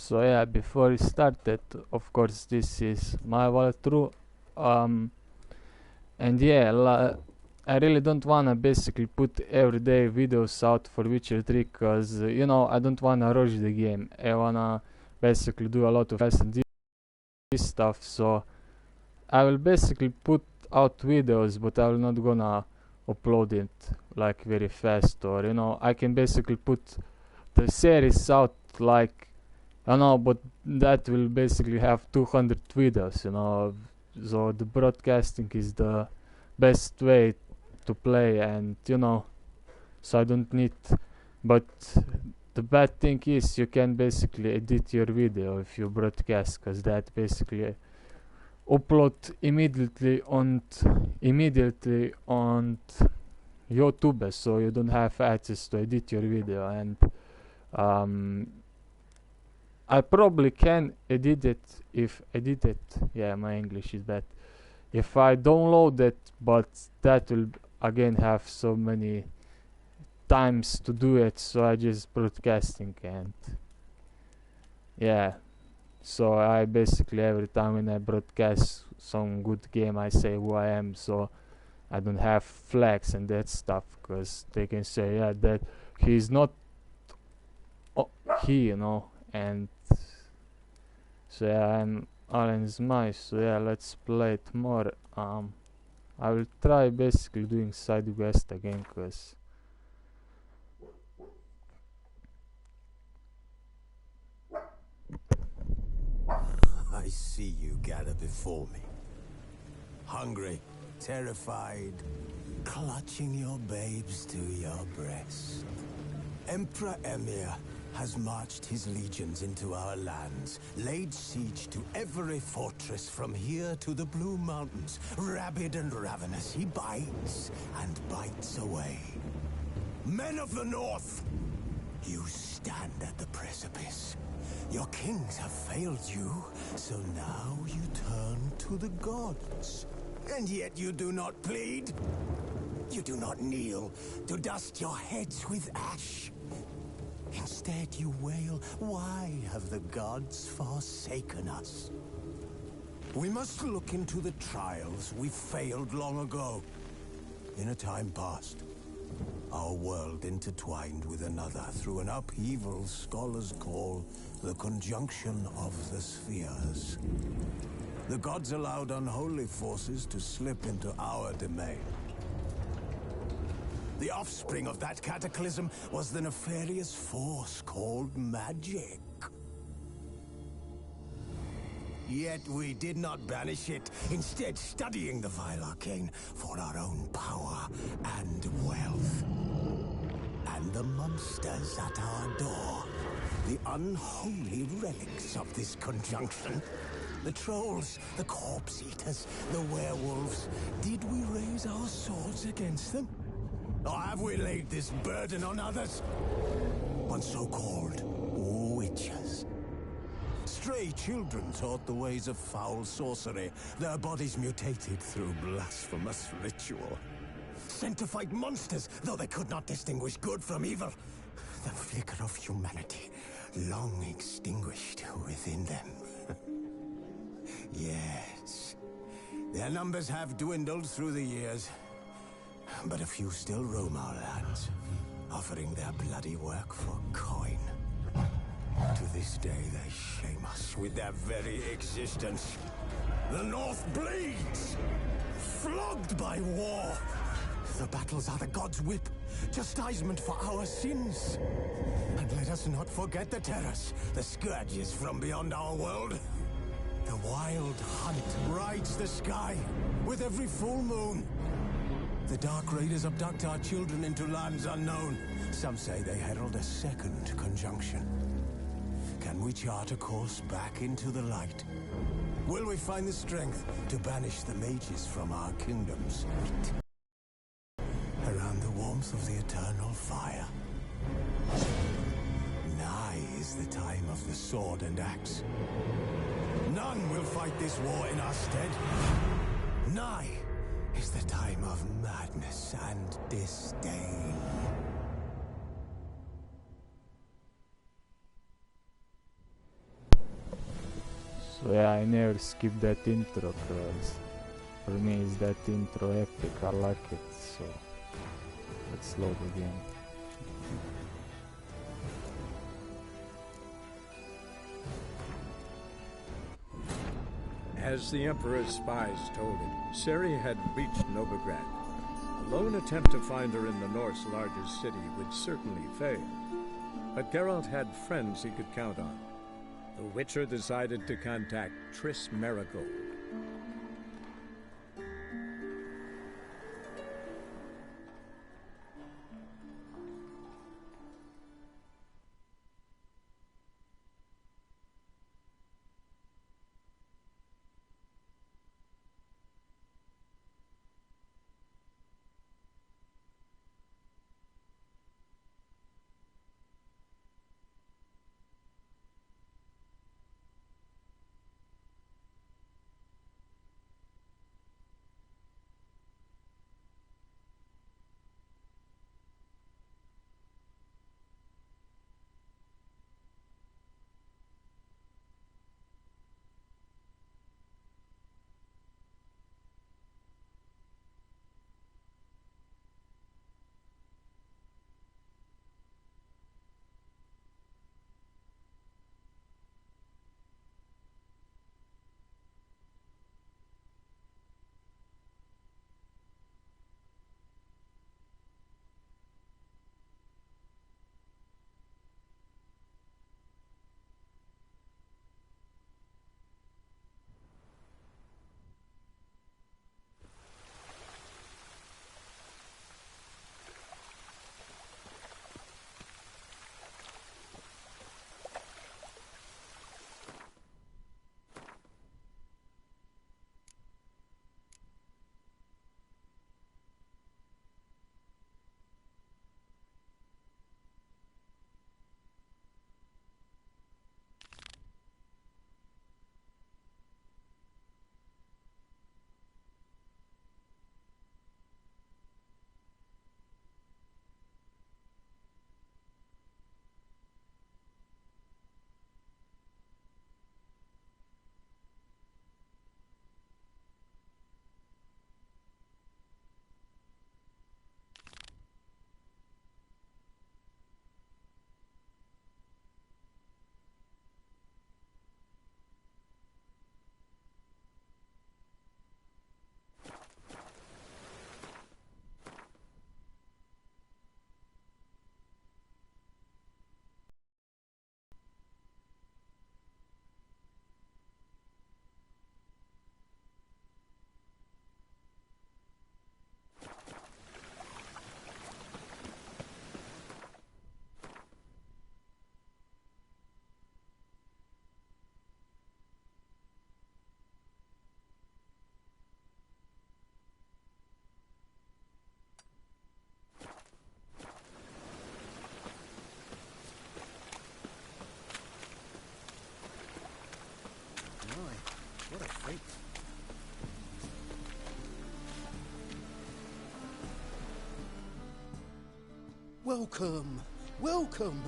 So yeah, before we started, of course, this is my walkthrough. And yeah, I really don't wanna basically put everyday videos out for Witcher 3, cause you know, I don't wanna rush the game. I wanna basically do a lot of fast and this stuff. So I will basically put out videos, but I will not gonna upload it like very fast, or you know, I can basically put the series out like I don't know, but that will basically have 200 videos, you know. So the broadcasting is the best way to play, and you know, so I don't need. But the bad thing is you can basically edit your video if you broadcast, because that basically upload immediately on YouTube, so you don't have access to edit your video. And um, I probably can edit it if edit it. Yeah, my English is bad. If I download it, but that will again have so many times to do it, so I just broadcasting. And yeah, so I basically every time when I broadcast some good game, I say who I am, so I don't have flags and that stuff, because they can say, yeah, that he's not he, you know. And so yeah, I'm Alan's mice, so yeah, let's play it more. I will try basically doing side quest again, cause I see you gather before me. Hungry, terrified, clutching your babes to your breast. Emperor Emir has marched his legions into our lands, laid siege to every fortress from here to the Blue Mountains. Rabid and ravenous, he bites and bites away. Men of the North, you stand at the precipice. Your kings have failed you, so now you turn to the gods. And yet you do not plead. You do not kneel to dust your heads with ash. Instead you wail, why have the gods forsaken us? We must look into the trials we failed long ago. In a time past, our world intertwined with another through an upheaval scholars call the conjunction of the spheres. The gods allowed unholy forces to slip into our domain. The offspring of that cataclysm was the nefarious force called magic. Yet we did not banish it, instead studying the vile arcane for our own power and wealth. And the monsters at our door, the unholy relics of this conjunction. The trolls, the corpse eaters, the werewolves. Did we raise our swords against them? Or have we laid this burden on others? On so-called witches. Stray children taught the ways of foul sorcery, their bodies mutated through blasphemous ritual. Sent to fight monsters, though they could not distinguish good from evil. The flicker of humanity, long extinguished within them. Yes, their numbers have dwindled through the years. But a few still roam our lands, offering their bloody work for coin. To this day, they shame us with their very existence. The North bleeds, flogged by war. The battles are the gods' whip, chastisement for our sins. And let us not forget the terrors, the scourges from beyond our world. The wild hunt rides the sky with every full moon. The Dark Raiders abduct our children into lands unknown. Some say they herald a second conjunction. Can we chart a course back into the light? Will we find the strength to banish the mages from our kingdoms? Around the warmth of the eternal fire. Nigh is the time of the sword and axe. None will fight this war in our stead. Nigh is the time of madness and disdain. So yeah, I never skip that intro cause for me is that intro epic, I like it, so let's load again. As the Emperor's spies told him, Ciri had reached Novigrad. A lone attempt to find her in the North's largest city would certainly fail. But Geralt had friends he could count on. The Witcher decided to contact Triss Merigold. What a freak. Welcome! Welcome!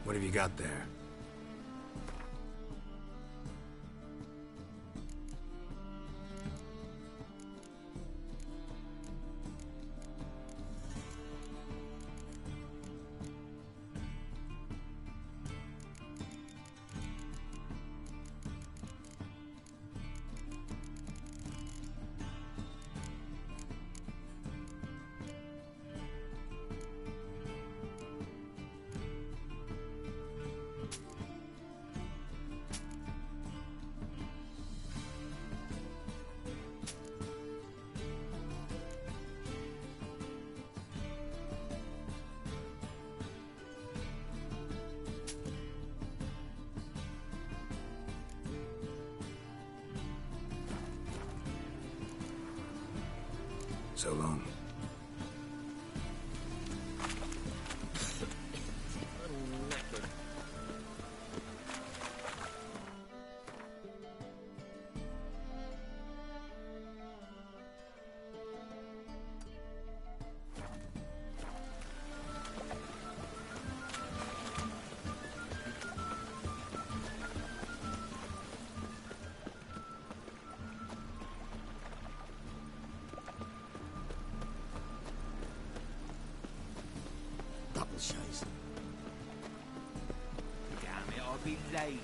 What have you got there? So long. believe.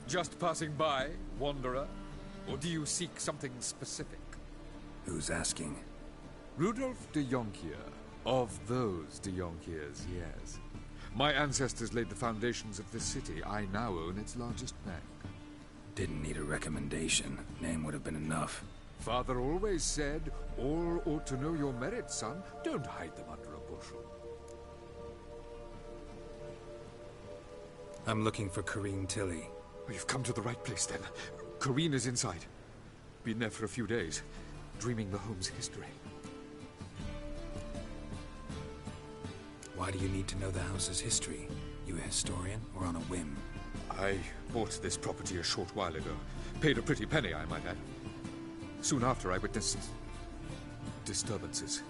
Just passing by, wanderer? Or do you seek something specific? Who's asking? Rudolf de Jonkier. Of those de Jonkiers, yes. My ancestors laid the foundations of this city. I now own its largest bank. Didn't need a recommendation. Name would have been enough. Father always said, all ought to know your merits, son. Don't hide them under a bushel. I'm looking for Corrine Tilly. Oh, you've come to the right place, then. Corrine is inside. Been there for a few days, dreaming the home's history. Why do you need to know the house's history? You a historian, or on a whim? I bought this property a short while ago. Paid a pretty penny, I might add. Soon after, I witnessed disturbances.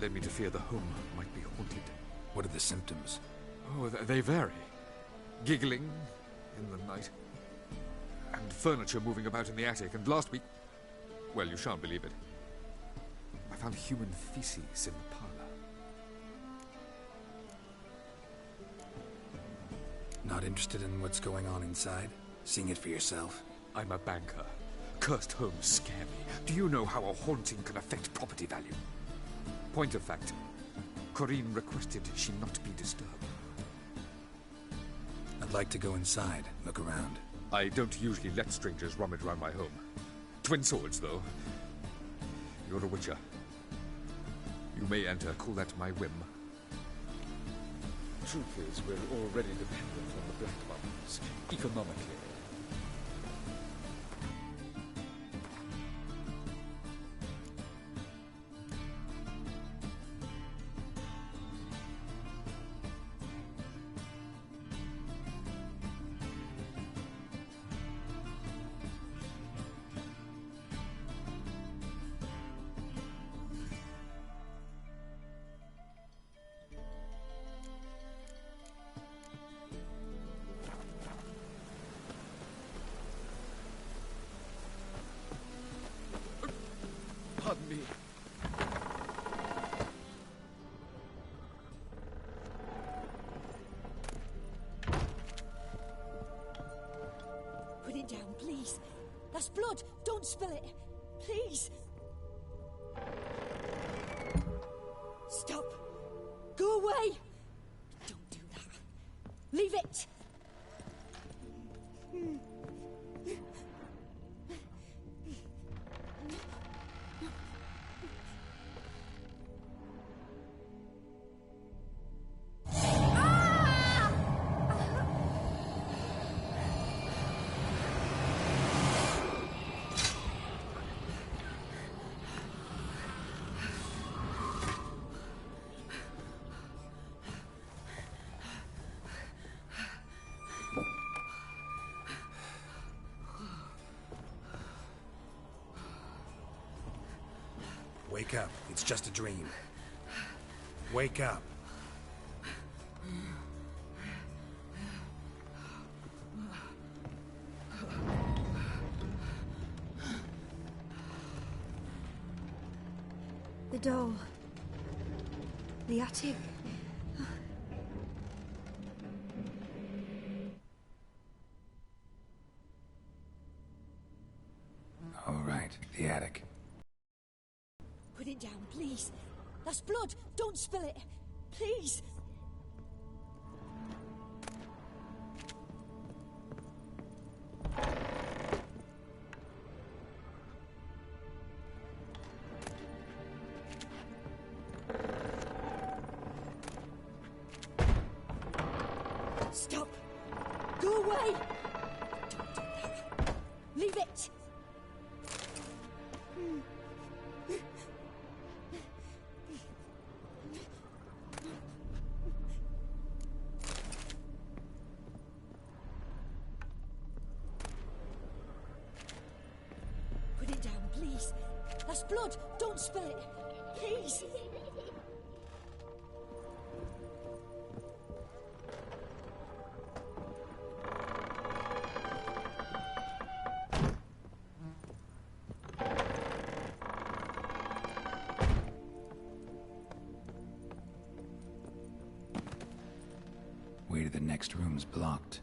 Led me to fear the home might be haunted. What are the symptoms? Oh, they vary. Giggling in the night. And furniture moving about in the attic. And last week... well, you shan't believe it. I found human feces in the parlor. Not interested in what's going on inside? Seeing it for yourself? I'm a banker. Cursed homes scare me. Do you know how a haunting can affect property value? Point of fact, Corrine requested she not be disturbed. I'd like to go inside, look around. I don't usually let strangers rummage around my home. Twin swords, though. You're a witcher. You may enter, call that my whim. Truth is, we're already dependent on the Black Bubbles, economically. Pardon me. Put it down, please. That's blood. Don't spill it. Please. Stop. Go away. Don't do that. Leave it. Wake up. It's just a dream. Wake up. The door. The attic. All right, the attic. Put it down, please. That's blood. Don't spill it. Please. Stop. Go away. Don't do that. Leave it. Put it down, please. That's blood. Don't spill it. Please. next room's blocked.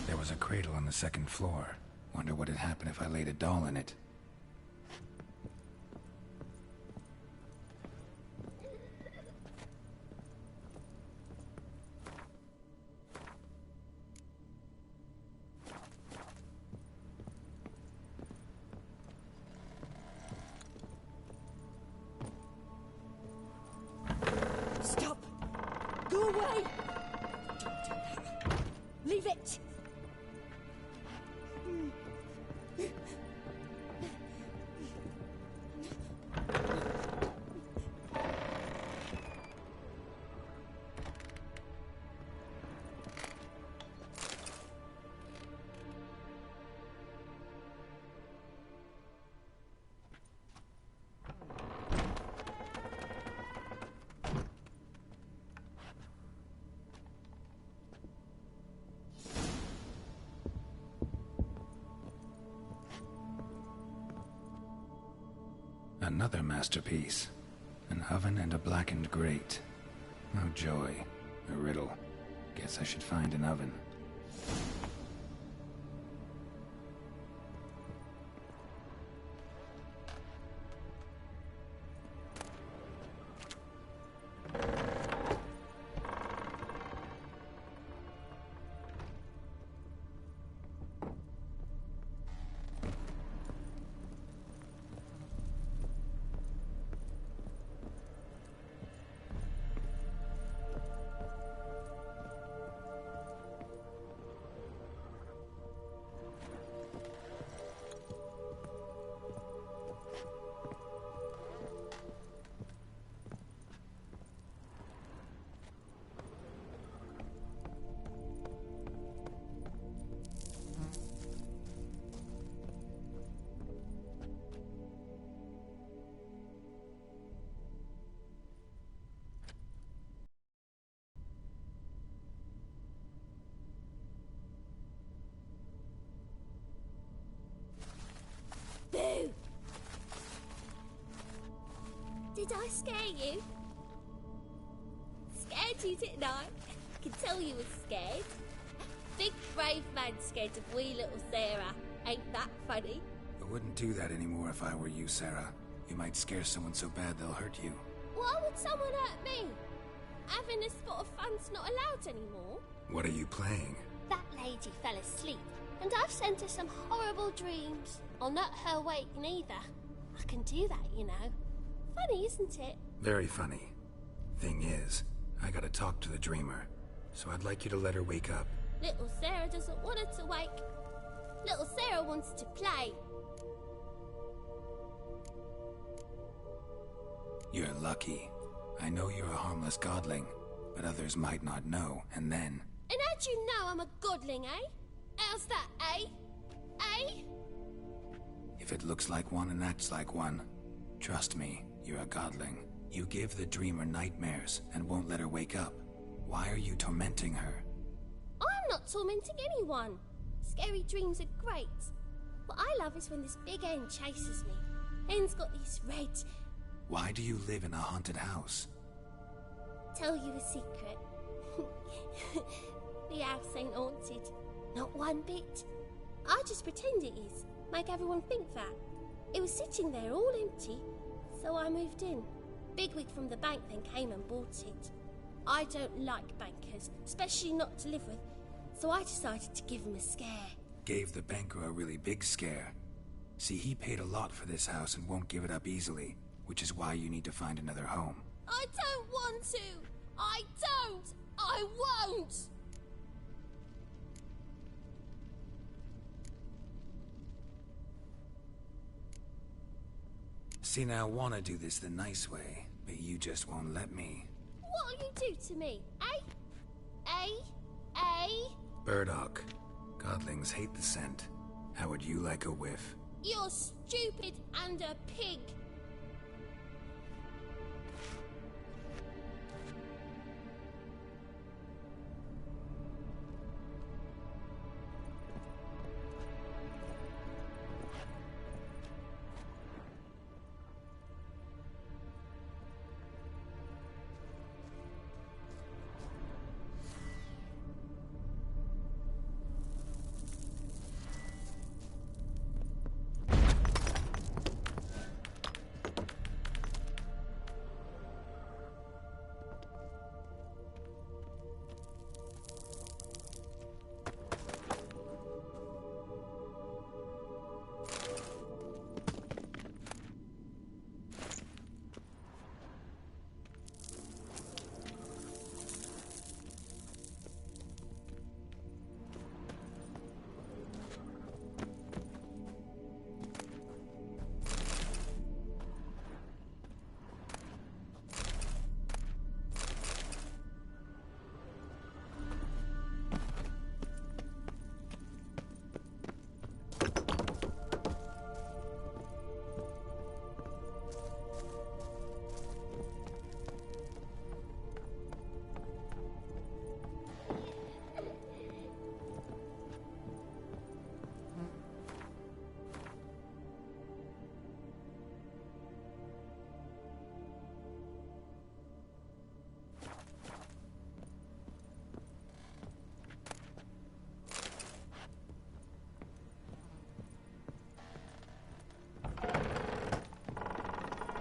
There was a cradle on the second floor. Wonder what had happened if I laid a doll in it. Stop! Go away! Don't do that. Leave it! Another masterpiece. An oven and a blackened grate. Oh joy. A riddle. Guess I should find an oven. Did I scare you? Scared you, didn't I? I can tell you were scared. Big brave man scared of wee little Sarah. Ain't that funny? I wouldn't do that anymore if I were you, Sarah. You might scare someone so bad they'll hurt you. Why would someone hurt me? Having a spot of fun's not allowed anymore. What are you playing? That lady fell asleep, and I've sent her some horrible dreams. I'll not her wake neither. I can do that, you know. Funny, isn't it? Very funny. Thing is, I gotta talk to the dreamer, so I'd like you to let her wake up. Little Sarah doesn't want her to wake. Little Sarah wants to play. You're lucky. I know you're a harmless godling, but others might not know, and then... And how'd you know I'm a godling, eh? How's that, eh? Eh? If it looks like one and acts like one, trust me, you're a godling. You give the dreamer nightmares and won't let her wake up. Why are you tormenting her? I'm not tormenting anyone. Scary dreams are great. What I love is when this big hen chases me. Hen's got these red... Why do you live in a haunted house? Tell you a secret. The house ain't haunted. Not one bit. I just pretend it is. Make everyone think that. It was sitting there all empty, so I moved in. Bigwig from the bank then came and bought it. I don't like bankers, especially not to live with, so I decided to give him a scare. Gave the banker a really big scare. See, he paid a lot for this house and won't give it up easily, which is why you need to find another home. I don't want to! I don't! I won't! See, now I want to do this the nice way, but you just won't let me. What'll you do to me, eh? Eh? Burdock. Godlings hate the scent. How would you like a whiff? You're stupid and a pig.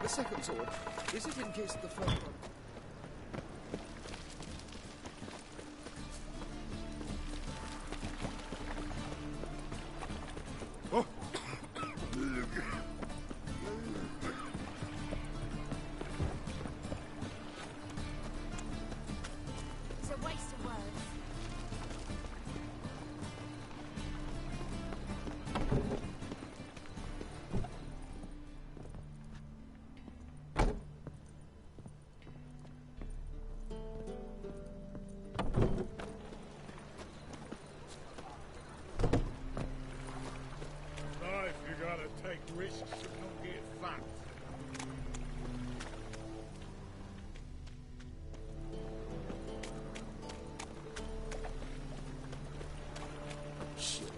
The second sword, is it in case the first one... It's a waste of words. Life, you gotta take risks and don't get fucked. Shit.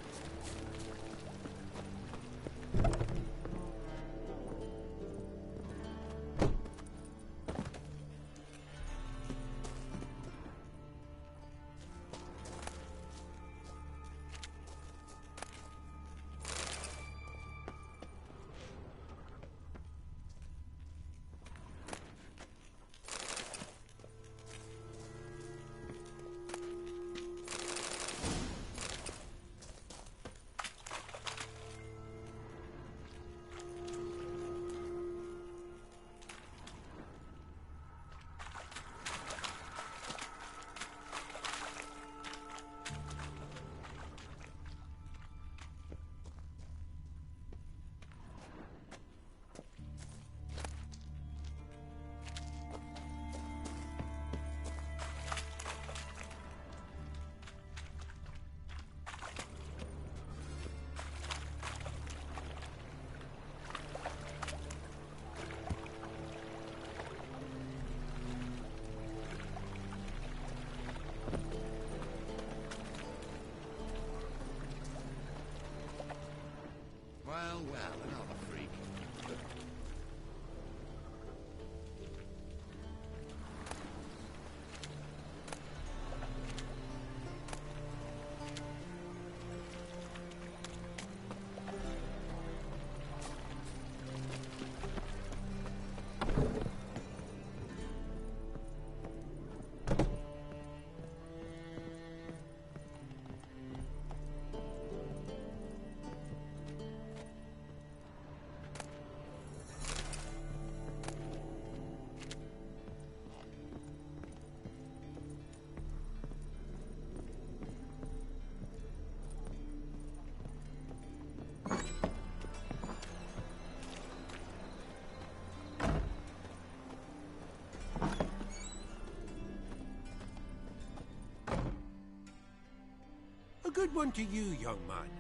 Good one to you, young man.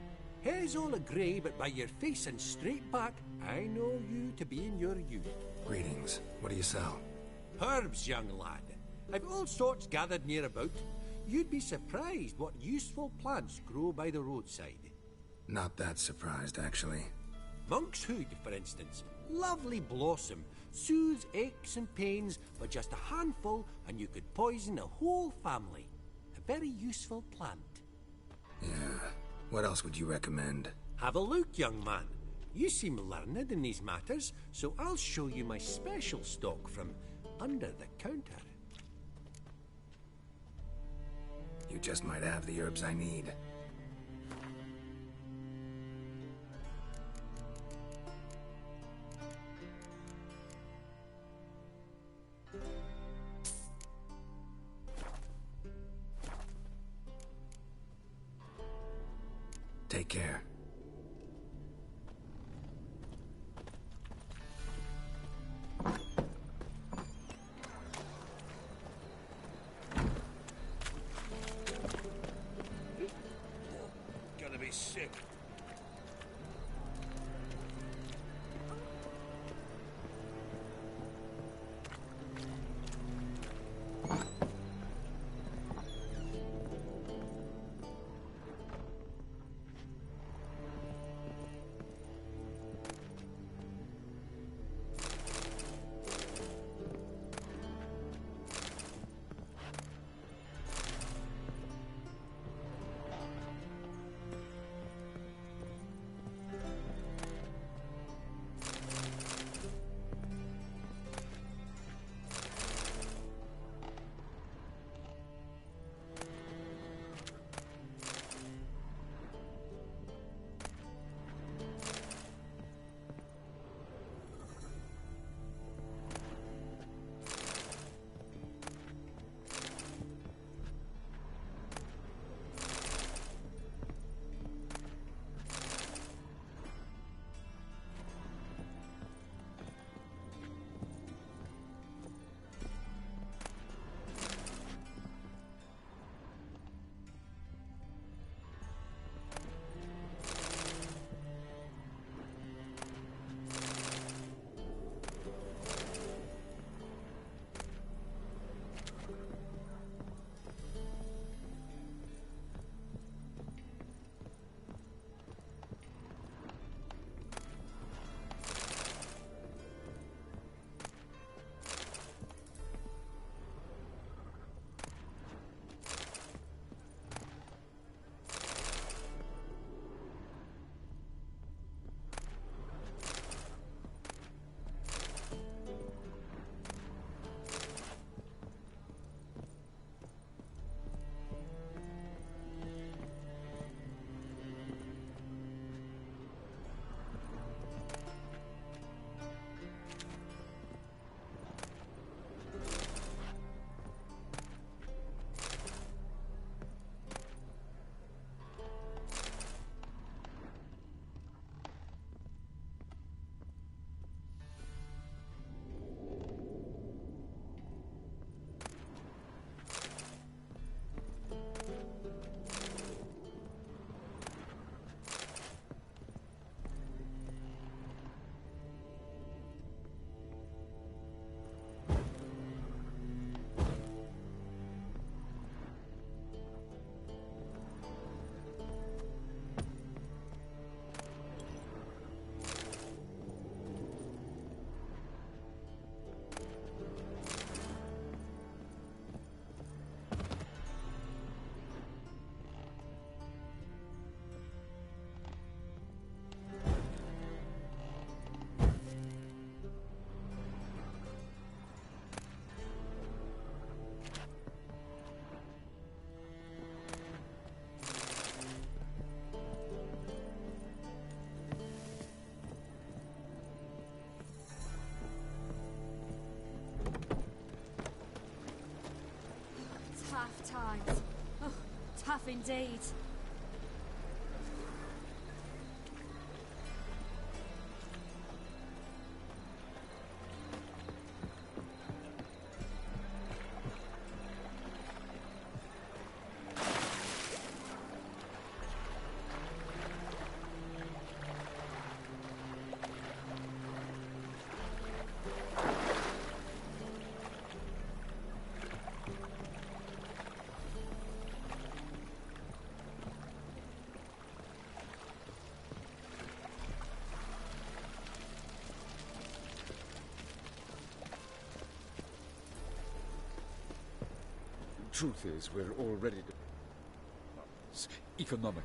Hair's all a grey, but by your face and straight back, I know you to be in your youth. Greetings. What do you sell? Herbs, young lad. I've all sorts gathered near about. You'd be surprised what useful plants grow by the roadside. Not that surprised, actually. Monk's hood, for instance. Lovely blossom. Soothes aches and pains, but just a handful and you could poison a whole family. A very useful plant. Yeah. What else would you recommend? Have a look, young man. You seem learned in these matters, so I'll show you my special stock from under the counter. You just might have the herbs I need. Take care. Gonna be sick. Tough times. Oh, tough indeed. truth is, we're already economically.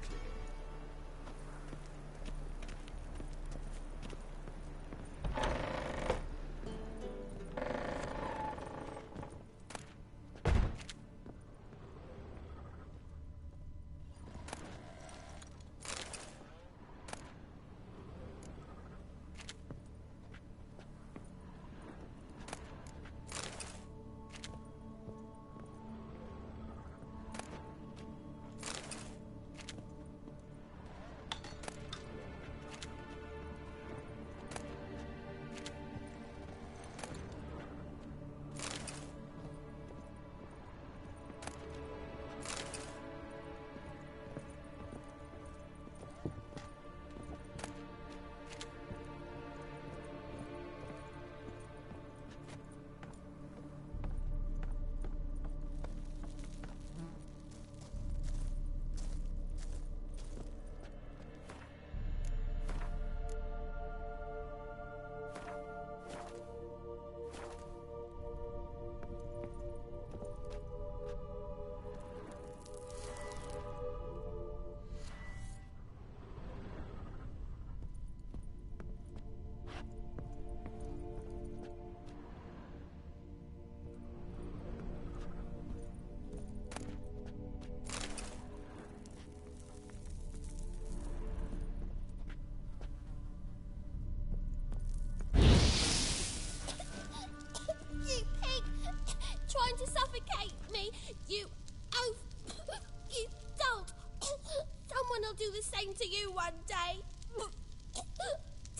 Trying to suffocate me, you don't. Someone will do the same to you one day.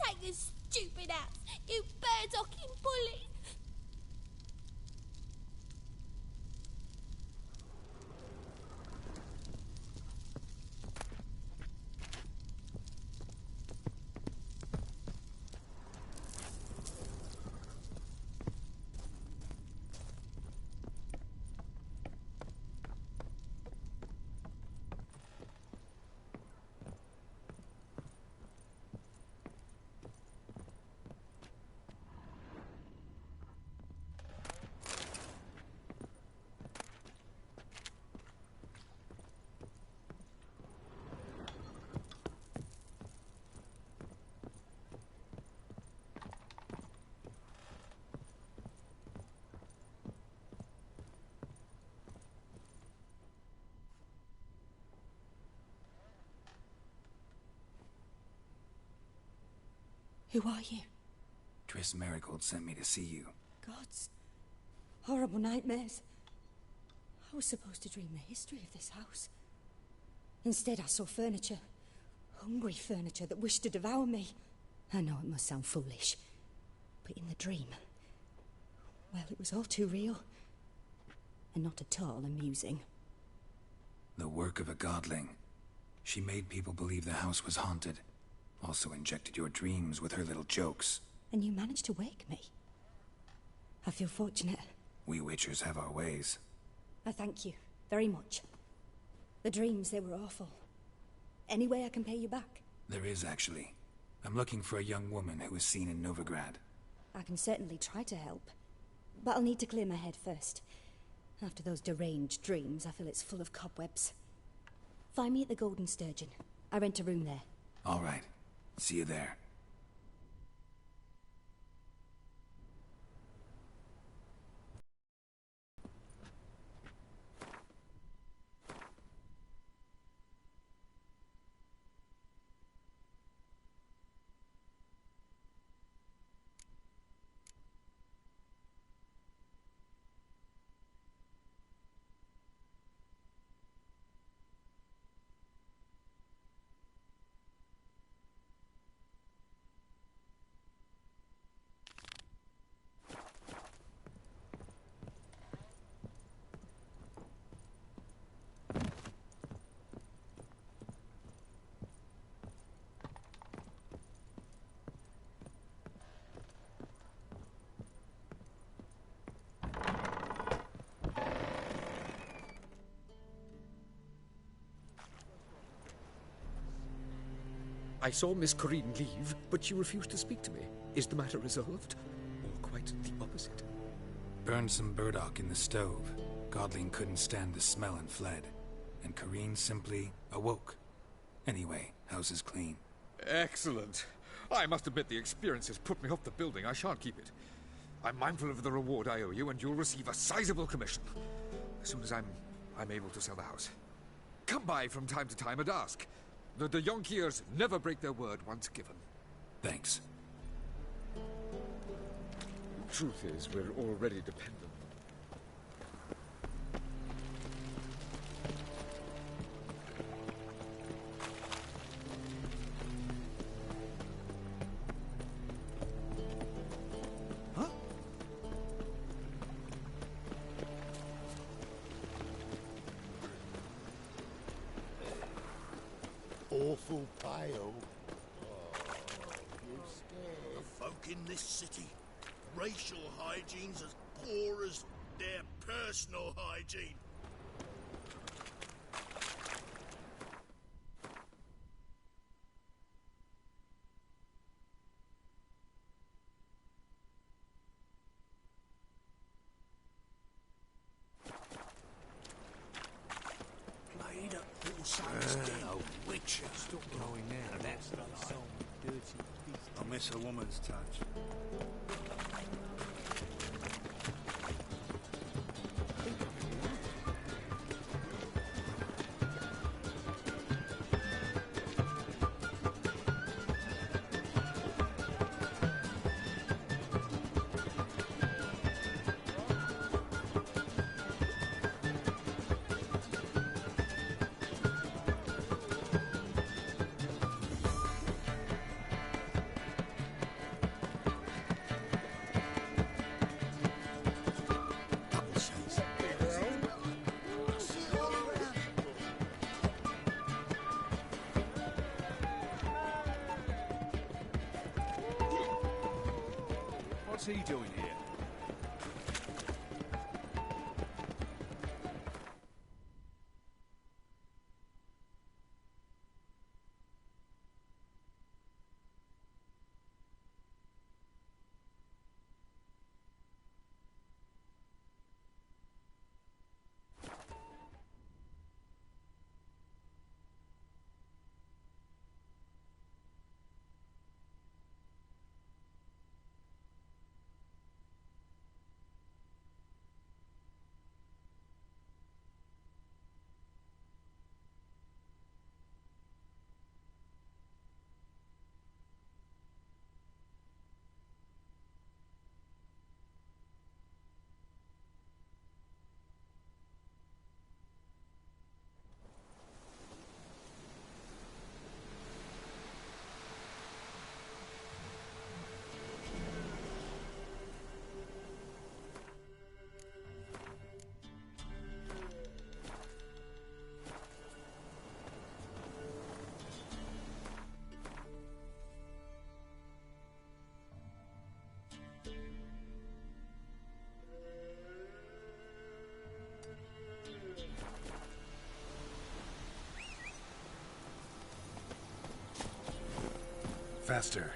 Take this stupid axe, you bird-docking bully. Who are you? Triss Merigold sent me to see you. Gods. Horrible nightmares. I was supposed to dream the history of this house. Instead, I saw furniture. Hungry furniture that wished to devour me. I know it must sound foolish, but in the dream, well, it was all too real. And not at all amusing. The work of a godling. She made people believe the house was haunted. Also injected your dreams with her little jokes. And you managed to wake me. I feel fortunate. We Witchers have our ways. I thank you very much. The dreams, they were awful. Any way I can pay you back? There is, actually. I'm looking for a young woman who was seen in Novigrad. I can certainly try to help. But I'll need to clear my head first. After those deranged dreams, I feel it's full of cobwebs. Find me at the Golden Sturgeon. I rent a room there. All right. See you there. I saw Miss Corinne leave, but she refused to speak to me. Is the matter resolved? Or quite the opposite? Burned some burdock in the stove. Godling couldn't stand the smell and fled, and Kareen simply awoke. Anyway, house is clean. Excellent. I must admit the experience has put me off the building. I shan't keep it. I'm mindful of the reward I owe you, and you'll receive a sizable commission as soon as I'm able to sell the house. Come by from time to time and ask. The Yonkiers never break their word once given. Thanks. The truth is, we're already dependent. Awful pale. You're scared. The folk in this city, racial hygiene's as poor as their personal hygiene. Played at Paul Sykes' Den. Witcher. Stop going there. That's not so dirty. I miss a woman's touch. What's he doing here? Faster.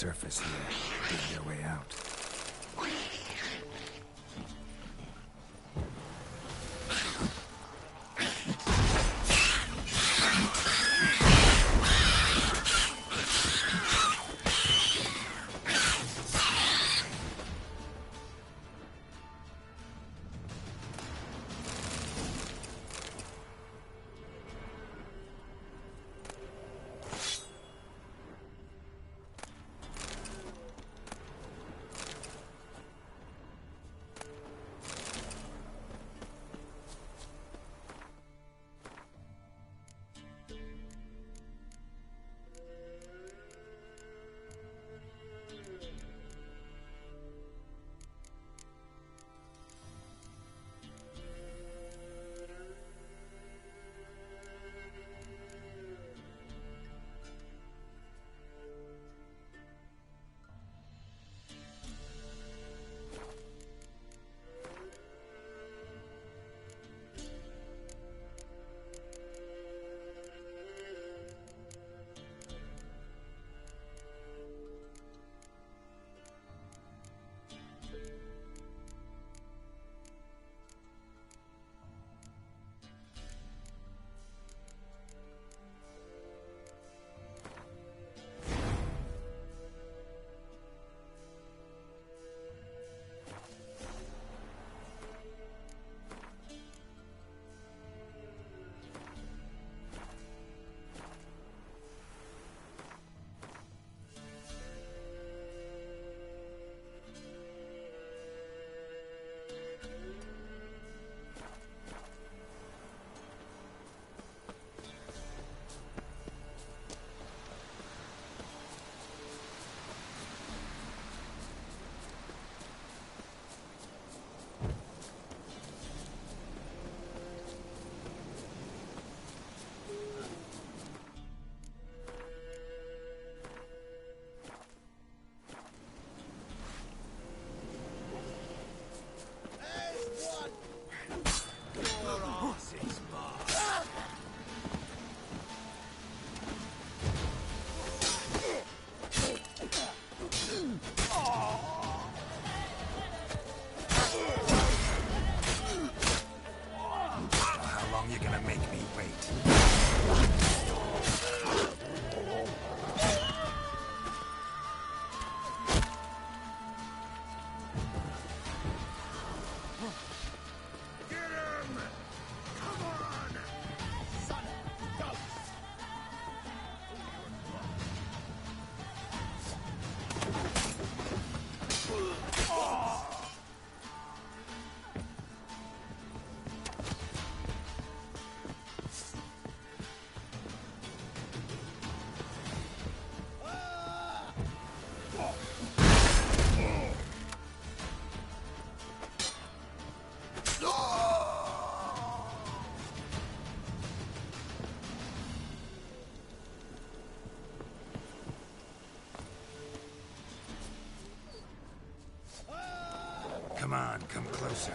surface here. Dig your way out. Come on, come closer.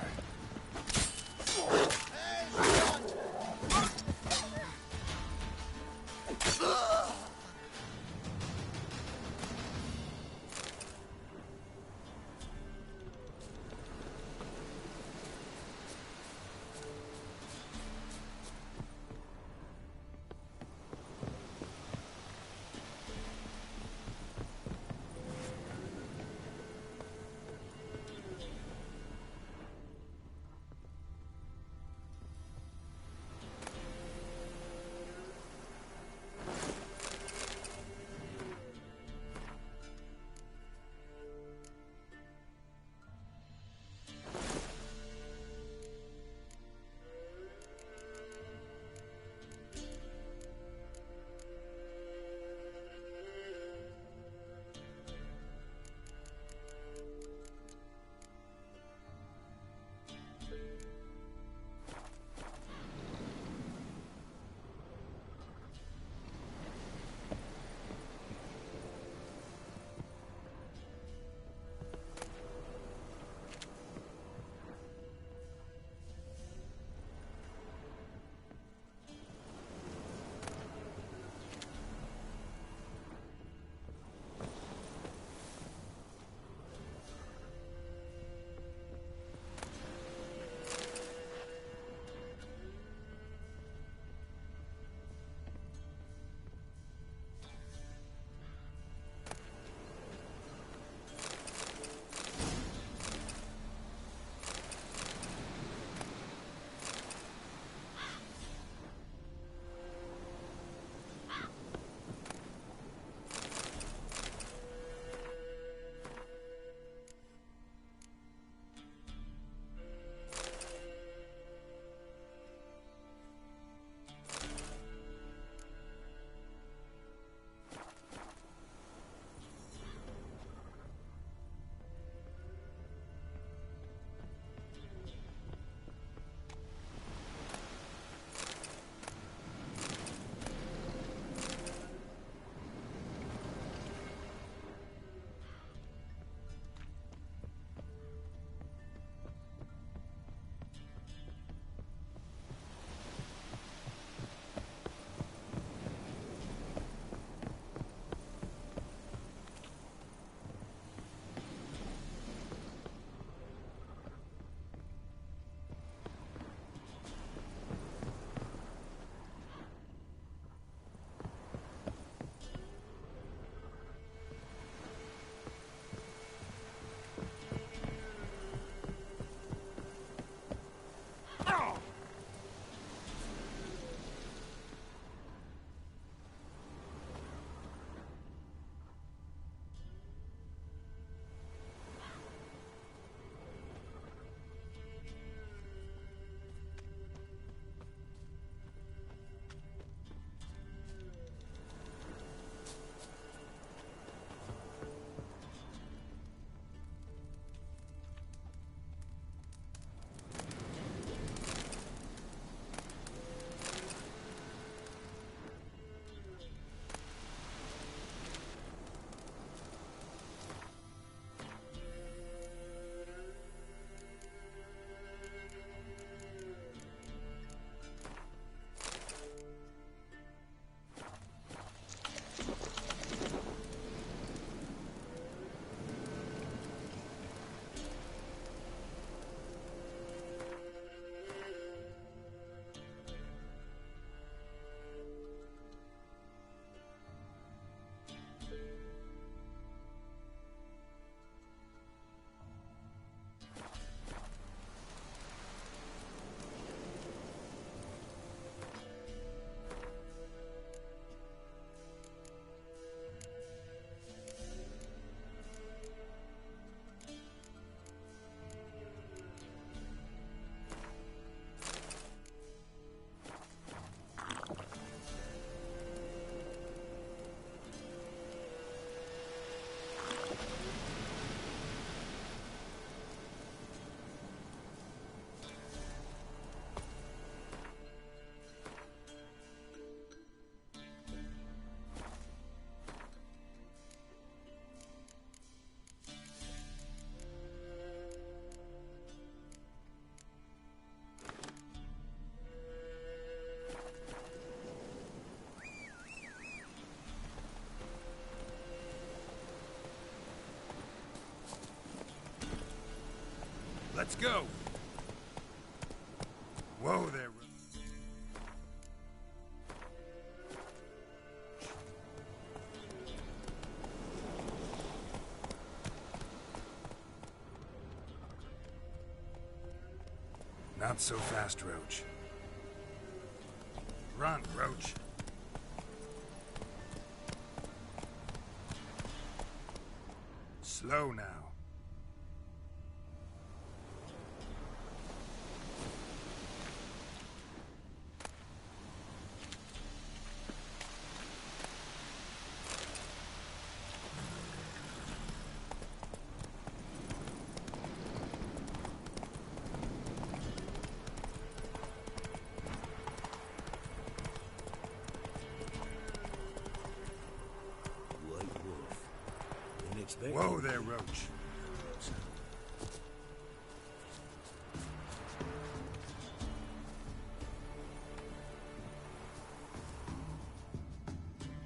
Let's go. Whoa there. Not so fast, Roach. Run, Roach. Slow now. Whoa there, Roach.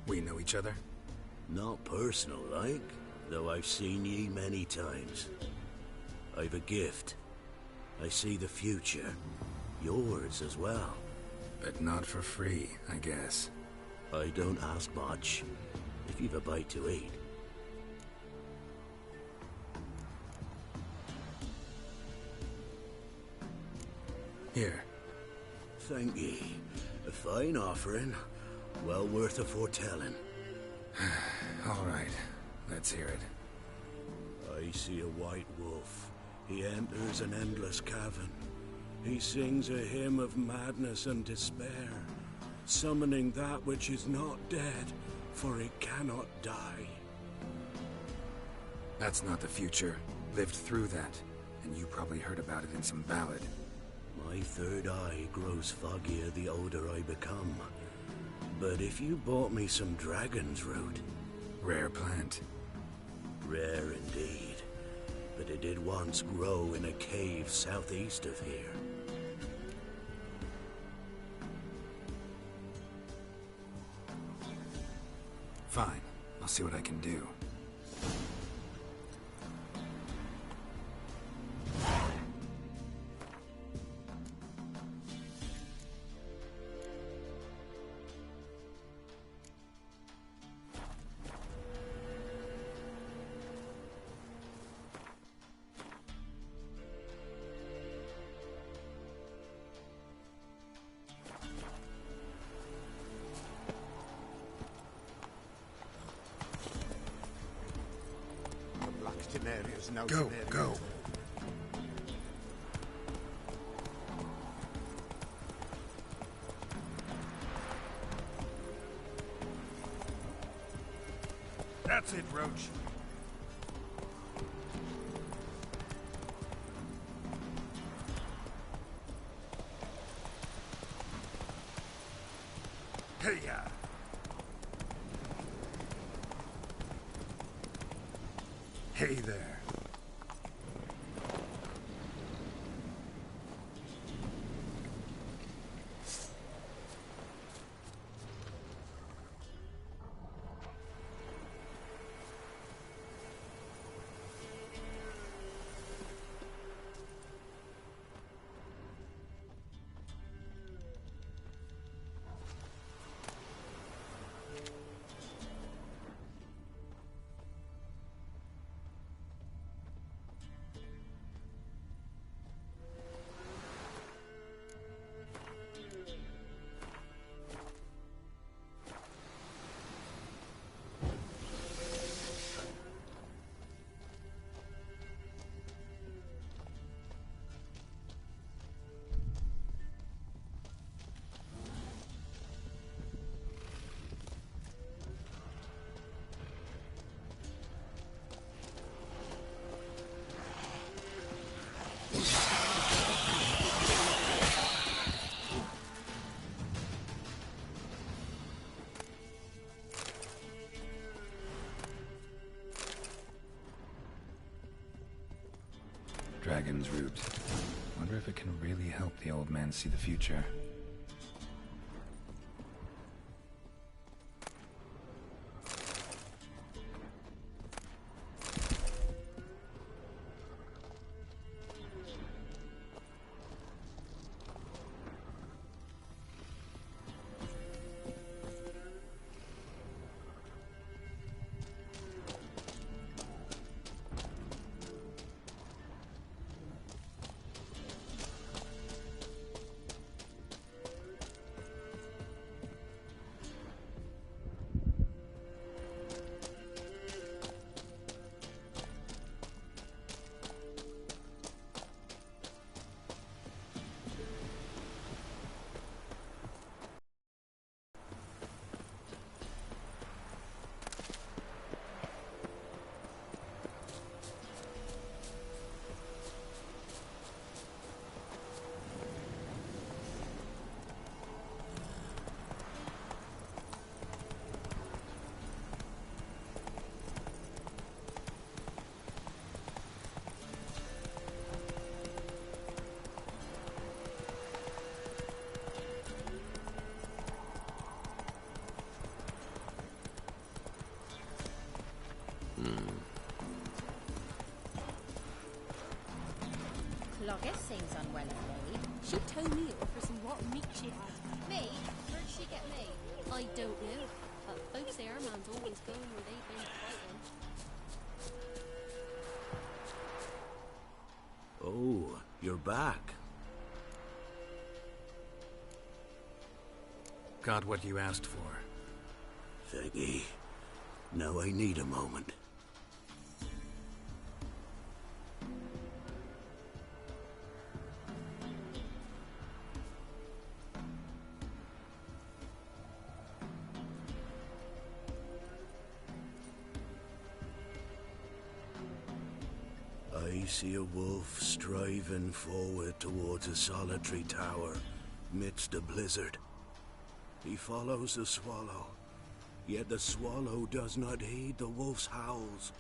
We know each other? Not personal, like, though I've seen ye many times. I've a gift. I see the future. Yours as well. But not for free, I guess. I don't ask much. If you've a bite to eat. Here. Thank ye. A fine offering. Well worth a foretelling. All right. Let's hear it. I see a white wolf. He enters an endless cavern. He sings a hymn of madness and despair, summoning that which is not dead, for it cannot die. That's not the future. Lived through that, and you probably heard about it in some ballad. My third eye grows foggier the older I become. But if you bought me some dragon's root... Rare plant. Rare indeed. But it did once grow in a cave southeast of here. Fine. I'll see what I can do. Go, go. That's it, Roach. Hey-ya. Hey there. Dragon's root. Wonder if it can really help the old man see the future. Well, I guess seems unwell of me. She towed me off for some rotten meat she had. Me? Where'd she get me? I don't know. But folks say our man's always going where they've been fighting. Oh, you're back. Got what you asked for. Thanky. Now I need a moment. I see a wolf striving forward towards a solitary tower, midst a blizzard. He follows the swallow, yet the swallow does not heed the wolf's howls,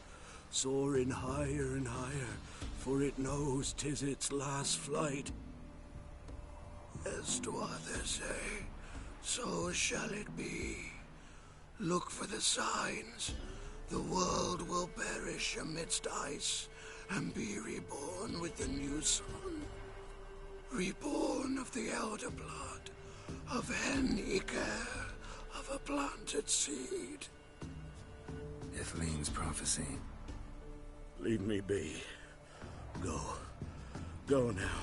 soaring higher and higher, for it knows 'tis its last flight. As Dwatha say, so shall it be. Look for the signs. The world will perish amidst ice, and be reborn with the new sun. Reborn of the elder blood, of Hen-Iker, of a planted seed. Ithleen's prophecy. Leave me be. Go. Go now.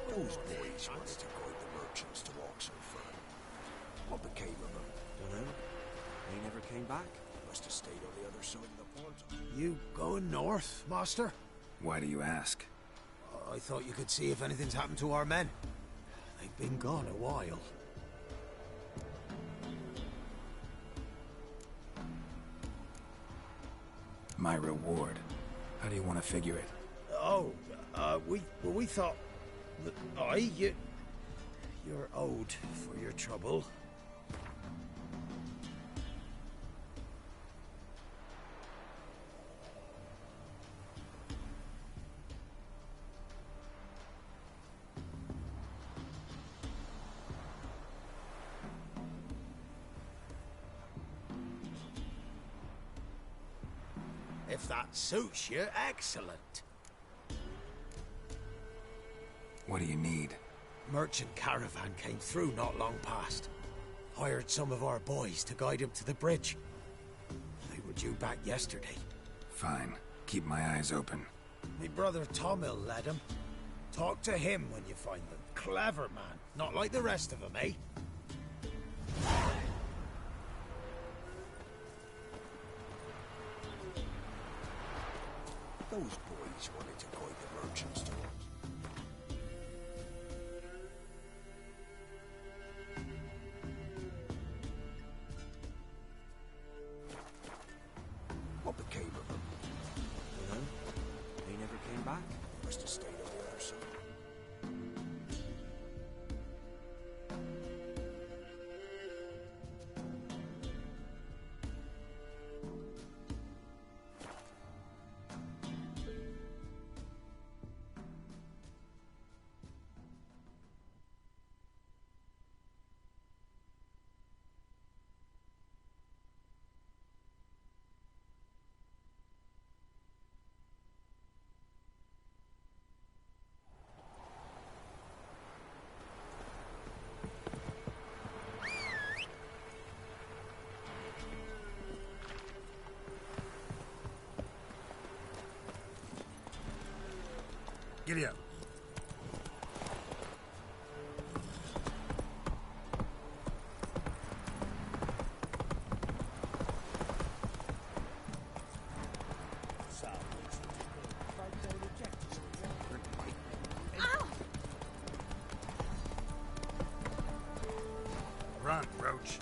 Those boys wanted to guide the merchants to Oxenford. What became of them? Dunno. They never came back. Must have stayed on the other side of the pond. You going north, master? Why do you ask? I thought you could see if anything's happened to our men. They've been gone a while. My reward. How do you want to figure it? Oh, we thought that you're owed for your trouble. If that suits you, excellent. What do you need? Merchant caravan came through not long past. Hired some of our boys to guide him to the bridge. They were due back yesterday. Fine. Keep my eyes open. Me brother Tomil led him. Talk to him when you find them. Clever man. Not like the rest of them, eh? Those boys wanted to guide the merchants to what became of them? Dunno. They never came back. Must have stayed on the other side. Giddy up. Run, Roach.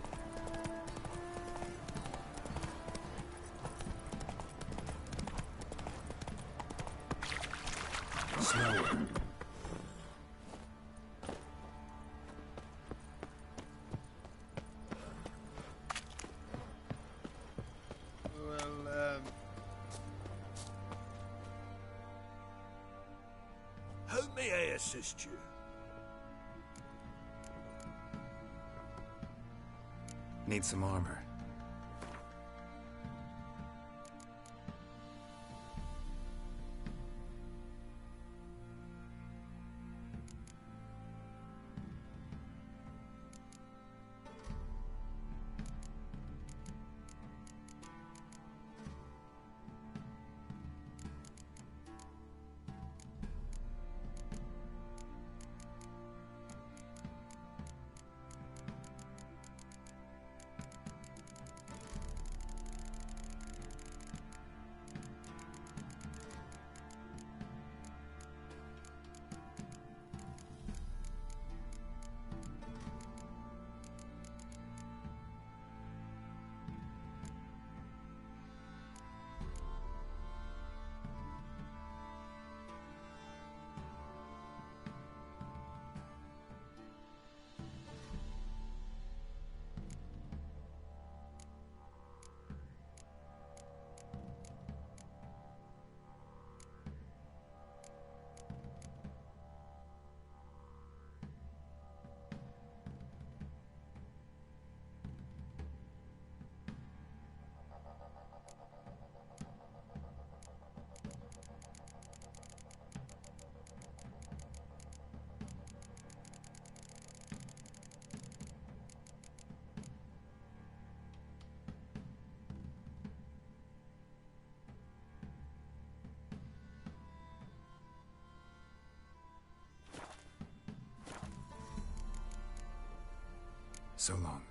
Slower. How may I assist you? Need some armor. So long.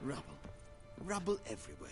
Rubble. Rubble everywhere.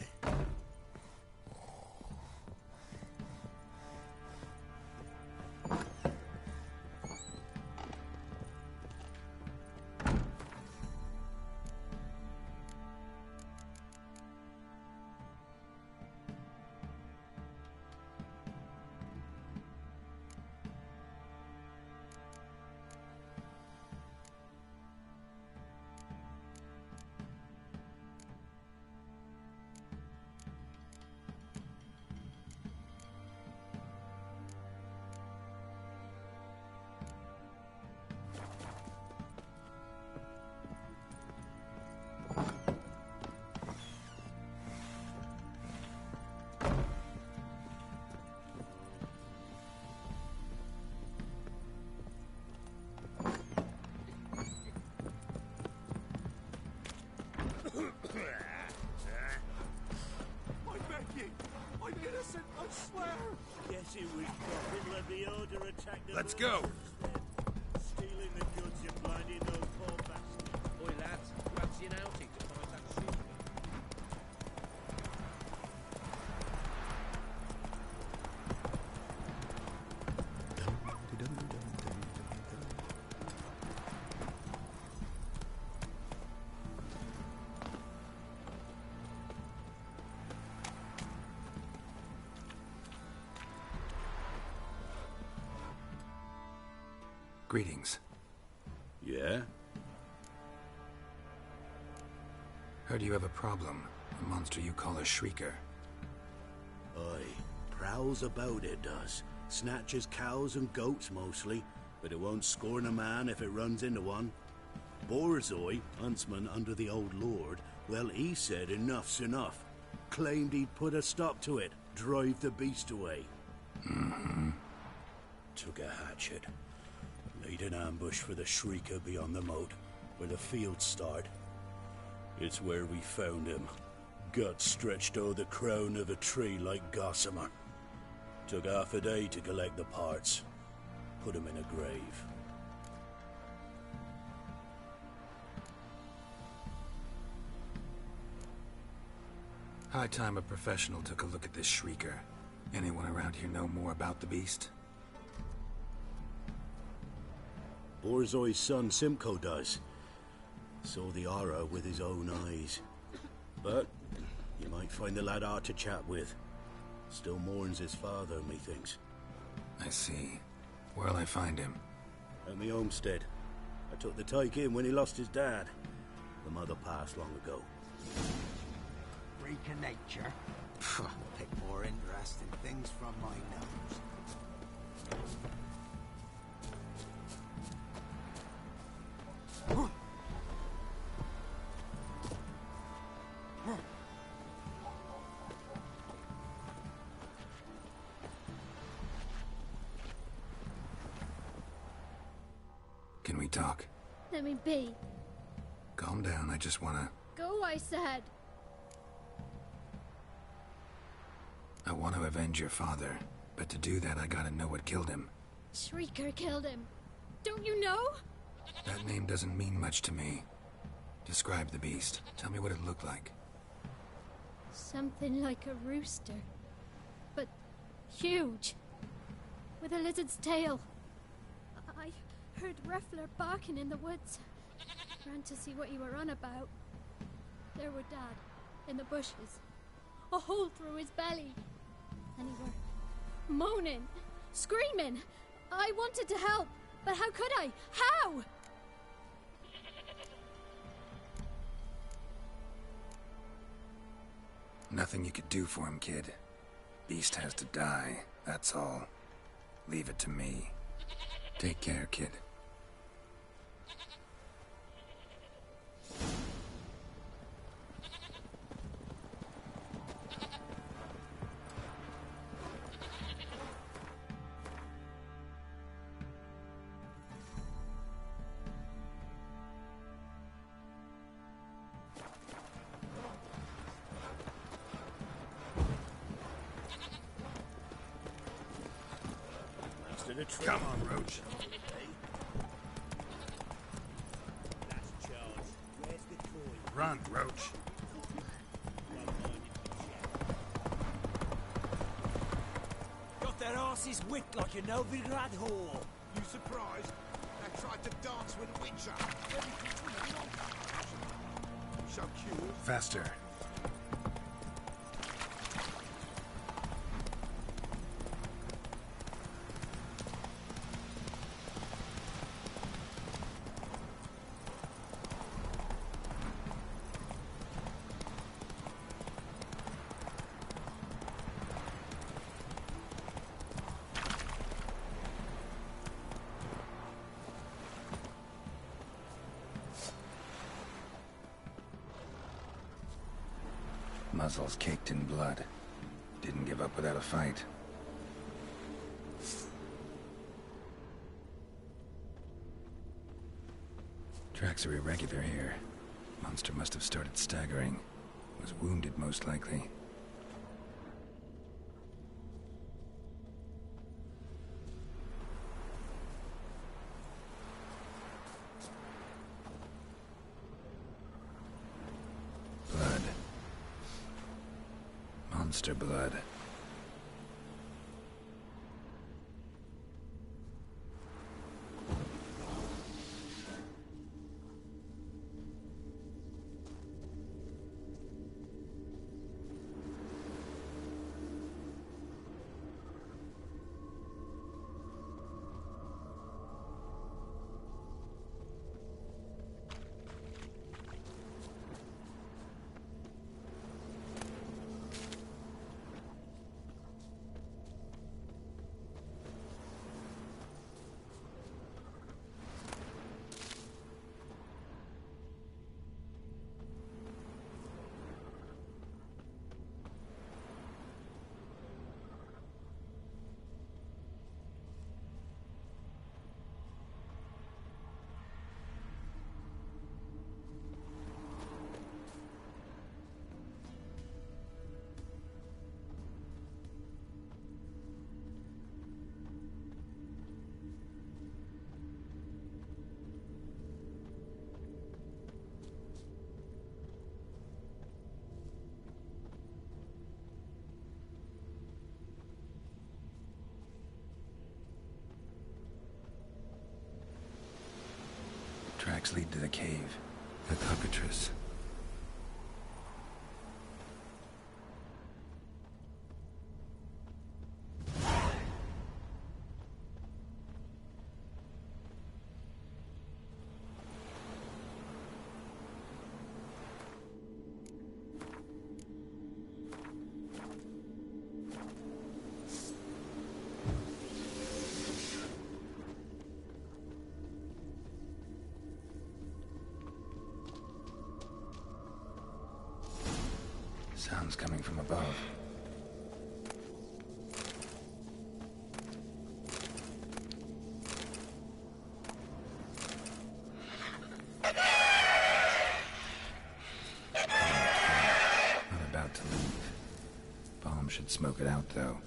Guess it was Prophet Lebioda attacked the Let's go. Stealing the goods and blinding those poor bastards. Oi lads, fancy an outing to find that shooter? Greetings. Yeah? Heard you have a problem. A monster you call a Shrieker. Aye. Prowls about, it does. Snatches cows and goats mostly, but it won't scorn a man if it runs into one. Borzoi, huntsman under the old lord, well, he said enough's enough. Claimed he'd put a stop to it. drive the beast away. Mm-hmm. Took a hatchet. Laid an ambush for the Shrieker beyond the moat, where the fields start. It's where we found him. Guts stretched o'er the crown of a tree like gossamer. Took half a day to collect the parts. Put him in a grave. High time a professional took a look at this Shrieker. Anyone around here know more about the beast? Borzoi's son Simcoe does. Saw the aura with his own eyes. But you might find the lad hard to chat with. Still mourns his father, methinks. I see. Where'll I find him? At me homestead. I took the tyke in when he lost his dad. The mother passed long ago. Freak of nature. Pick more interesting things from my nose. Can we talk? Let me be. Calm down, I just wanna... Go, I said. I want to avenge your father, but to do that I gotta know what killed him. Shrieker killed him. Don't you know? That name doesn't mean much to me. Describe the beast. Tell me what it looked like. Something like a rooster. But huge. With a lizard's tail. I heard Reffler barking in the woods. Ran to see what you were on about. There were Dad, in the bushes. A hole through his belly. And he were moaning, screaming. I wanted to help, but how could I? How? Nothing you could do for him, kid. Beast has to die, that's all. Leave it to me. Take care, kid. Come on, Roach. Run, Roach. Got their asses whipped like a Novigrad whore. You surprised? They tried to dance with a witcher. So cute. Faster. Muzzles caked in blood. Didn't give up without a fight. Tracks are irregular here. Monster must have started staggering. Was wounded, most likely. Monster blood. tracks lead to the cave. The cockatrice. Sounds coming from above. Not about to leave. Bomb should smoke it out, though.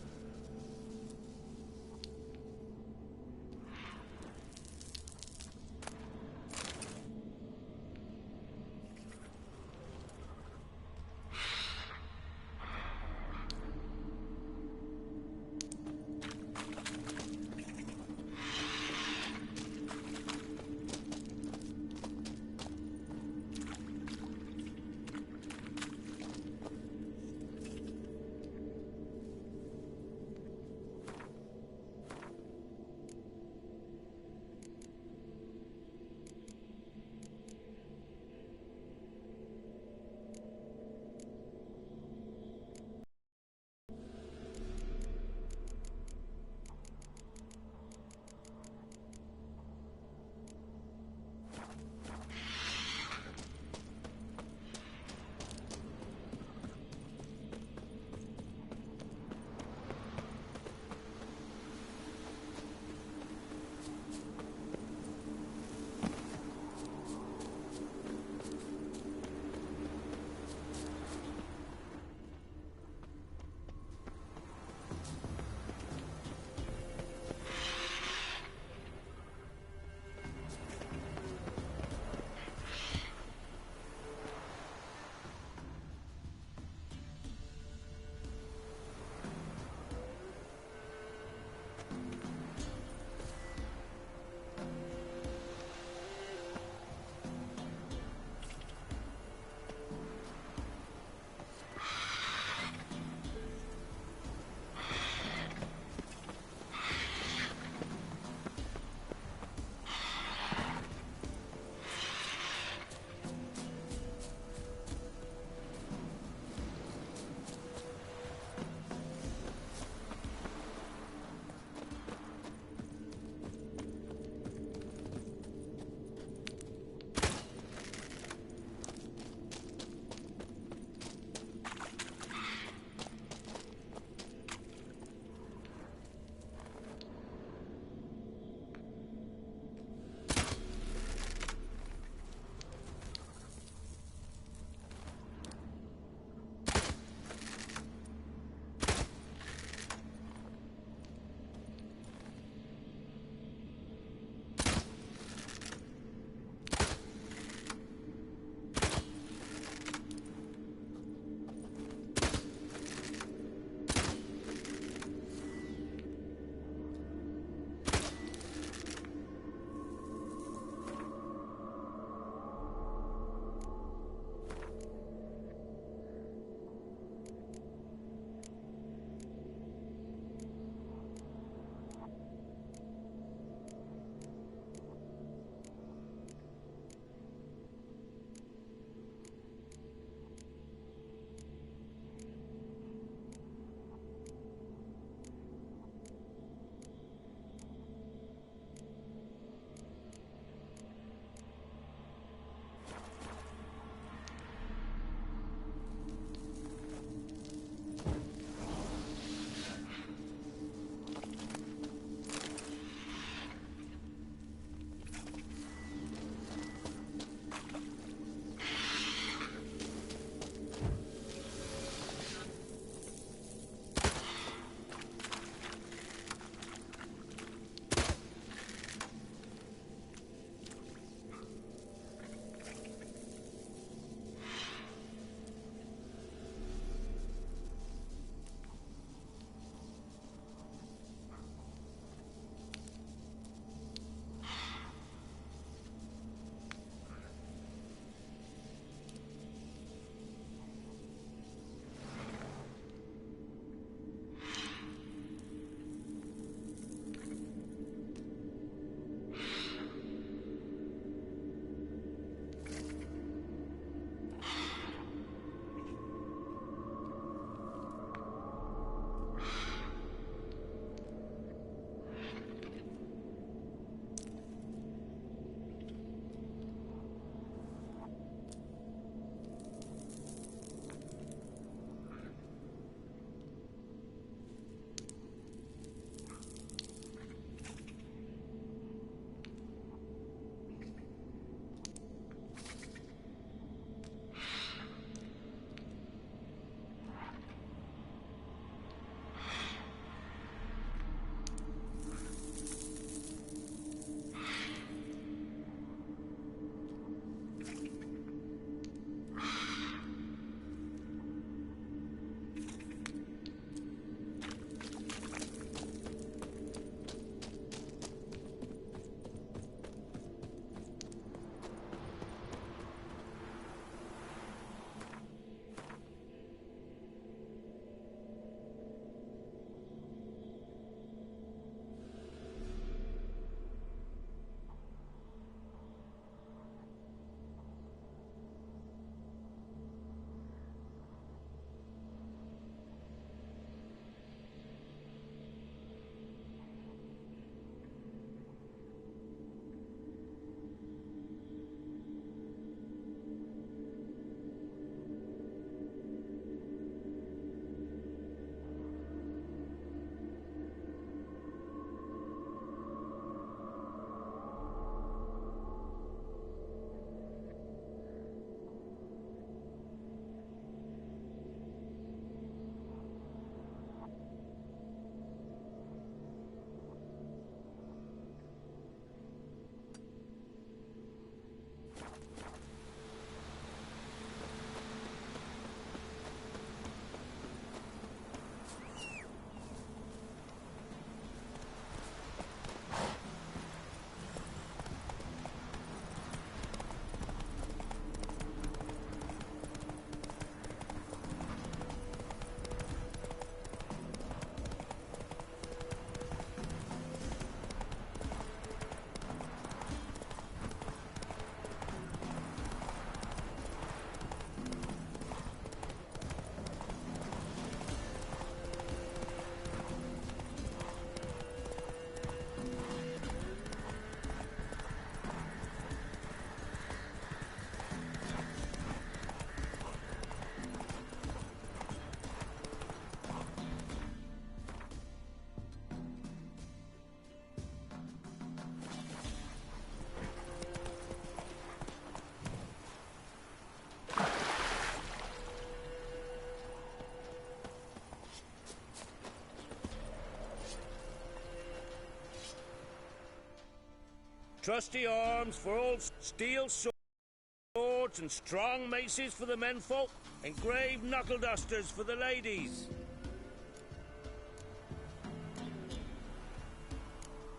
trusty arms for old steel swords and strong maces for the menfolk, engraved knuckle dusters for the ladies.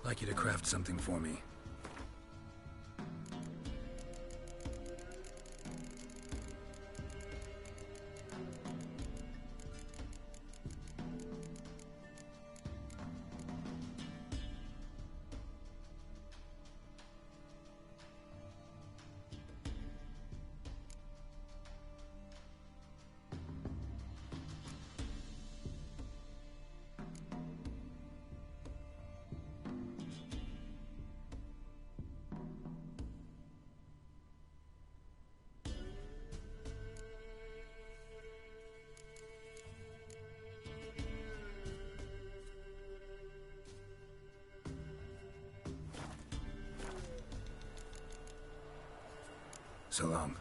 I'd like you to craft something for me. So long.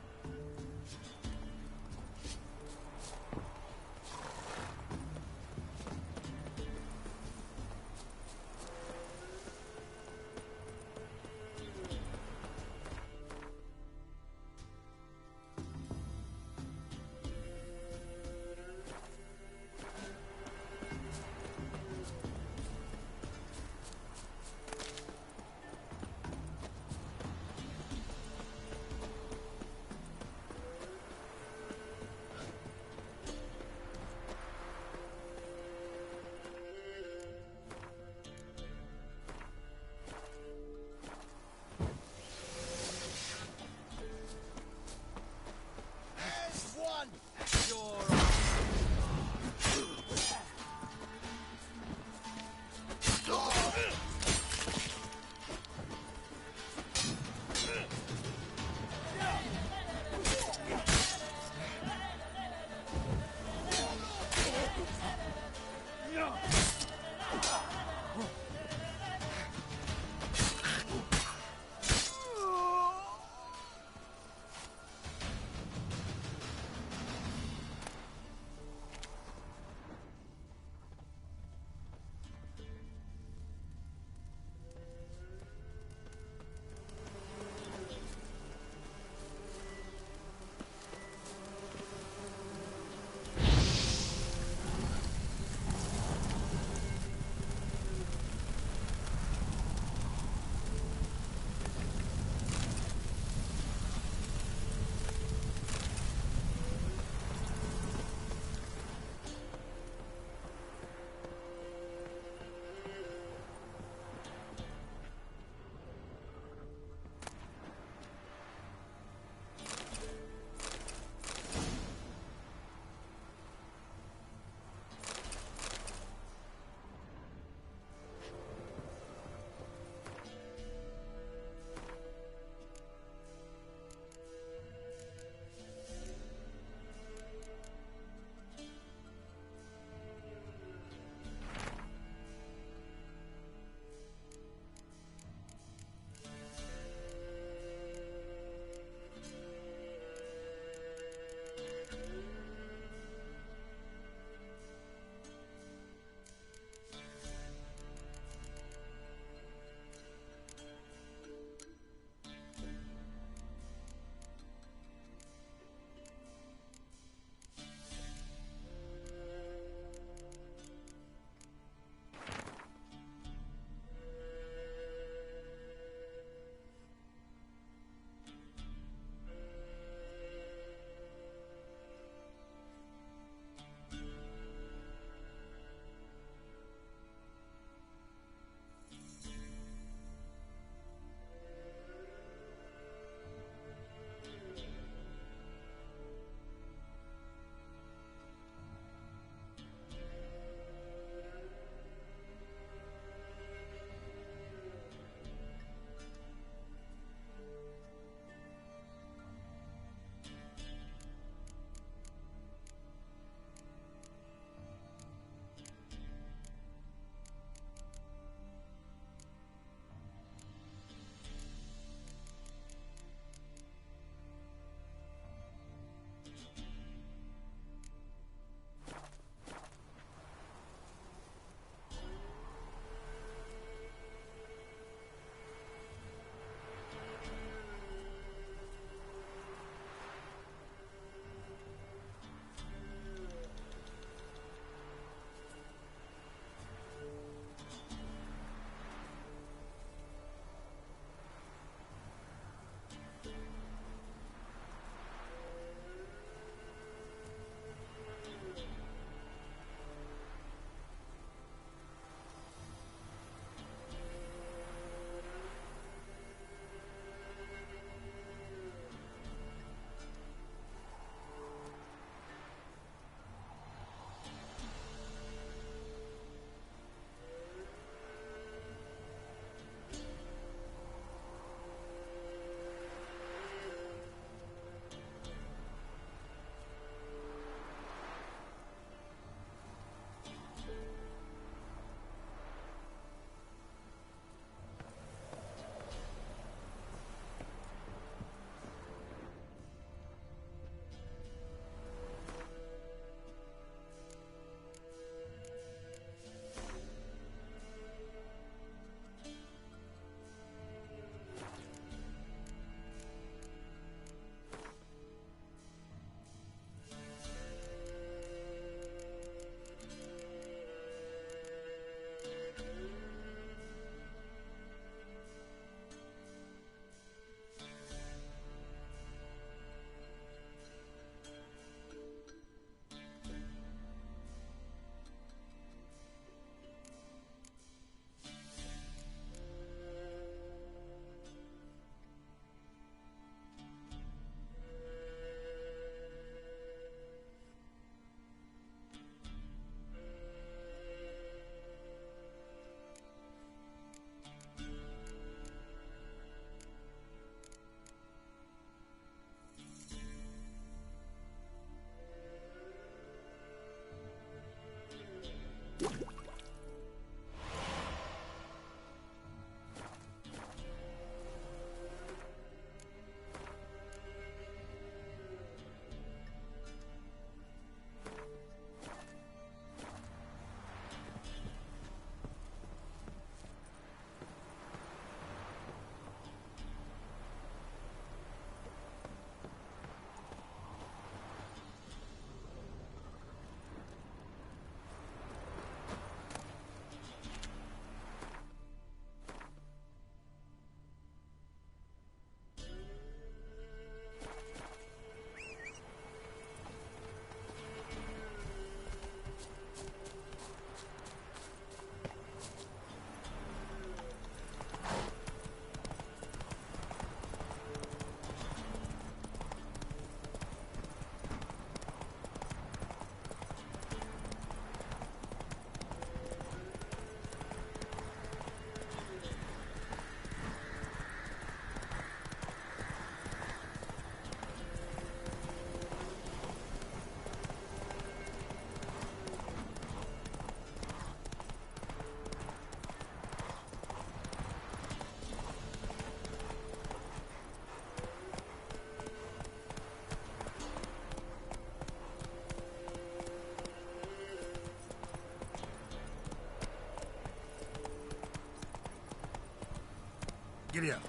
Giddy up.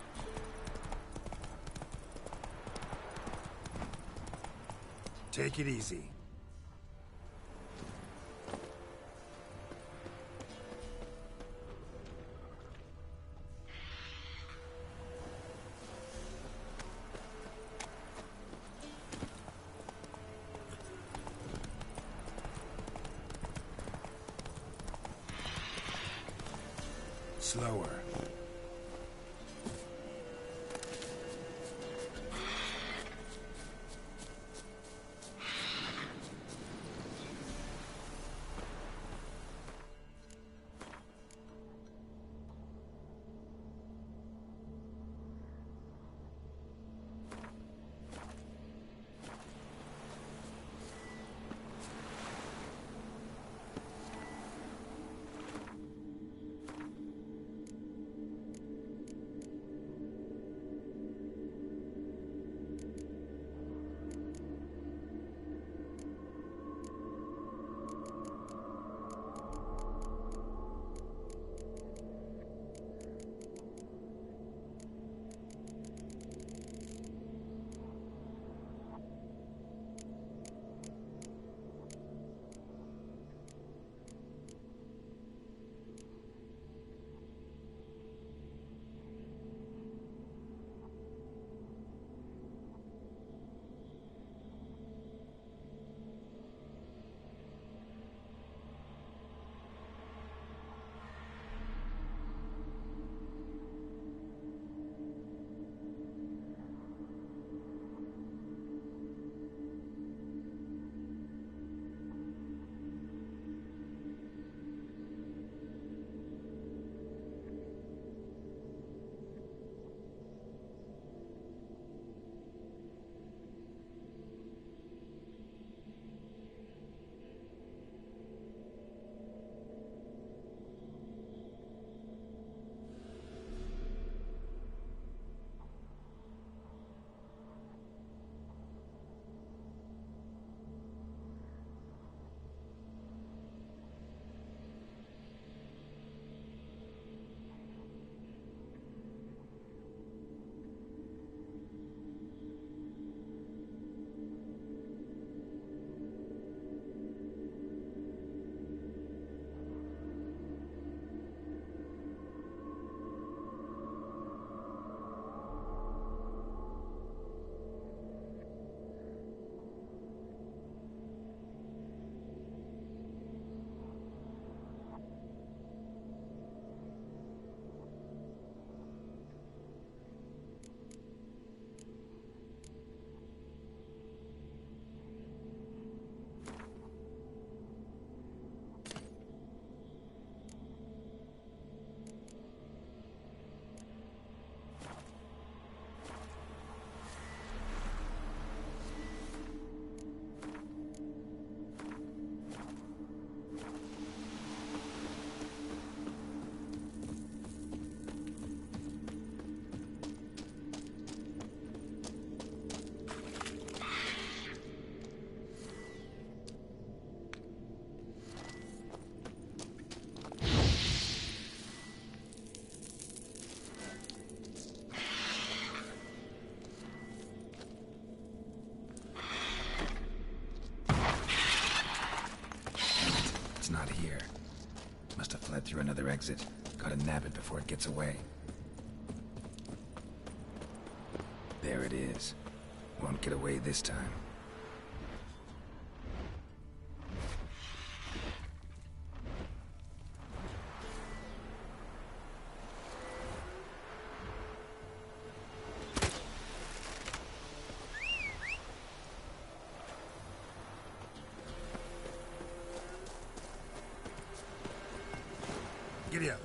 Take it easy. Slower. Not here. Must have fled through another exit. Gotta nab it before it gets away. There it is. Won't get away this time. Giddy up.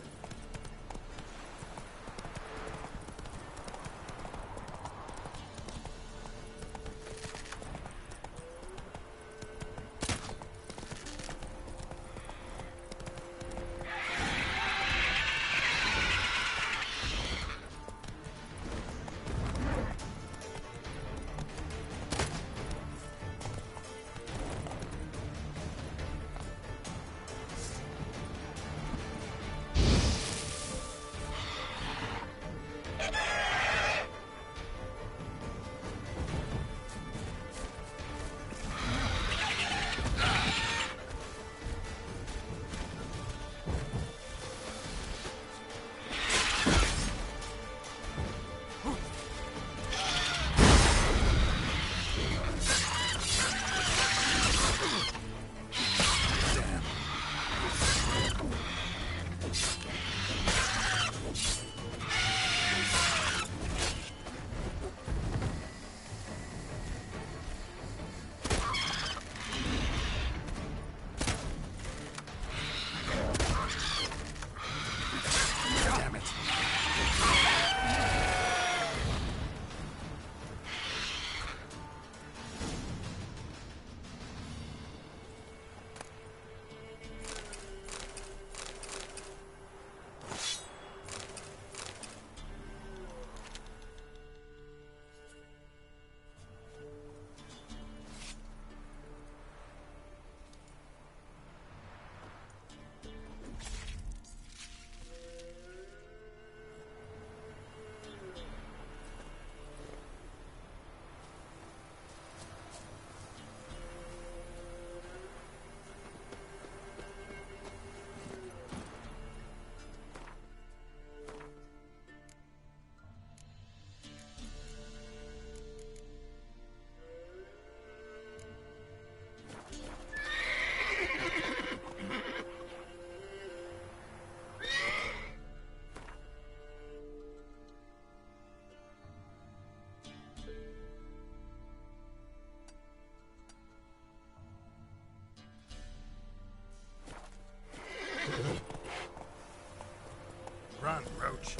Run, Roach.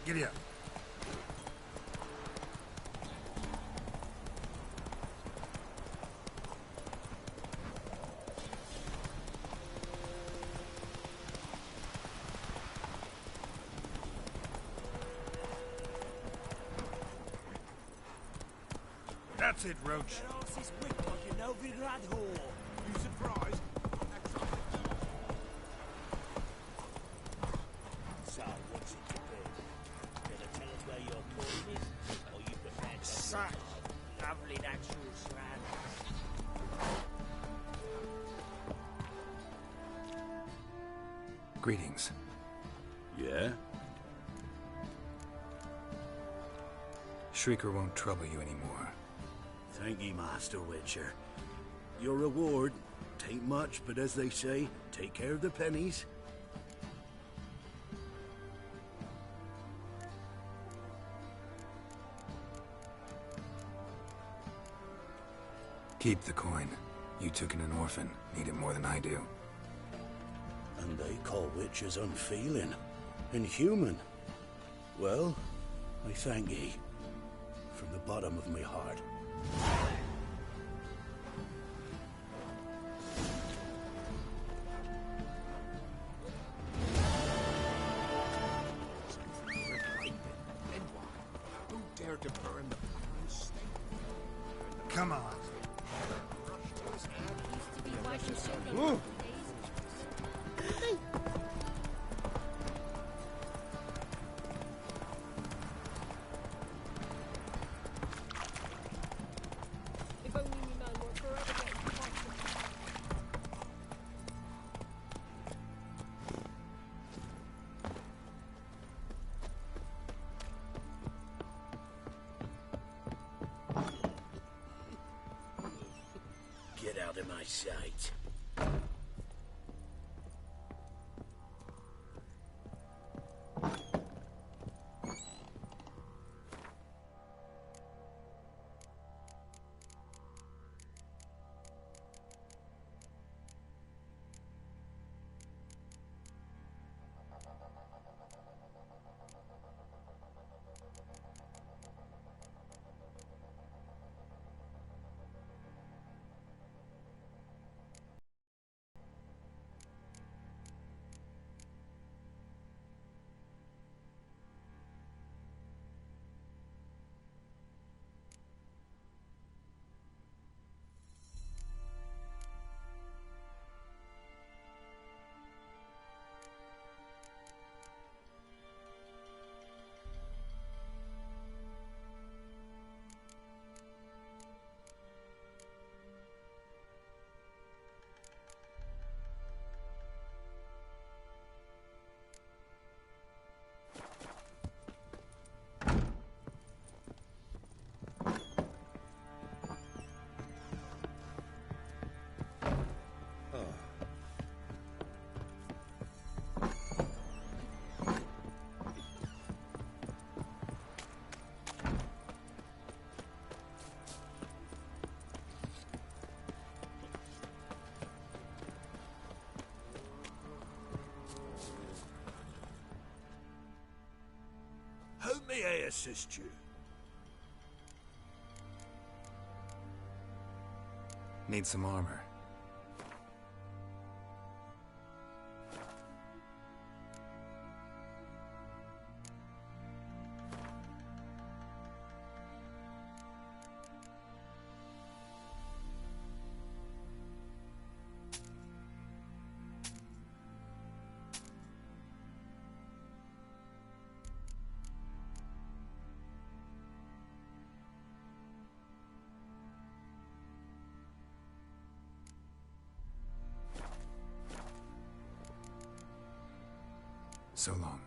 Giddy up. That's it, Roach. That arse is whipped like a Novigrad whore. You surprised? So, what's it to be? Gonna tell us where your coin is? Or you prepared to... Such lovely natural surroundings. Greetings. Yeah? Shrieker won't trouble you anymore. Thank ye, Master Witcher. Your reward, tain't much, but as they say, take care of the pennies. Keep the coin. You took in an orphan. Need it more than I do. And they call witches unfeeling, inhuman. Well, I thank ye, from the bottom of my heart. Who dared to burn the Pirate's stake? Come on. Ooh. If only we man were forever getting faster. Get out of my sight. How may I assist you? Need some armor. So long.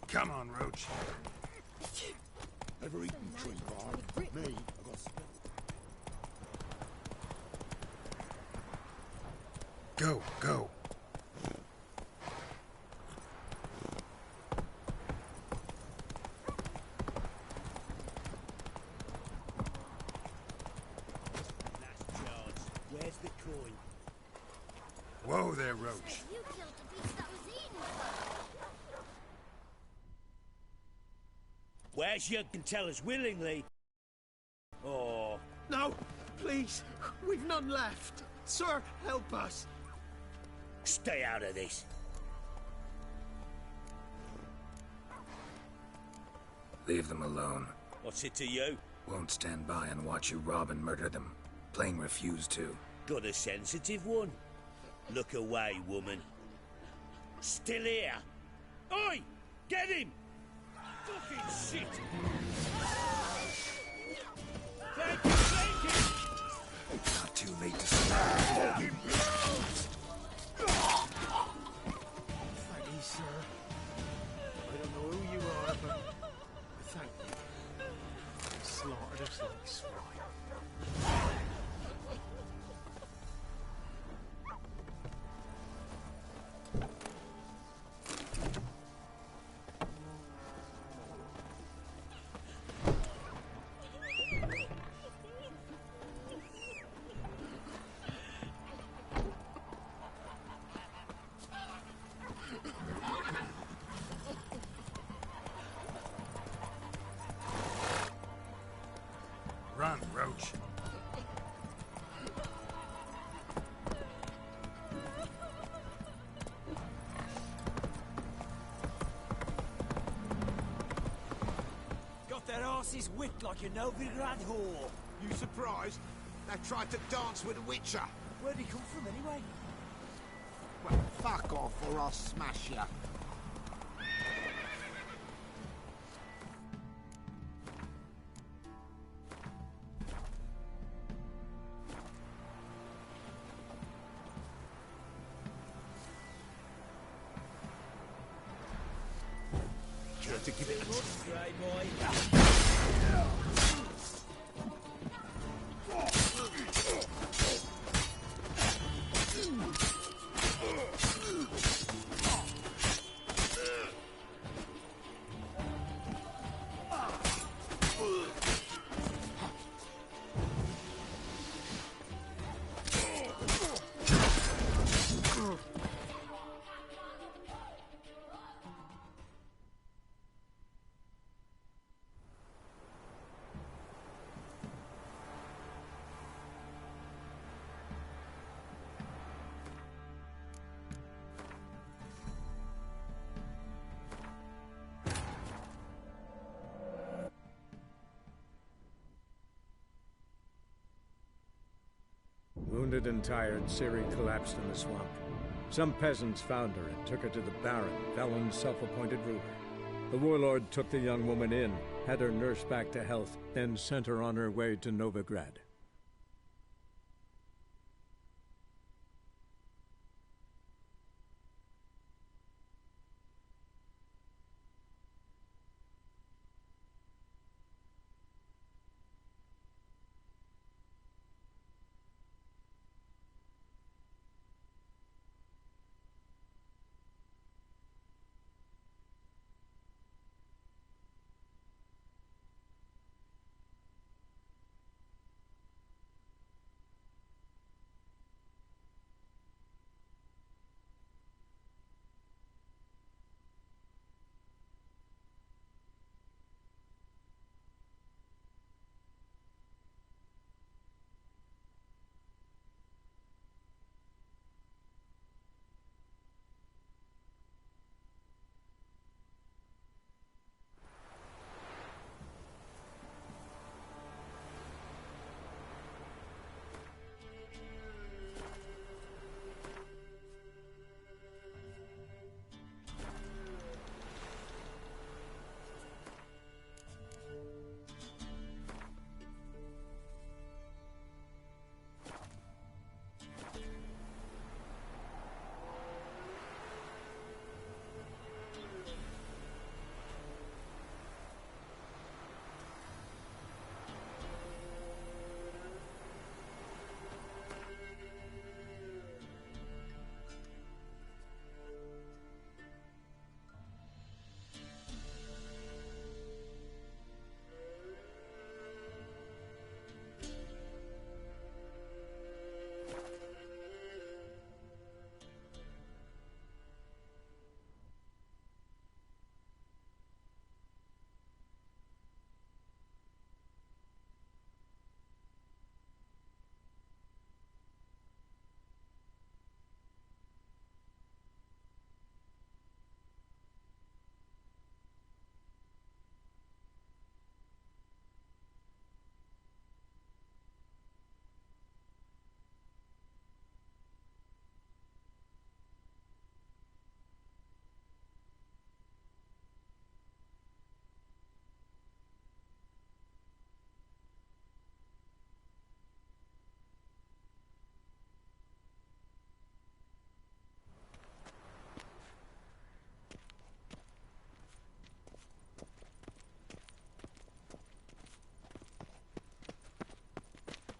Come on, Roach. Ever eaten tree bark? Me, I got Go, go. Where's the coin? Whoa there, Roach. You killed the beast that was eaten. Where's you can tell us willingly? Oh. No, please. We've none left. Sir, help us. Stay out of this. Leave them alone. What's it to you? Won't stand by and watch you rob and murder them. Plain refuse to. Got a sensitive one. Look away, woman. Still here? Oi! Get him! Fucking shit! Thank you! Not too late to stop. Thank you, sir. I don't know who you are, but thank you. You slaughtered us like swine. Run, Roach. Got their asses whipped like a Novigrad whore. You surprised? They tried to dance with a witcher. Where'd he come from anyway? Well, fuck off or I'll smash you. to give it a Stray boy. Wounded and tired, Ciri collapsed in the swamp. Some peasants found her and took her to the Baron, Velen's self-appointed ruler. The warlord took the young woman in, had her nursed back to health, then sent her on her way to Novigrad.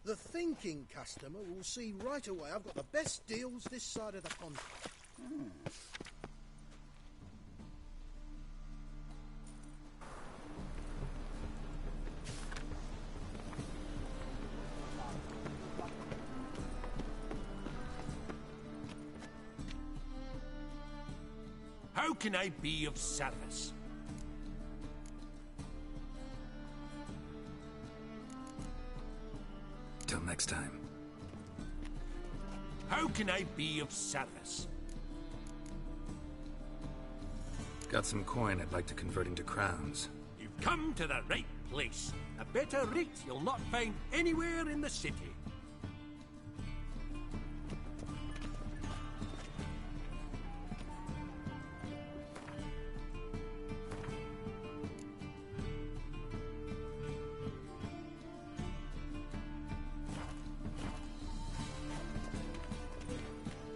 The thinking customer will see right away I've got the best deals this side of the pond. How can I be of service? Till next time. How can I be of service? Got some coin I'd like to convert into crowns. You've come to the right place. A better rate you'll not find anywhere in the city.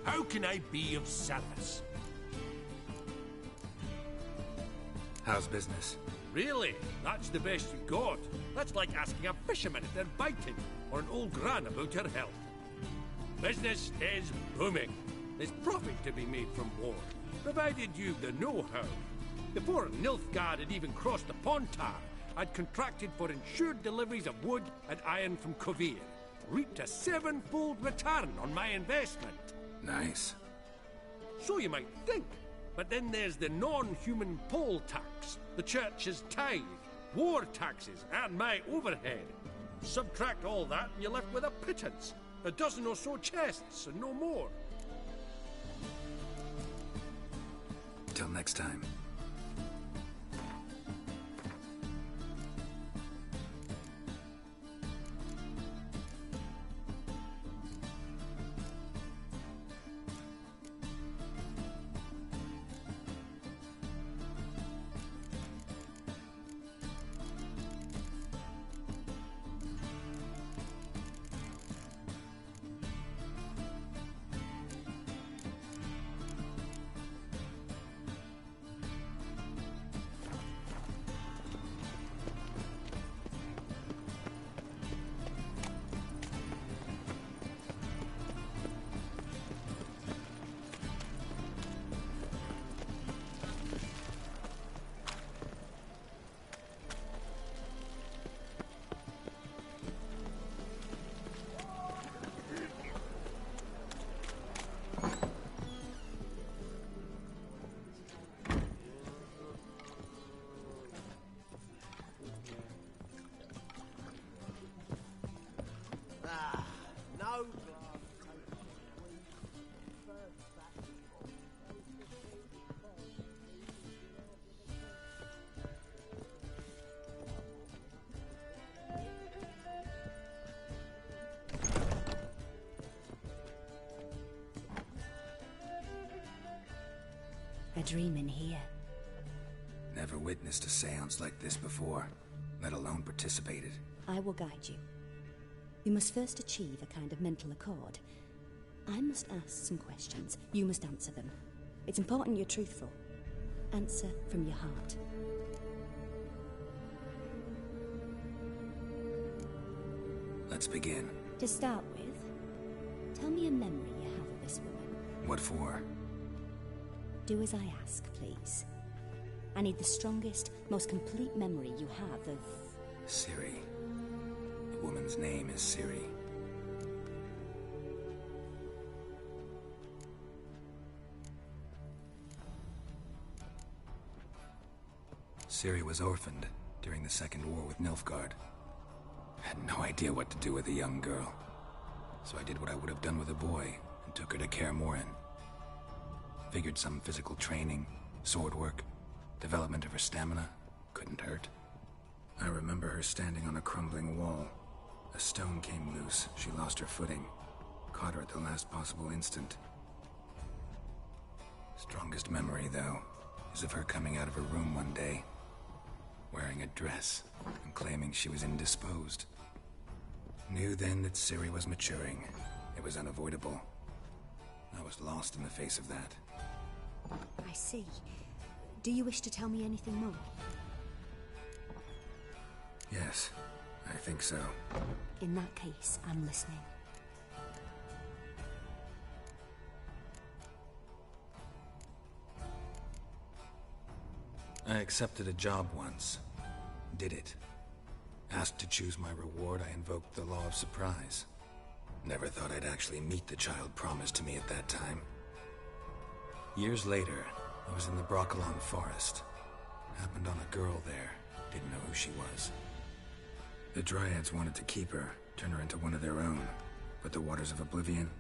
How can I be of service? How's business? Really? That's the best you got? That's like asking a fisherman if they're biting, or an old gran about her health. Business is booming. There's profit to be made from war, provided you've the know-how. Before Nilfgaard had even crossed the Pontar, I'd contracted for insured deliveries of wood and iron from Kovir. Reaped a 7-fold return on my investment. Nice. So you might think. But then there's the non-human poll tax, the church's tithe, war taxes, and my overhead. Subtract all that and you're left with a pittance. A dozen or so chests and no more. Till next time. A dream in here. Never witnessed a seance like this before, let alone participated. I will guide you. You must first achieve a kind of mental accord. I must ask some questions. You must answer them. It's important you're truthful. Answer from your heart. Let's begin. To start with, tell me a memory you have of this woman. What for? Do as I ask, please. I need the strongest, most complete memory you have of... Ciri. The woman's name is Ciri. Ciri was orphaned during the Second War with Nilfgaard. Had no idea what to do with a young girl. So I did what I would have done with a boy and took her to Kaer Morhen. Figured some physical training, sword work, development of her stamina couldn't hurt. I remember her standing on a crumbling wall. A stone came loose, she lost her footing. Caught her at the last possible instant. Strongest memory, though, is of her coming out of her room one day, wearing a dress and claiming she was indisposed. Knew then that Ciri was maturing. It was unavoidable. I was lost in the face of that. I see. Do you wish to tell me anything more? Yes, I think so. In that case, I'm listening. I accepted a job once. Did it. Asked to choose my reward, I invoked the law of surprise. Never thought I'd actually meet the child promised to me at that time. Years later, I was in the Brokilon forest. Happened on a girl there. Didn't know who she was. The Dryads wanted to keep her, turn her into one of their own. But the Waters of Oblivion,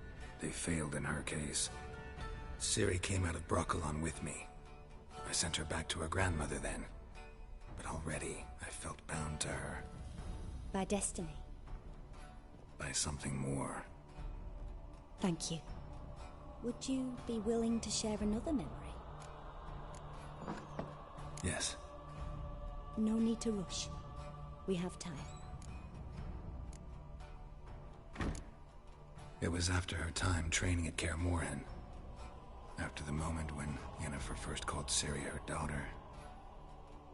they failed in her case. Ciri came out of Brokilon with me. I sent her back to her grandmother then. But already, I felt bound to her. By destiny. By something more. Thank you. Would you be willing to share another memory? Yes. No need to rush. We have time. It was after her time training at Kaer Morhen. After the moment when Yennefer first called Ciri her daughter.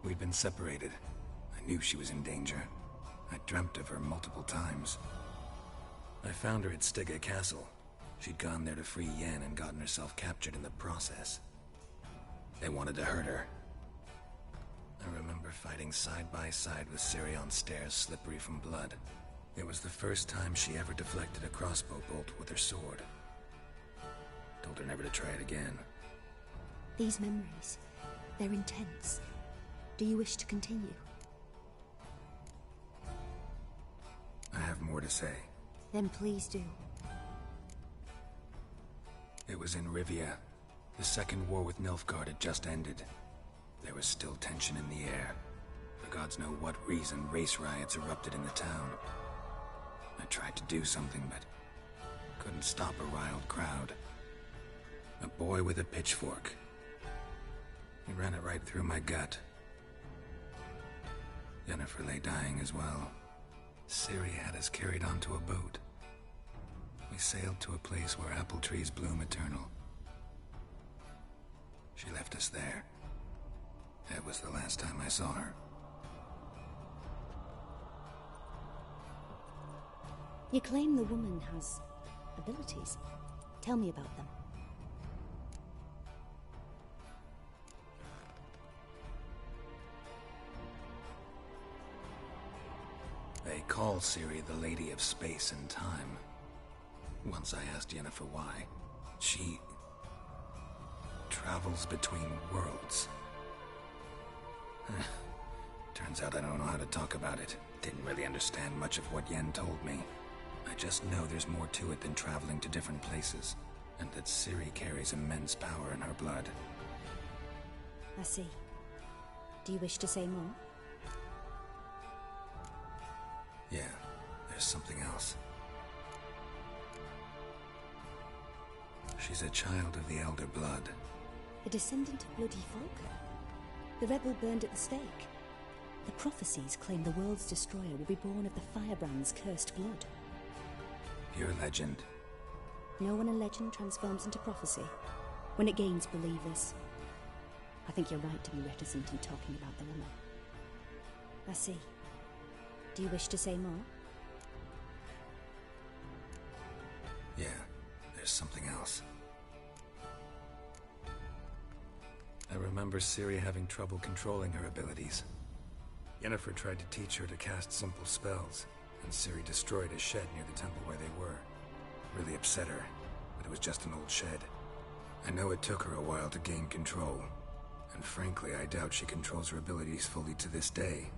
We'd been separated. I knew she was in danger. I dreamt of her multiple times. I found her at Stege Castle. She'd gone there to free Yen and gotten herself captured in the process. They wanted to hurt her. I remember fighting side by side with Ciri on stairs slippery from blood. It was the first time she ever deflected a crossbow bolt with her sword. Told her never to try it again. These memories, they're intense. Do you wish to continue? I have more to say. Then please do. It was in Rivia. The second war with Nilfgaard had just ended. There was still tension in the air. For gods know what reason, race riots erupted in the town. I tried to do something, but couldn't stop a riled crowd. A boy with a pitchfork. He ran it right through my gut. Yennefer lay dying as well. Ciri had us carried onto a boat. We sailed to a place where apple trees bloom eternal. She left us there. That was the last time I saw her. You claim the woman has abilities. Tell me about them. They call Ciri the Lady of Space and Time. Once I asked Yennefer why. She travels between worlds. Turns out I don't know how to talk about it. Didn't really understand much of what Yen told me. I just know there's more to it than traveling to different places, and that Ciri carries immense power in her blood. I see. Do you wish to say more? Yeah, there's something else. She's a child of the Elder Blood. A descendant of bloody folk? The rebel burned at the stake. The prophecies claim the world's destroyer will be born of the Firebrand's cursed blood. Pure legend. Know when a legend transforms into prophecy? When it gains believers. I think you're right to be reticent in talking about the woman. I see. Do you wish to say more? Yeah, there's something else. I remember Ciri having trouble controlling her abilities. Yennefer tried to teach her to cast simple spells, and Ciri destroyed a shed near the temple where they were. Really upset her, but it was just an old shed. I know it took her a while to gain control, and frankly, I doubt she controls her abilities fully to this day.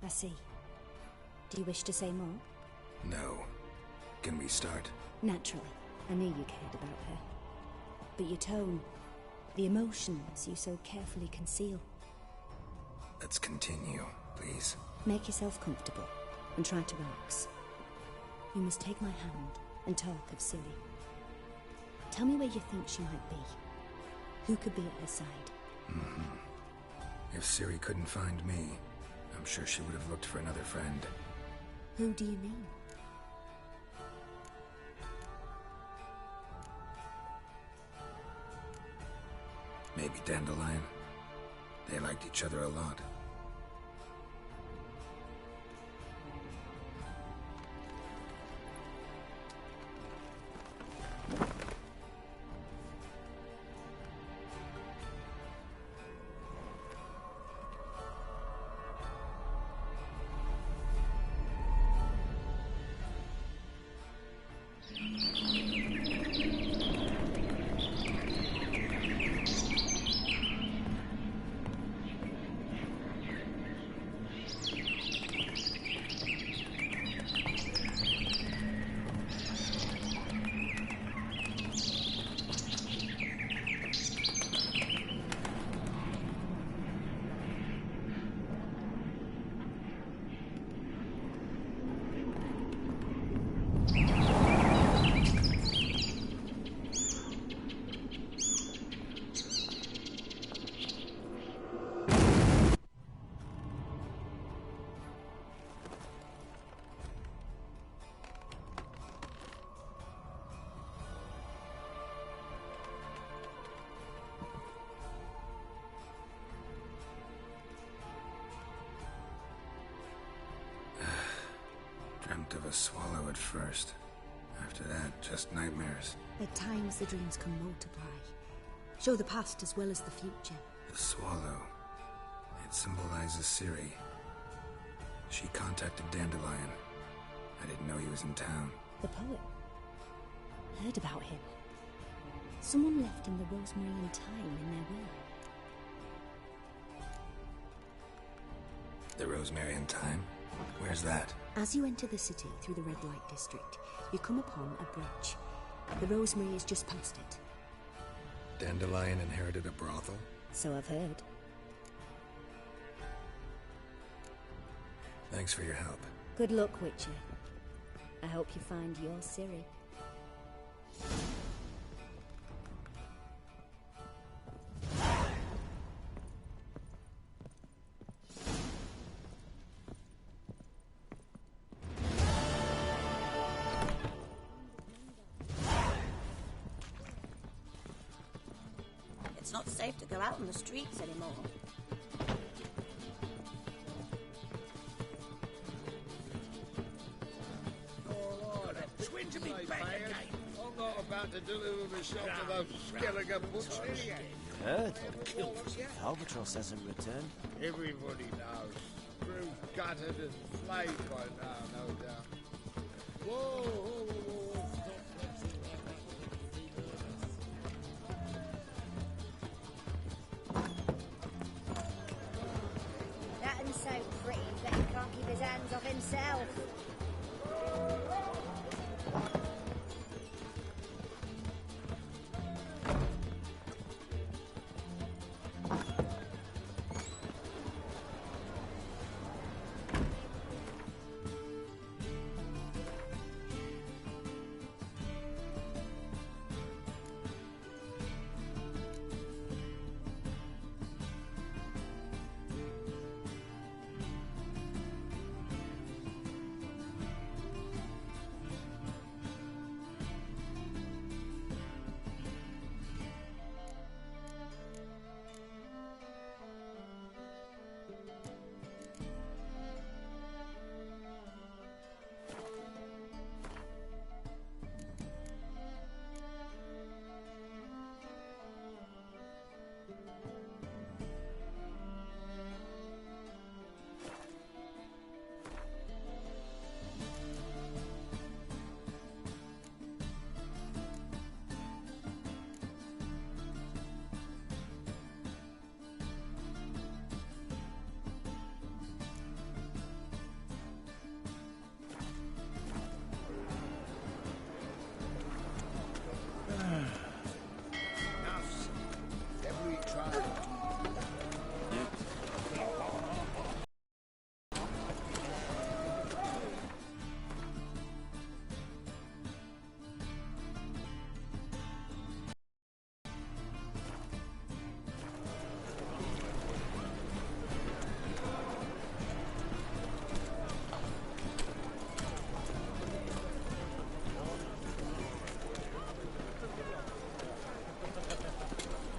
I see. Do you wish to say more? No. Can we start? Naturally. I knew you cared about her. But your tone, the emotions you so carefully conceal. Let's continue, please. Make yourself comfortable and try to relax. You must take my hand and talk of Ciri. Tell me where you think she might be. Who could be at her side? If Ciri couldn't find me, I'm sure she would have looked for another friend. Who do you mean? Maybe Dandelion. They liked each other a lot. swallow at first. After that, just nightmares. At times, the dreams can multiply. Show the past as well as the future. The swallow. It symbolizes Ciri. She contacted Dandelion. I didn't know he was in town. The poet. Heard about him. Someone left him the rosemary and thyme in their will. The rosemary and thyme? Where's that? As you enter the city through the red light district, you come upon a bridge. The rosemary is just past it. Dandelion inherited a brothel? So I've heard. Thanks for your help. Good luck, Witcher. I hope you find your Ciri. It's not safe to go out on the streets anymore. Twins of me back again. I'm not about to deliver myself to those skeleton butchers. Heard them killed. Albatross hasn't returned. Everybody knows. Through gutted and flayed by now, no doubt. Whoa, whoa, whoa, whoa. That one's so pretty that he can't keep his hands off himself.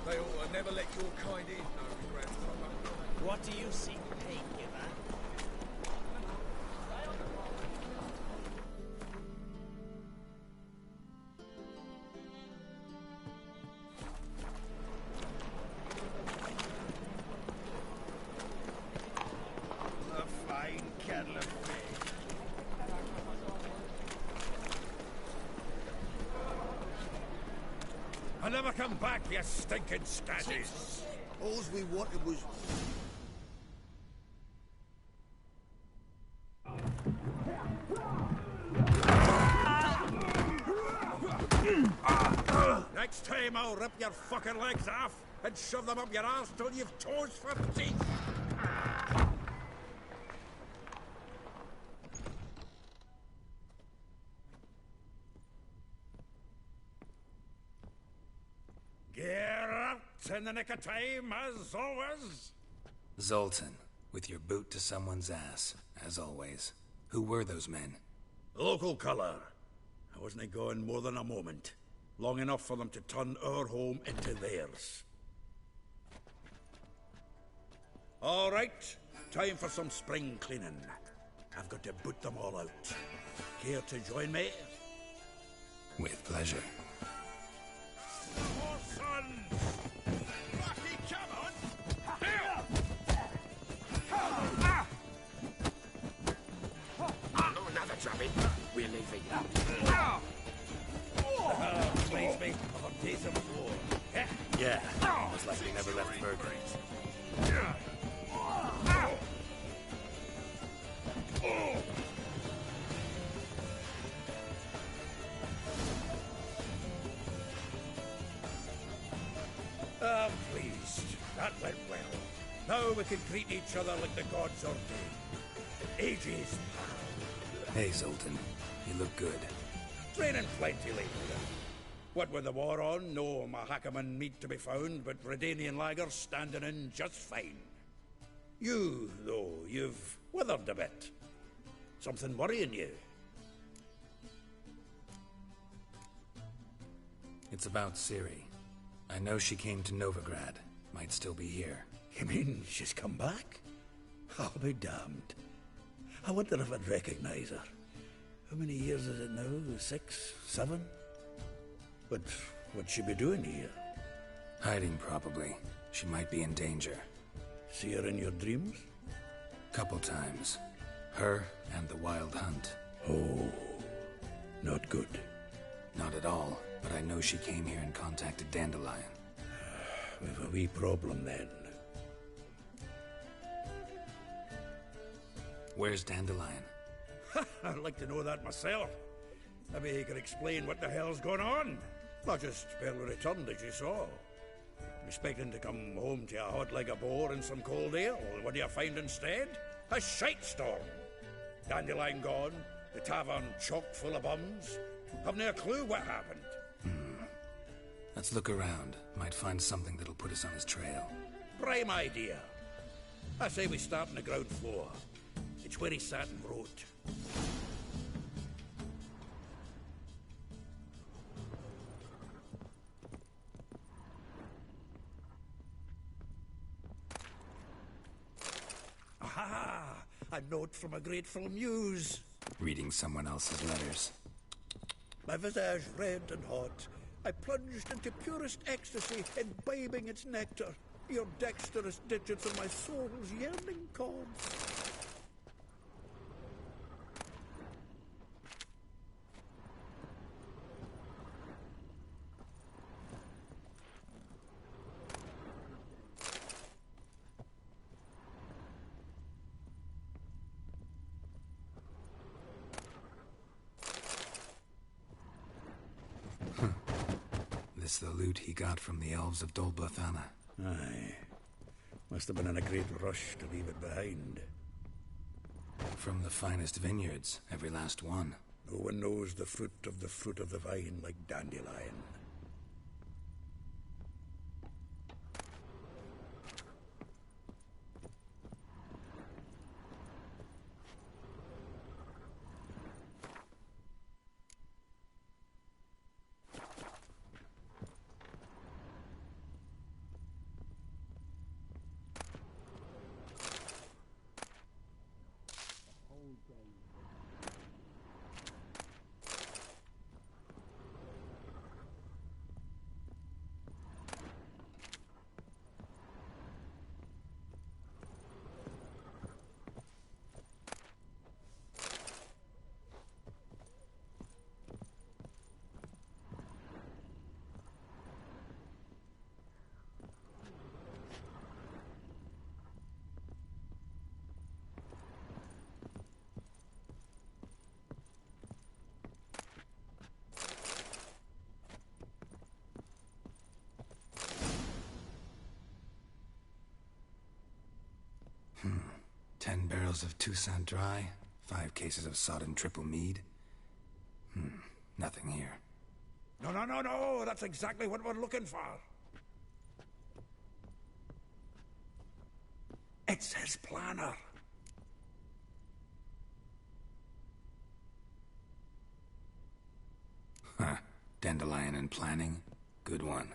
They ought to never let your kind in, no regrets. What do you seek pain, giver? A fine kettle of fish. I'll never come back, you stinking statues! All we wanted was... Next time I'll rip your fucking legs off and shove them up your arse till you've toes for teeth! Get out in the nick of time, as always! Zoltan, with your boot to someone's ass, as always. Who were those men? Local colour. I wasn't gone more than a moment. Long enough for them to turn our home into theirs. All right, time for some spring cleaning. I've got to boot them all out. care to join me? With pleasure. More sons! Rocky, come on! Oh, another drubbing. We're leaving. Reminds me of a days of war. Yeah, almost like we never left Burgreaves. I'm pleased. That went well. Now we can greet each other like the gods ordained. Ages pal. Hey, Zoltan. You look good. Training plenty lately. What with the war on, no Mahakaman meat to be found, but Redanian lagers standing in just fine. You, though, you've withered a bit. Something worrying you? It's about Ciri. I know she came to Novigrad. Might still be here. You mean she's come back? I'll be damned. I wonder if I'd recognize her. How many years is it now? 6, 7? But what'd she be doing here? Hiding, probably. She might be in danger. See her in your dreams? Couple times. Her and the Wild Hunt. Oh, not good. Not at all, but I know she came here and contacted Dandelion. We've a wee problem then. Where's Dandelion? I'd like to know that myself. Maybe he could explain what the hell's going on. Not just barely returned, as you saw. I'm expecting to come home to a hot like a boar and some cold ale. What do you find instead? A shite storm. Dandelion gone, the tavern chock full of bums. Haven't a clue what happened. Let's look around. Might find something that'll put us on his trail. Prime idea. I say we start on the ground floor. It's where he sat and wrote. Aha! A note from a grateful muse. Reading someone else's letters. My visage red and hot, I plunged into purest ecstasy, imbibing its nectar. Your dexterous digits on my soul's yearning chords. This the loot he got from the elves of Dol Blathanna. Aye. Must have been in a great rush to leave it behind. From the finest vineyards, every last one. No one knows the fruit of the vine like Dandelion. Hmm. 10 barrels of Toussaint Dry, 5 cases of sodden triple mead. Nothing here. No, that's exactly what we're looking for. It's his planner. Huh. Dandelion and planning? Good one.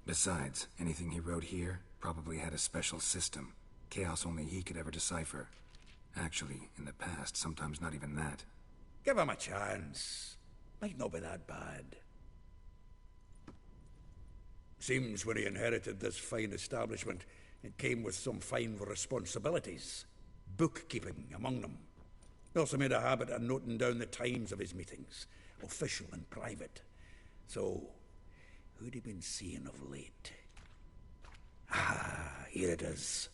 Besides, anything he wrote here probably had a special system. Chaos only he could ever decipher. Actually, in the past, sometimes not even that. Give him a chance. Might not be that bad. Seems when he inherited this fine establishment, it came with some fine responsibilities. Bookkeeping among them. He also made a habit of noting down the times of his meetings, official and private. So, who'd he been seeing of late? Ah, here it is.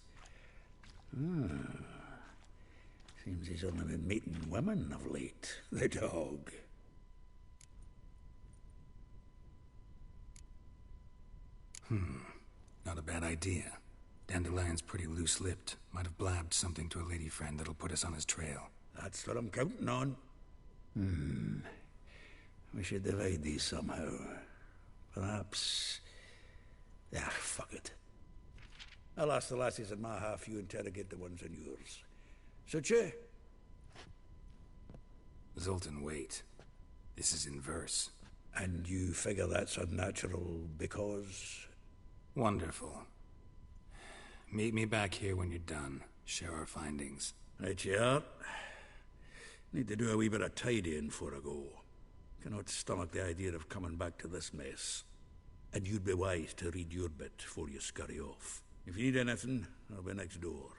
Seems he's only been meeting women of late, the dog. Not a bad idea. Dandelion's pretty loose-lipped. Might have blabbed something to a lady friend that'll put us on his trail. That's what I'm counting on. We should divide these somehow. Perhaps... Ah, fuck it. I'll ask the lassies in my half, you interrogate the ones in yours. Suit you? Zoltan, wait. This is in verse. And you figure that's unnatural because... Wonderful. Meet me back here when you're done. Share our findings. Right you are. Need to do a wee bit of tidying before I go. Cannot stomach the idea of coming back to this mess. And you'd be wise to read your bit before you scurry off. If you need anything, I'll be next door.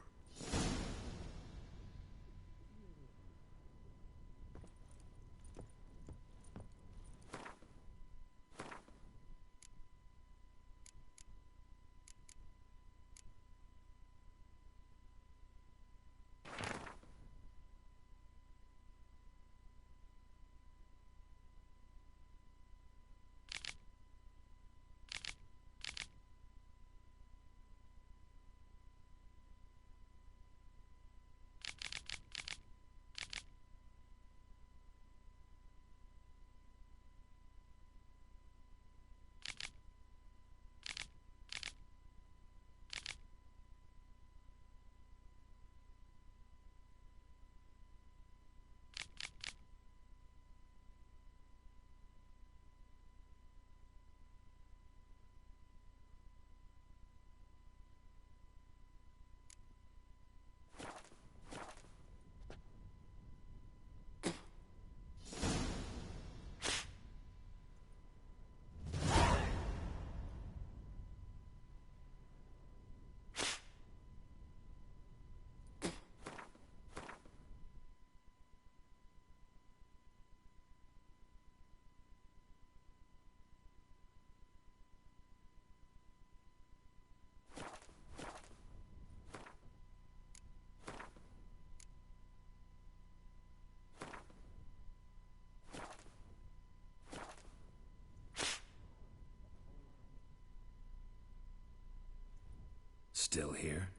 Still here?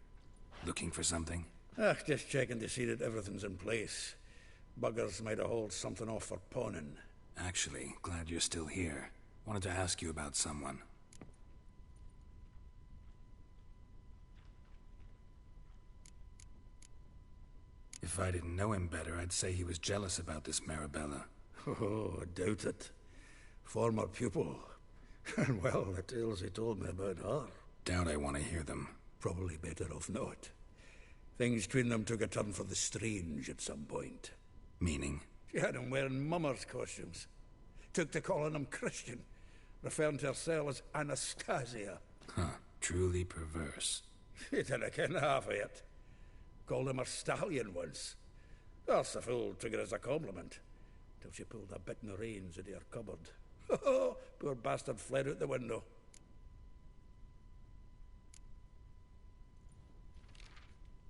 Looking for something? Just checking to see that everything's in place. Buggers might have hauled something off for pawning. Actually, glad you're still here. Wanted to ask you about someone. If I didn't know him better, I'd say he was jealous about this Marabella. Oh, I doubt it. Former pupil. And well, the tales he told me about her. Doubt I want to hear them. Probably better off not. Things between them took a turn for the strange at some point. Meaning? She had him wearing mummers' costumes. Took to calling him Christian, referring to herself as Anastasia. Huh. Truly perverse. He didn't ken half of it. Called him a stallion once. That's the fool took it as a compliment. Till she pulled a bit in the reins into her cupboard. Poor bastard fled out the window.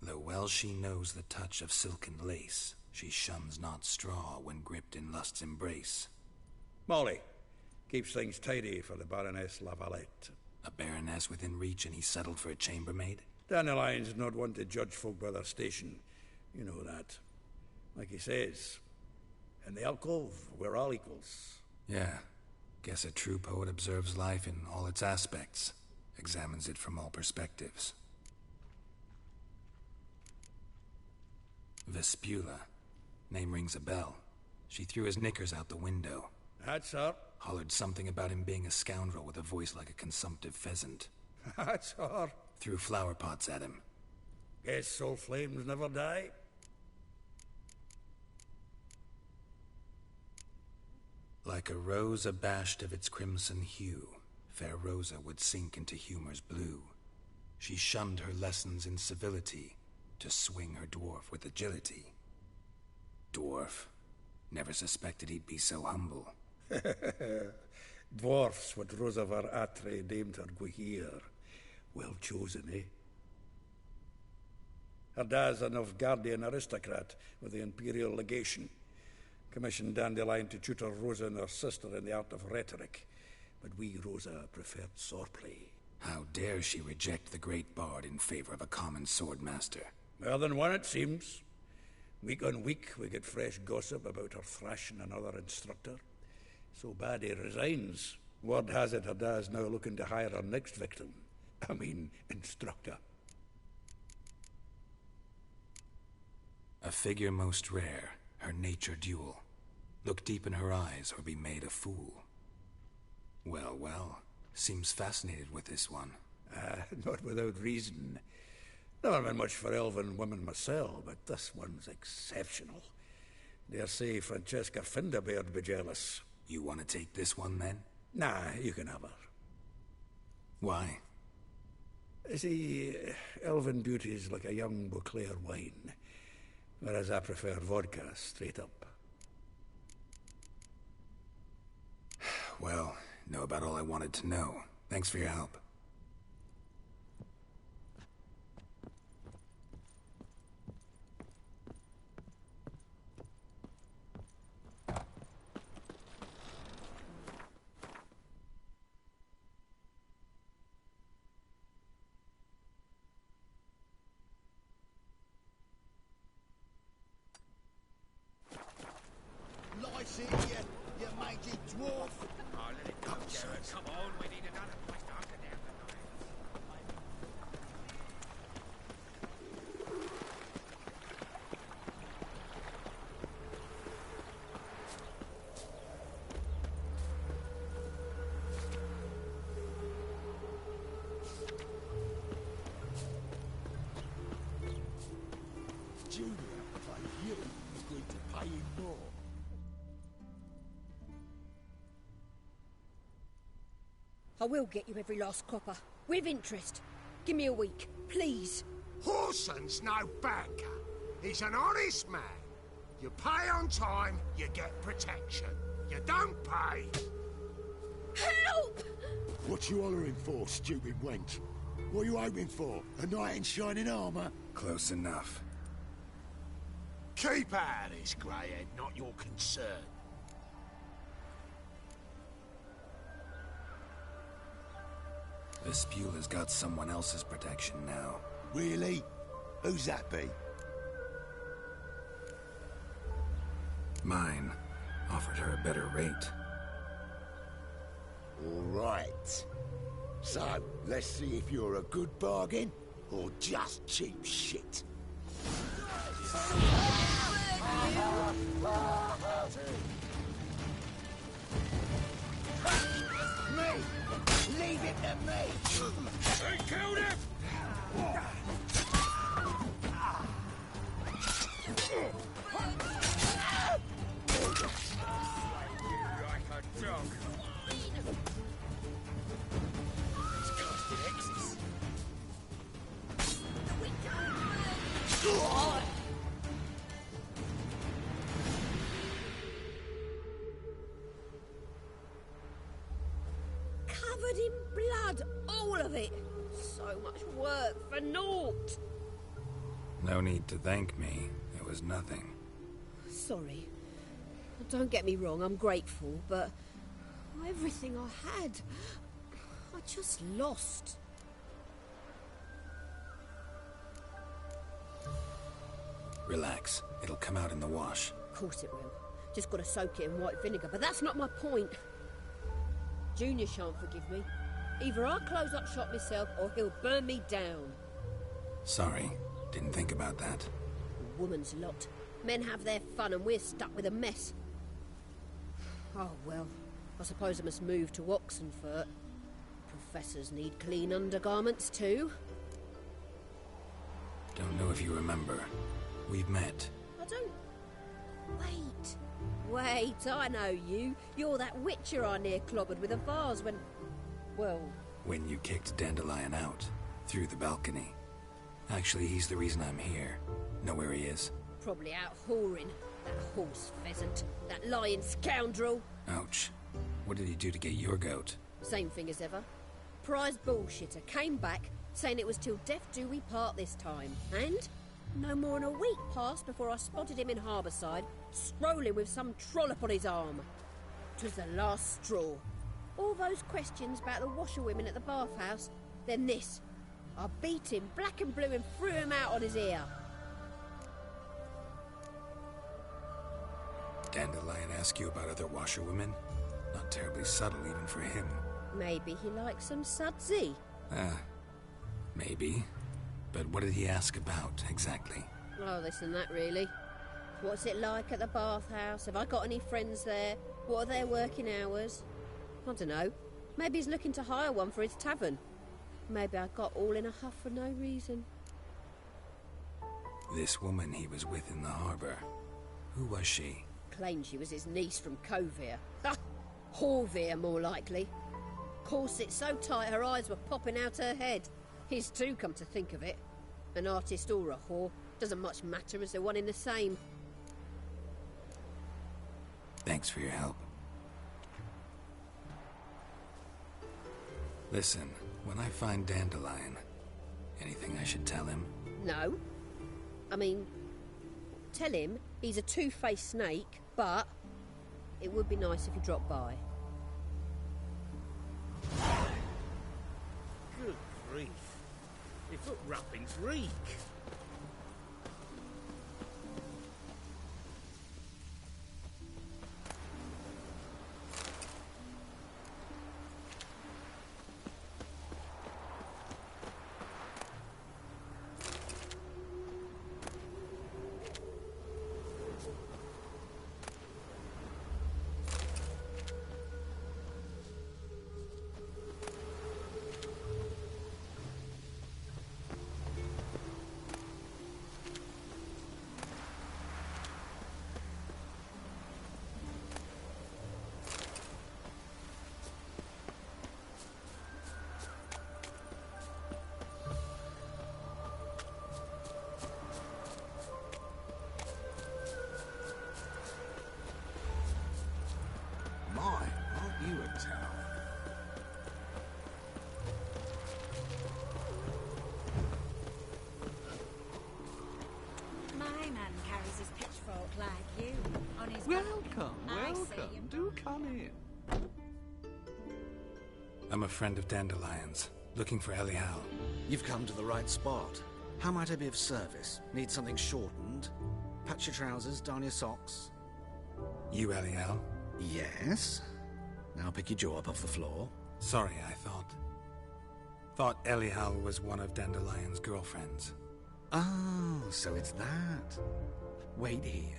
Though well she knows the touch of silken lace, she shuns not straw when gripped in lust's embrace. Molly keeps things tidy for the Baroness Lavalette. A baroness within reach and he's settled for a chambermaid? Dandelion's not one to judge folk by their station. You know that. Like he says, in the alcove, we're all equals. Yeah. Guess a true poet observes life in all its aspects, examines it from all perspectives. Vespula. Name rings a bell. She threw his knickers out the window. That's her. Hollered something about him being a scoundrel with a voice like a consumptive pheasant. That's her. Threw flower pots at him. Guess soul flames never die. Like a rose abashed of its crimson hue, fair Rosa would sink into humor's blue. She shunned her lessons in civility, to swing her dwarf with agility. Dwarf. Never suspected he'd be so humble. Dwarfs what Rosavar Atre named her Guihir. Well chosen, eh? Her dad's a Nilfgaardian aristocrat with the Imperial Legation. Commissioned Dandelion to tutor Rosa and her sister in the art of rhetoric. But we, Rosa, preferred swordplay. How dare she reject the great bard in favor of a common swordmaster? More than one, it seems. Week on week, we get fresh gossip about her thrashing another instructor. So bad he resigns. Word has it her dad's now looking to hire her next victim. I mean, instructor. A figure most rare, her nature dual. Look deep in her eyes or be made a fool. Well, well, seems fascinated with this one. Not without reason. Never been much for elven women myself, but this one's exceptional. Dare say Francesca Findabaird be jealous. You want to take this one, then? Nah, you can have her. Why? See, elven beauty's like a young Beauclair wine, whereas I prefer vodka straight up. Well, know about all I wanted to know. Thanks for your help. Lice here, you mangy dwarf! Oh, let it go, Jared. Come on, we need another place to hunker down tonight. Julia, by you, agreed to pay him more. I will get you every last copper, with interest. Give me a week, please. Horson's no banker. He's an honest man. You pay on time, you get protection. You don't pay... Help! What you hollering for, stupid wench? What are you hoping for? A knight in shining armour? Close enough. Keep out of this, greyhead, not your concern. The Spule has got someone else's protection now. Really? Who's that be? Mine. Offered her a better rate. All right. So, let's see if you're a good bargain or just cheap shit. Me! Leave it to me! They killed him! Like a dog. These casted X's. Covered in blood, all of it. So much work for naught. No need to thank me. It was nothing. Sorry. Don't get me wrong, I'm grateful, but everything I had, I just lost. Relax. It'll come out in the wash. Of course it will. Just gotta soak it in white vinegar, but that's not my point. Junior shan't forgive me. Either I'll close up shop myself, or he'll burn me down. Sorry. Didn't think about that. A woman's lot. Men have their fun and we're stuck with a mess. Oh well, I suppose I must move to Oxenfurt. Professors need clean undergarments too. Don't know if you remember. We've met. I don't... Wait. Wait, I know you. You're that witcher I near clobbered with a vase when... well... When you kicked Dandelion out, through the balcony. Actually, he's the reason I'm here. Know where he is? Probably out whoring. That horse pheasant. That lying scoundrel. Ouch. What did he do to get your goat? Same thing as ever. Prize bullshitter came back, saying it was till death do we part this time. And no more than a week passed before I spotted him in Harbourside, strolling with some trollop on his arm. 'Twas the last straw. All those questions about the washerwomen at the bathhouse, then this. I beat him black and blue and threw him out on his ear. Dandelion ask you about other washerwomen? Not terribly subtle even for him. Maybe he likes some sudsy. Maybe. But what did he ask about, exactly? Oh, this and that, really. What's it like at the bathhouse? Have I got any friends there? What are their working hours? I don't know. Maybe he's looking to hire one for his tavern. Maybe I got all in a huff for no reason. This woman he was with in the harbour. Who was she? Claimed she was his niece from Kovir. Ha! Horvir, more likely. Corset so tight her eyes were popping out her head. His too, come to think of it. An artist or a whore. Doesn't much matter as they're one in the same. Thanks for your help. Listen, when I find Dandelion, anything I should tell him? No. I mean, tell him he's a two-faced snake, but it would be nice if he dropped by. Good grief. Your foot wrappings reek. Welcome. Do come in. I'm a friend of Dandelion's, looking for Elial. You've come to the right spot. How might I be of service? Need something shortened? Patch your trousers, darn your socks. You Elial? Yes. Now pick your jaw up off the floor. Sorry, I thought Elial was one of Dandelion's girlfriends. Oh, so it's that. Wait here.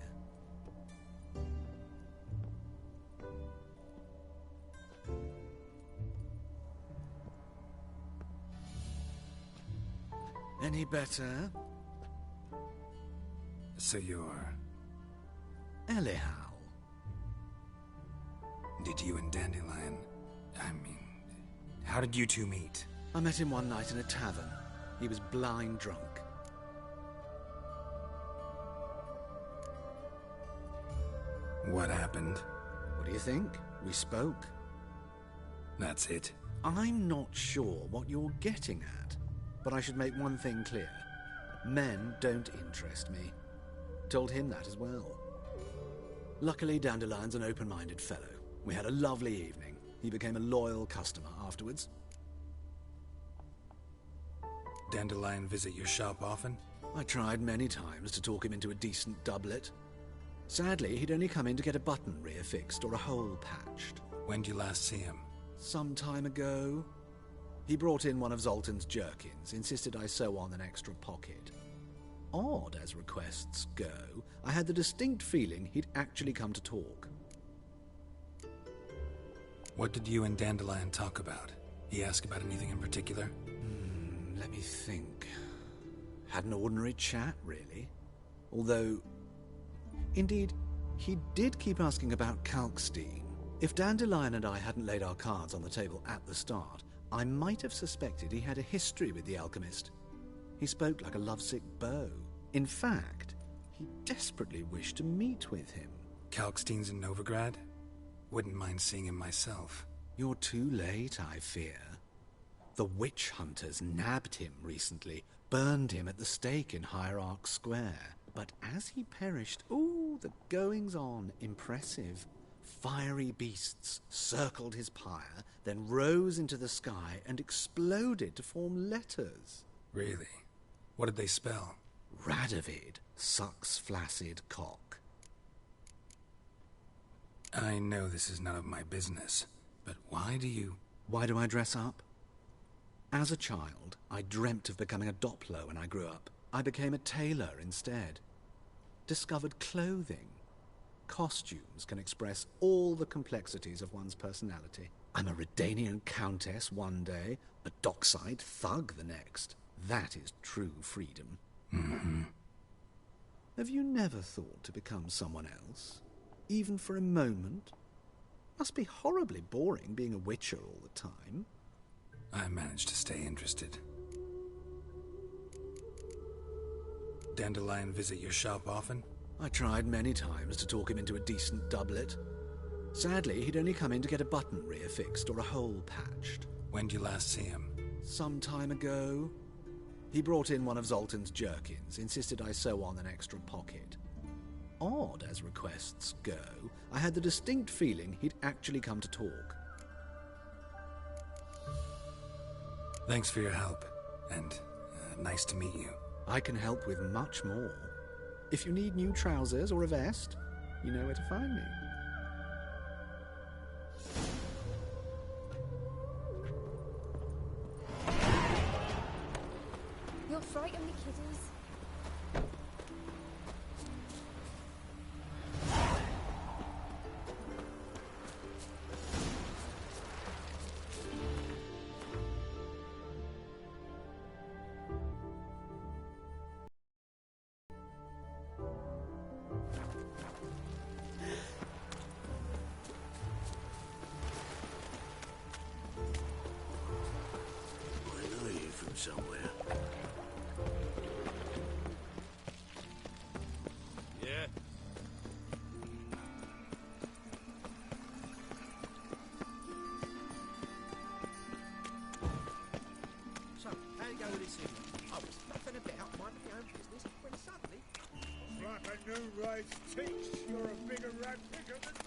Any better? So you're... Elial. Did you and Dandelion... how did you two meet? I met him one night in a tavern. He was blind drunk. What happened? What do you think? We spoke. That's it? I'm not sure what you're getting at, but I should make one thing clear. Men don't interest me. Told him that as well. Luckily, Dandelion's an open-minded fellow. We had a lovely evening. He became a loyal customer afterwards. Dandelion visit your shop often? I tried many times to talk him into a decent doublet. Sadly, he'd only come in to get a button reaffixed or a hole patched. When did you last see him? Some time ago. He brought in one of Zoltan's jerkins, insisted I sew on an extra pocket. Odd as requests go, I had the distinct feeling he'd actually come to talk. What did you and Dandelion talk about? He asked about anything in particular? Let me think. Had an ordinary chat, really. Although, indeed, He did keep asking about Kalkstein. If Dandelion and I hadn't laid our cards on the table at the start, I might have suspected he had a history with the alchemist. He spoke like a lovesick beau. In fact, he desperately wished to meet with him. Kalkstein's in Novigrad? Wouldn't mind seeing him myself. You're too late, I fear. The witch hunters nabbed him recently, burned him at the stake in Hierarch Square. But as he perished, ooh, the goings-on, impressive. Fiery beasts circled his pyre, then rose into the sky and exploded to form letters. Really? What did they spell? Radovid sucks flaccid cock. I know this is none of my business, but why do I dress up? As a child, I dreamt of becoming a Doppler when I grew up. I became a tailor instead. Discovered clothing. Costumes can express all the complexities of one's personality. I'm a Redanian countess one day, a dockside thug the next. That is true freedom. Mm-hmm. Have you never thought to become someone else? Even for a moment? Must be horribly boring being a witcher all the time. I managed to stay interested. Dandelion visit your shop often? I tried many times to talk him into a decent doublet. Sadly, he'd only come in to get a button reaffixed or a hole patched. When did you last see him? Some time ago. He brought in one of Zoltan's jerkins, insisted I sew on an extra pocket. Odd as requests go, I had the distinct feeling he'd actually come to talk. Thanks for your help, and nice to meet you. I can help with much more. If you need new trousers or a vest, you know where to find me. You'll frighten me, kiddies. Somewhere. Yeah. So, how you go with this evening? I was nothing about minding my own business when suddenly... Like a new race teach, you're a bigger rat picker than me.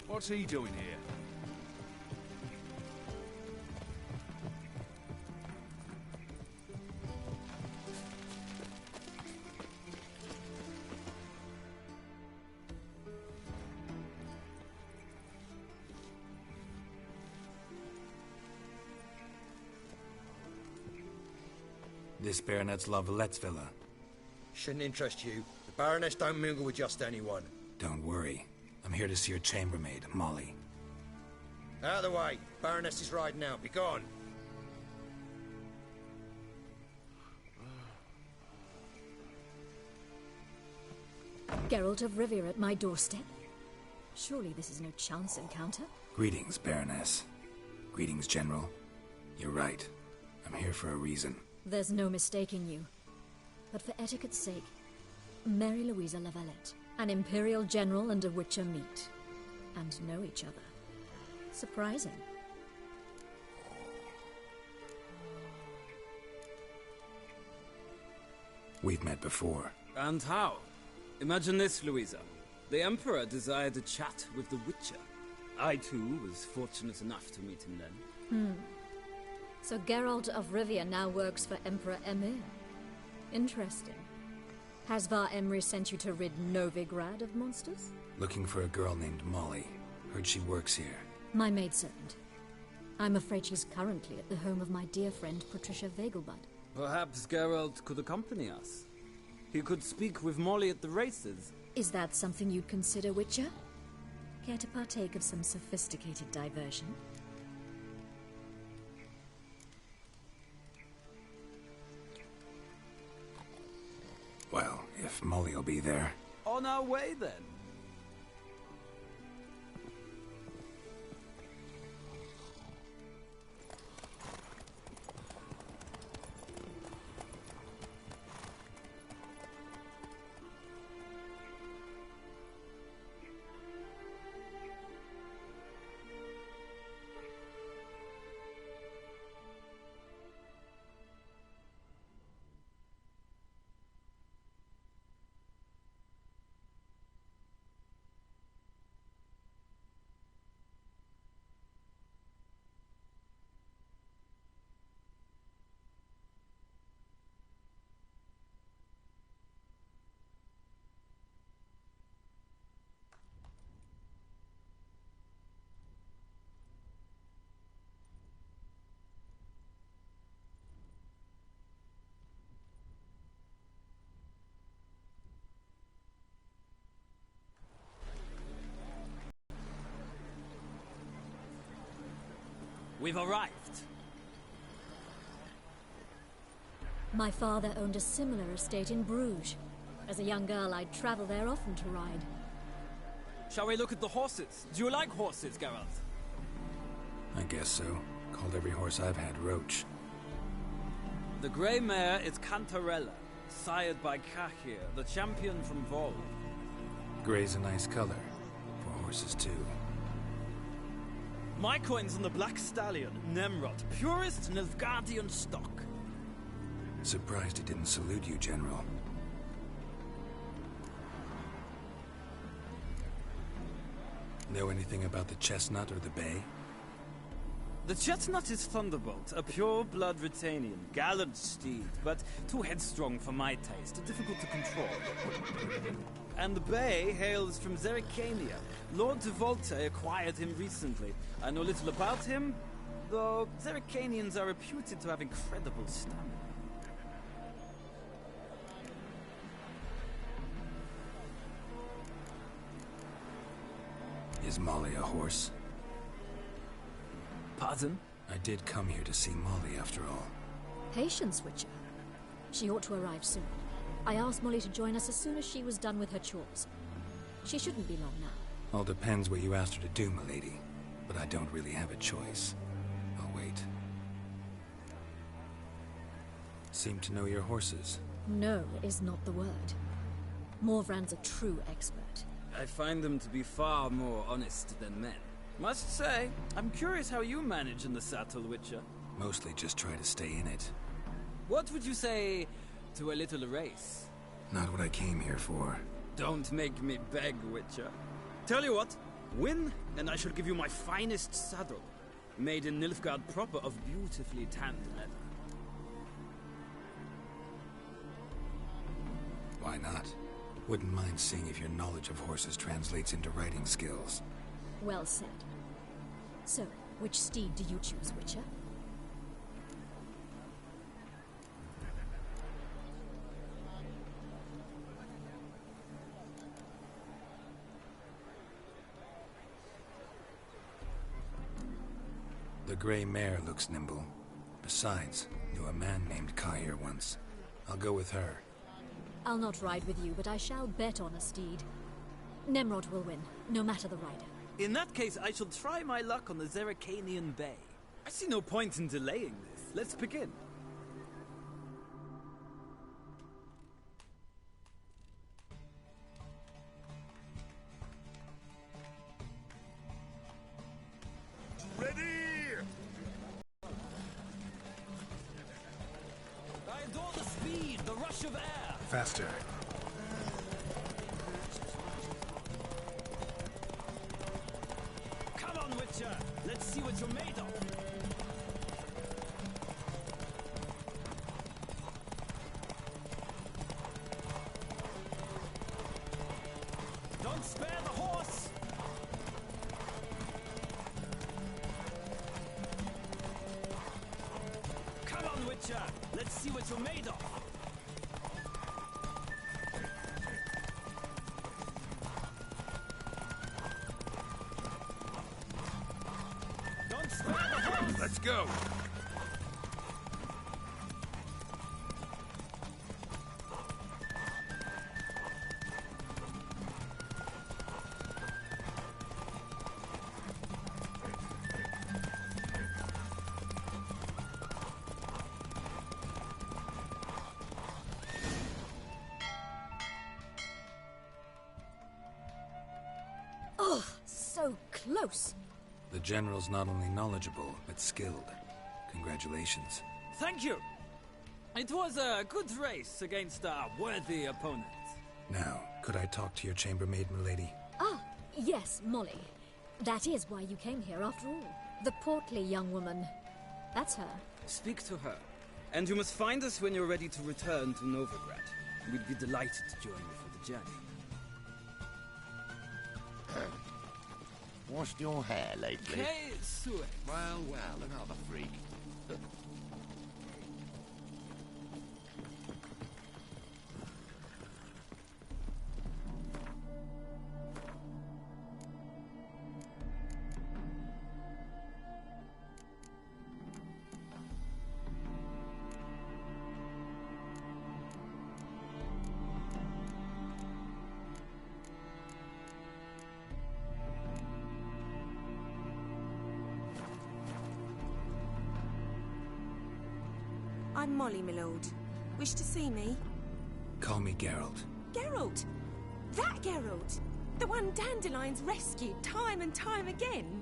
What's he doing here? This Baronet's La Vallette's villa. Shouldn't interest you. The Baroness don't mingle with just anyone. Don't worry. I'm here to see your chambermaid, Molly. Out of the way. Baroness is riding out. Be gone. Geralt of Rivia at my doorstep? Surely this is no chance encounter. Greetings, Baroness. Greetings, General. You're right. I'm here for a reason. There's no mistaking you. But for etiquette's sake, Mary Louisa La Valette. An Imperial General and a Witcher meet. And know each other. Surprising. We've met before. And how? Imagine this, Louisa. The Emperor desired a chat with the Witcher. I, too, was fortunate enough to meet him then. So Geralt of Rivia now works for Emperor Emhyr. Interesting. Has Var Emreis sent you to rid Novigrad of monsters? Looking for a girl named Molly. Heard she works here. My maidservant. I'm afraid she's currently at the home of my dear friend Patricia Vegelbud. Perhaps Geralt could accompany us. He could speak with Molly at the races. Is that something you'd consider, Witcher? Care to partake of some sophisticated diversion? Well, if Molly'll be there. On our way, then. We've arrived. My father owned a similar estate in Bruges. As a young girl, I'd travel there often to ride. Shall we look at the horses? Do you like horses, Geralt? I guess so. Called every horse I've had Roach. The grey mare is Cantarella, sired by Cahir, the champion from Vol. Grey's a nice color. For horses, too. My coin's on the Black Stallion, Nemrod, purest Nilfgaardian stock. Surprised he didn't salute you, General. Know anything about the Chestnut or the Bay? The Chestnut is Thunderbolt, a pure-blood Retanian, gallant steed, but too headstrong for my taste, difficult to control. And the Bay hails from Zerrikania. Lord de Volte acquired him recently. I know little about him, though Zerrikanians are reputed to have incredible stamina. Is Molly a horse? Pardon? I did come here to see Molly, after all. Patience, Witcher. She ought to arrive soon. I asked Molly to join us as soon as she was done with her chores. She shouldn't be long now. All depends what you asked her to do, milady. But I don't really have a choice. I'll wait. Seem to know your horses. No is not the word. Morvran's a true expert. I find them to be far more honest than men. Must say, I'm curious how you manage in the saddle, Witcher. Mostly just try to stay in it. What would you say to a little race? Not what I came here for. Don't make me beg, Witcher. Tell you what, win, and I shall give you my finest saddle. Made in Nilfgaard proper of beautifully tanned leather. Why not? Wouldn't mind seeing if your knowledge of horses translates into riding skills. Well said. So, which steed do you choose, Witcher? The gray mare looks nimble. Besides, knew a man named Cahir once. I'll go with her. I'll not ride with you, but I shall bet on a steed. Nemrod will win, no matter the rider. In that case, I shall try my luck on the Zerrikanian Bay. I see no point in delaying this. Let's begin. Ready! I adore the speed, the rush of air. Faster. Come on, Witcher. Let's see what you're made of. Don't spare the horse. Come on, Witcher. Let's see what you're made of. Let's go. Oh, so close. The General's not only knowledgeable, but skilled. Congratulations. Thank you. It was a good race against a worthy opponent. Now, could I talk to your chambermaid, milady? Ah, yes, Molly. That is why you came here after all. The portly young woman. That's her. Speak to her. And you must find us when you're ready to return to Novigrad. We'd be delighted to join you for the journey. Washed your hair lately? Okay, Sue. Well, another freak. I'm Molly, my lord. Wish to see me? Call me Geralt. Geralt! That Geralt! The one Dandelion's rescued time and time again!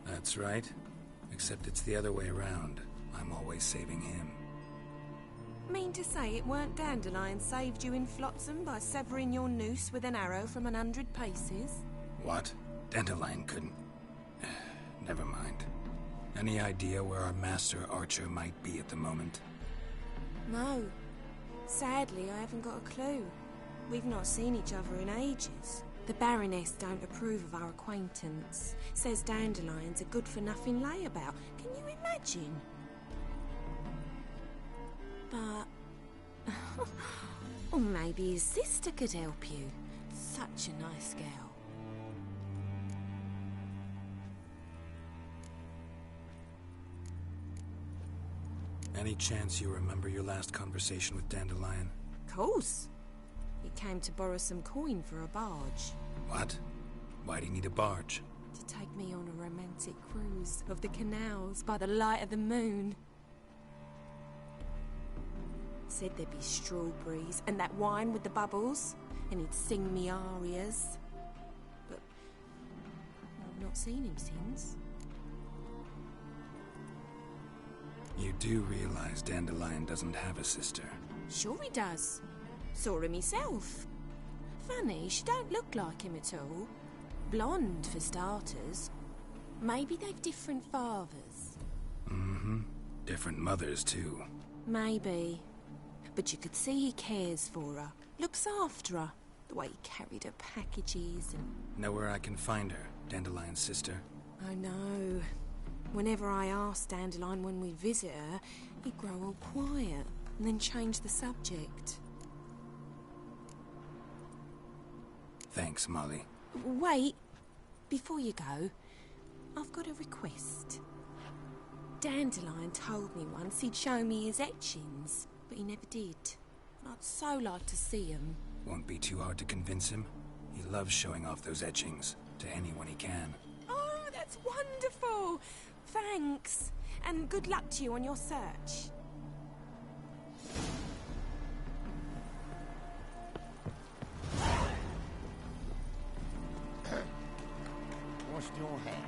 That's right. Except it's the other way around. I'm always saving him. Mean to say it weren't Dandelion saved you in Flotsam by severing your noose with an arrow from 100 paces? What? Dandelion couldn't... Never mind. Any idea where our master archer might be at the moment? No. Sadly, I haven't got a clue. We've not seen each other in ages. The Baroness don't approve of our acquaintance. Says Dandelion's a good-for-nothing layabout. Can you imagine? But... or maybe his sister could help you. Such a nice girl. Any chance you remember your last conversation with Dandelion? Course. He came to borrow some coin for a barge. What? Why'd he need a barge? To take me on a romantic cruise of the canals by the light of the moon. Said there'd be strawberries and that wine with the bubbles, and he'd sing me arias. But I've not seen him since. You do realize Dandelion doesn't have a sister? Sure he does. Saw him himself. Funny, she don't look like him at all. Blonde, for starters. Maybe they've different fathers. Mm-hmm. Different mothers, too. Maybe. But you could see he cares for her. Looks after her. The way he carried her packages and... Know where I can find her, Dandelion's sister? I know. Whenever I ask Dandelion when we visit her, he'd grow all quiet and then change the subject. Thanks, Molly. Wait. Before you go, I've got a request. Dandelion told me once he'd show me his etchings, but he never did. I'd so like to see them. Won't be too hard to convince him. He loves showing off those etchings to anyone he can. Oh, that's wonderful! Thanks. And good luck to you on your search. Washed your hair?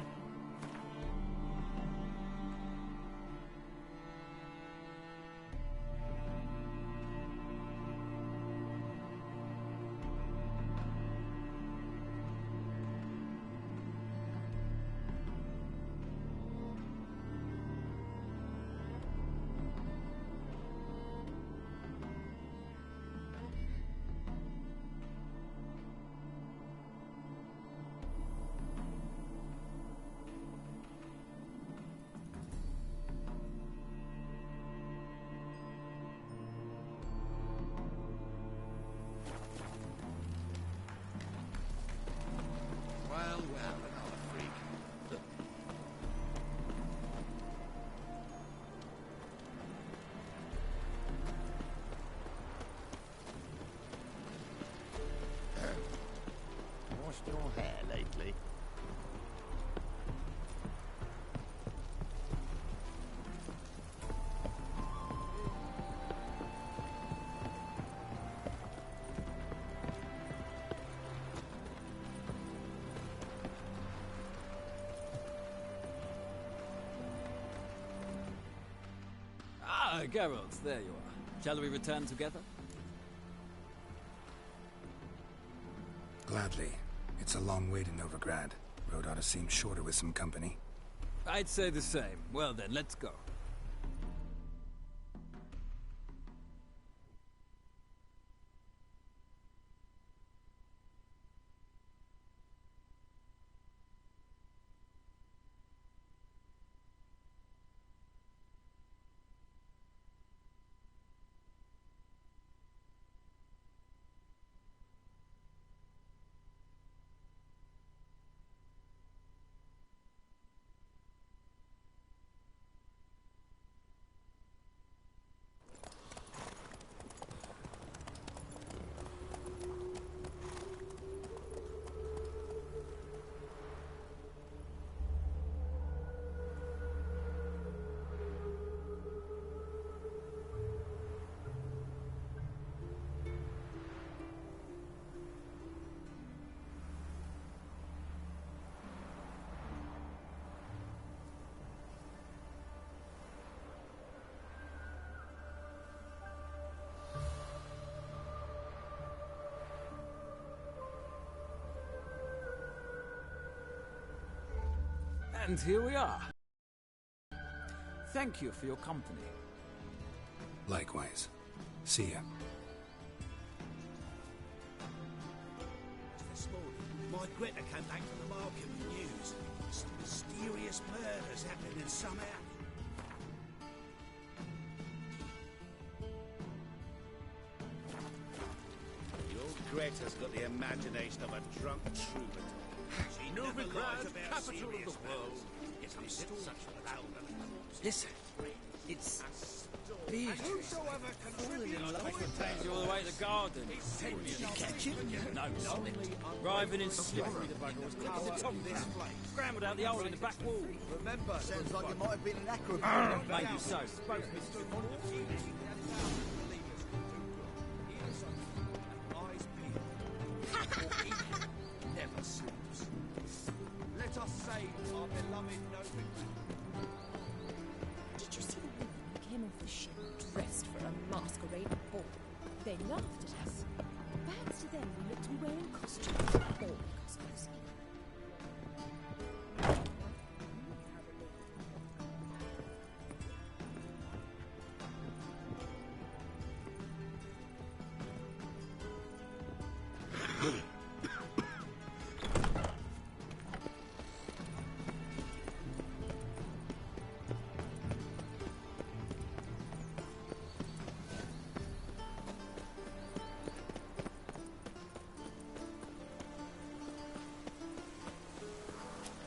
Geralt, there you are. Shall we return together? Gladly. It's a long way to Novigrad. Road ought to seem shorter with some company. I'd say the same. Well then, let's go. And here we are. Thank you for your company. Likewise. See ya. This morning, my Greta came back from the market with news. Some mysterious murders happening in some alley. The old Greta's got the imagination of a drunk troubadour. She never lies about capital of the serious world. matters. It's such loud. Listen, it's Beatrice. Whosoever can Falling in love with with takes you all the way to the garden. Did you catch him? No, driving in slippery the bugger was clipping the top of this place. Scrambled out the hole in the back wall. Remember, sounds like it might have been an acrobat. Maybe so. Both Mr. Never sleeps. Let us save our beloved Novigrad. Did you see the woman who came off the ship dressed for a masquerade ball? They laughed at us. Perhaps to them we looked to be wearing costumes, or cosmos.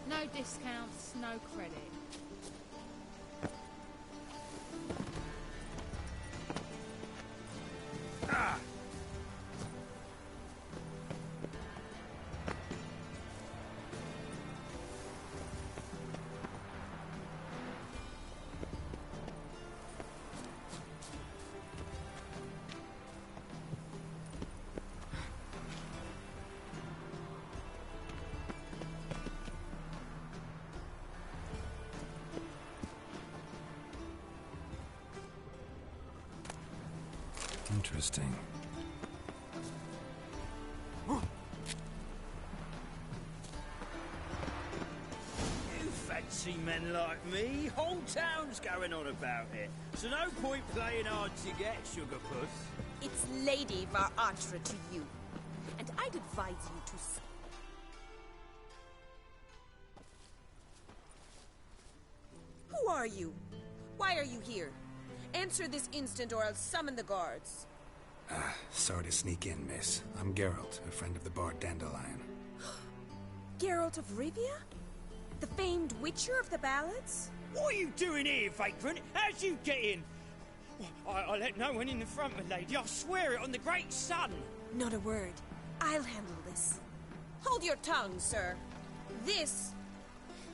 No discounts, no credit. Interesting. You fancy men like me? Whole town's going on about it. So no point playing hard to get, sugar puss. It's Lady Var Atra to you. And I'd advise you to... Who are you? Why are you here? Answer this instant or I'll summon the guards. Sorry to sneak in, miss. I'm Geralt, a friend of the bard Dandelion. Geralt of Rivia? The famed witcher of the ballads? What are you doing here, vagrant? How'd you get in? I let no one in the front, my lady. I swear it on the great sun. Not a word. I'll handle this. Hold your tongue, sir. This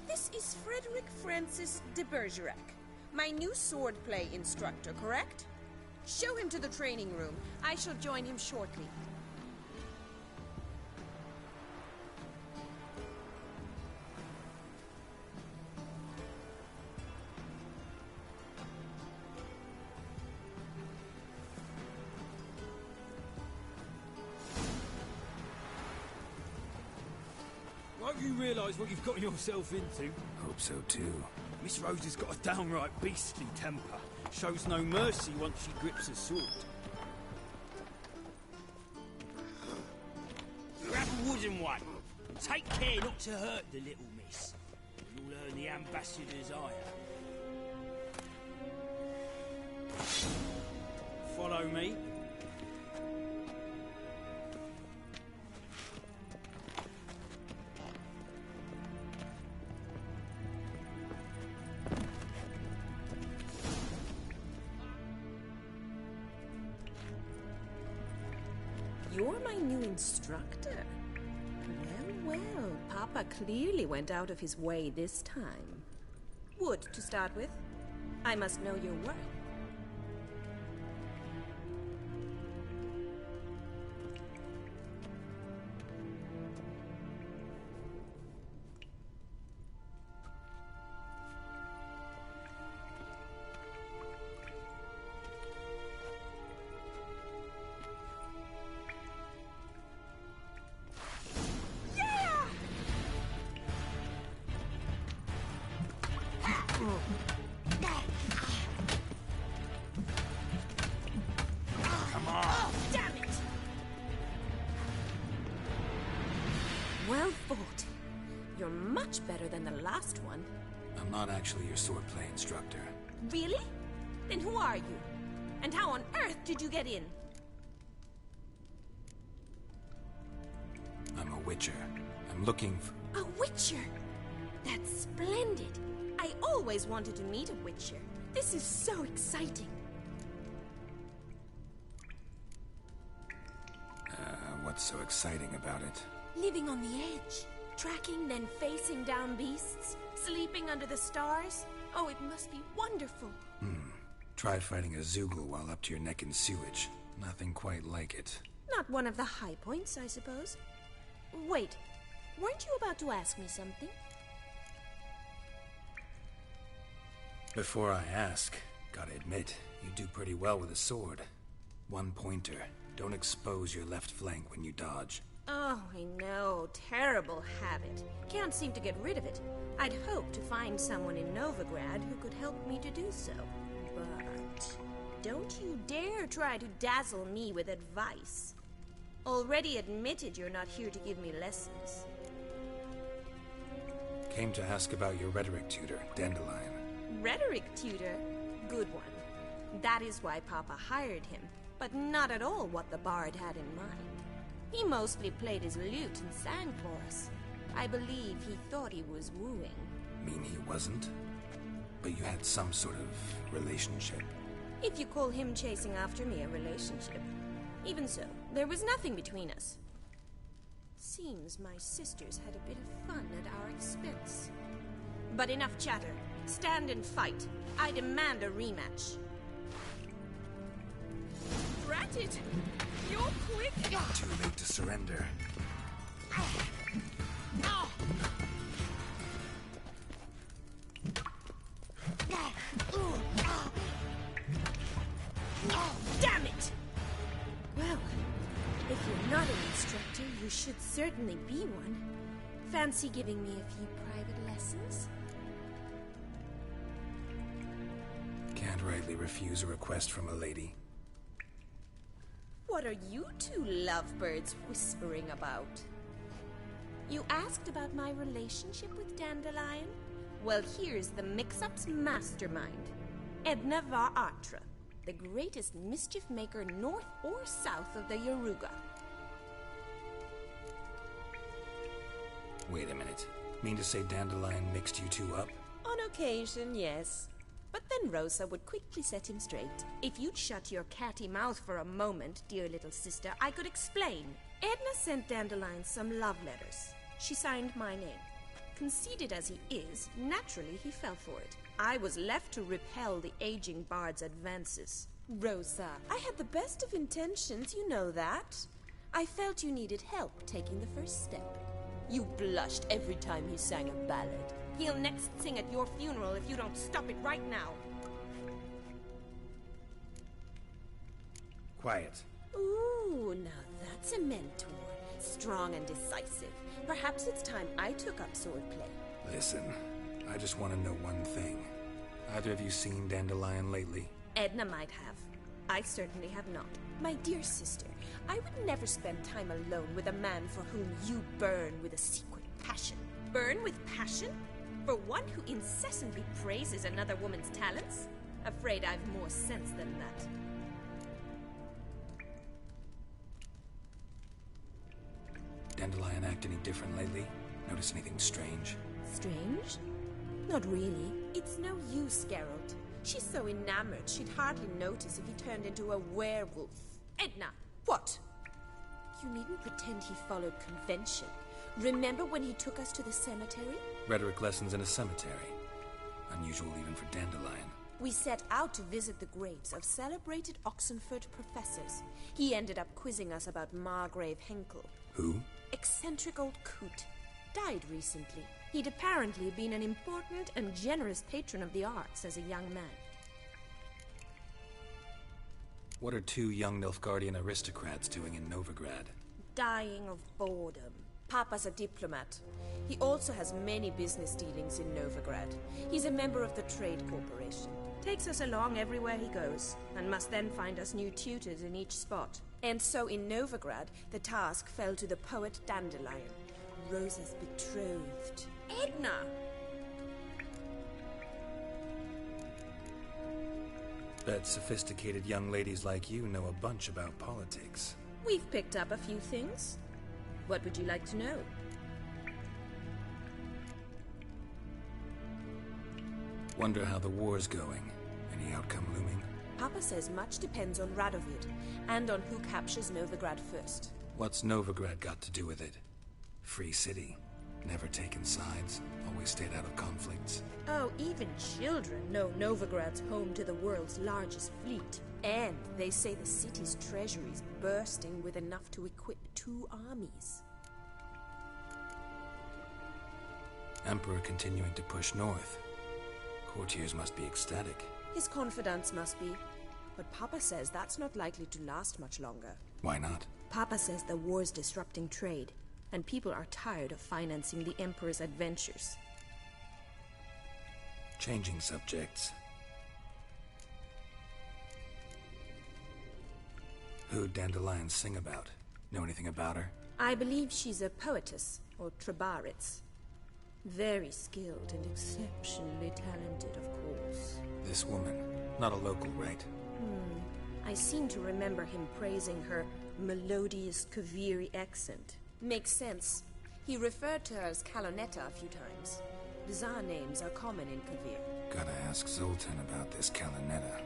is Frederick Francis de Bergerac, my new swordplay instructor, correct? Show him to the training room. I shall join him shortly. You realise what you've gotten yourself into? Hope so too. Miss Rose has got a downright beastly temper. Shows no mercy once she grips a sword. Grab a wooden one. Take care not to hurt the little miss. You'll earn the ambassador's ire. Follow me. You're my new instructor. Well, Papa clearly went out of his way this time. Wood, to start with. I must know your worth. Come on! Oh, damn it! Well fought. You're much better than the last one. I'm not actually your swordplay instructor. Really? Then who are you? And how on earth did you get in? I'm a witcher. I'm looking for... A witcher? That's splendid. I always wanted to meet a witcher. This is so exciting. What's so exciting about it? Living on the edge. Tracking, then facing down beasts. Sleeping under the stars. Oh, it must be wonderful. Try fighting a Zoogle while up to your neck in sewage. Nothing quite like it. Not one of the high points, I suppose. Wait, weren't you about to ask me something? Before I ask, gotta admit, you do pretty well with a sword. One pointer. Don't expose your left flank when you dodge. Oh, I know. Terrible habit. Can't seem to get rid of it. I'd hoped to find someone in Novigrad who could help me to do so. But don't you dare try to dazzle me with advice. Already admitted you're not here to give me lessons. Came to ask about your rhetoric tutor, Dandelion. Rhetoric tutor? Good one. That is why Papa hired him, but not at all what the bard had in mind. He mostly played his lute and sang for us. I believe he thought he was wooing. Mean he wasn't? But you had some sort of relationship. If you call him chasing after me a relationship. Even so, there was nothing between us. Seems my sisters had a bit of fun at our expense. But enough chatter. Stand and fight. I demand a rematch. Drat it! You're quick! Too late to surrender. Damn it! Well, if you're not an instructor, you should certainly be one. Fancy giving me a few private lessons? Can't rightly refuse a request from a lady. What are you two lovebirds whispering about? You asked about my relationship with Dandelion? Well, here's the mix-up's mastermind. Edna var Atra, the greatest mischief maker north or south of the Yaruga. Wait a minute. Mean to say Dandelion mixed you two up? On occasion, yes. But then Rosa would quickly set him straight. If you'd shut your catty mouth for a moment, dear little sister, I could explain. Edna sent Dandelion some love letters. She signed my name. Conceited as he is, naturally he fell for it. I was left to repel the aging bard's advances. Rosa, I had the best of intentions, you know that. I felt you needed help taking the first step. You blushed every time he sang a ballad. He'll next sing at your funeral if you don't stop it right now. Quiet. Ooh, now that's a mentor. strong and decisive. Perhaps it's time I took up swordplay. Listen, I just want to know one thing. Either of you seen Dandelion lately? Edna might have. I certainly have not. My dear sister, I would never spend time alone with a man for whom you burn with a secret passion. Burn with passion? For one who incessantly praises another woman's talents? Afraid I've more sense than that. Dandelion act any different lately? Notice anything strange? Strange? Not really. It's no use, Geralt. She's so enamored she'd hardly notice if he turned into a werewolf. Edna, what? You needn't pretend he followed convention. Remember when he took us to the cemetery? Rhetoric lessons in a cemetery. Unusual even for Dandelion. We set out to visit the graves of celebrated Oxenford professors. He ended up quizzing us about Margrave Henkel. Who? Eccentric old coot. Died recently. He'd apparently been an important and generous patron of the arts as a young man. What are two young Nilfgaardian aristocrats doing in Novigrad? Dying of boredom. Papa's a diplomat. He also has many business dealings in Novigrad. He's a member of the Trade Corporation. Takes us along everywhere he goes, and must then find us new tutors in each spot. And so in Novigrad, the task fell to the poet Dandelion, Rosa's betrothed. Edna! Bet sophisticated young ladies like you know a bunch about politics. We've picked up a few things. What would you like to know? Wonder how the war's going. Any outcome looming? Papa says much depends on Radovid, and on who captures Novigrad first. What's Novigrad got to do with it? Free city. Never taken sides. Always stayed out of conflicts. Oh, even children know Novigrad's home to the world's largest fleet. And they say the city's treasury's bursting with enough to equip 2 armies. Emperor continuing to push north. Courtiers must be ecstatic. His confidants must be. But Papa says that's not likely to last much longer. Why not? Papa says the war's disrupting trade, and people are tired of financing the Emperor's adventures. Changing subjects. Who'd Dandelion sing about? Know anything about her? I believe she's a poetess, or Trebaritz. Very skilled and exceptionally talented, of course. This woman. Not a local, right? I seem to remember him praising her melodious Kaviri accent. Makes sense. He referred to her as Kalonetta a few times. Bizarre names are common in Kavir. Gotta ask Zoltan about this Kalonetta.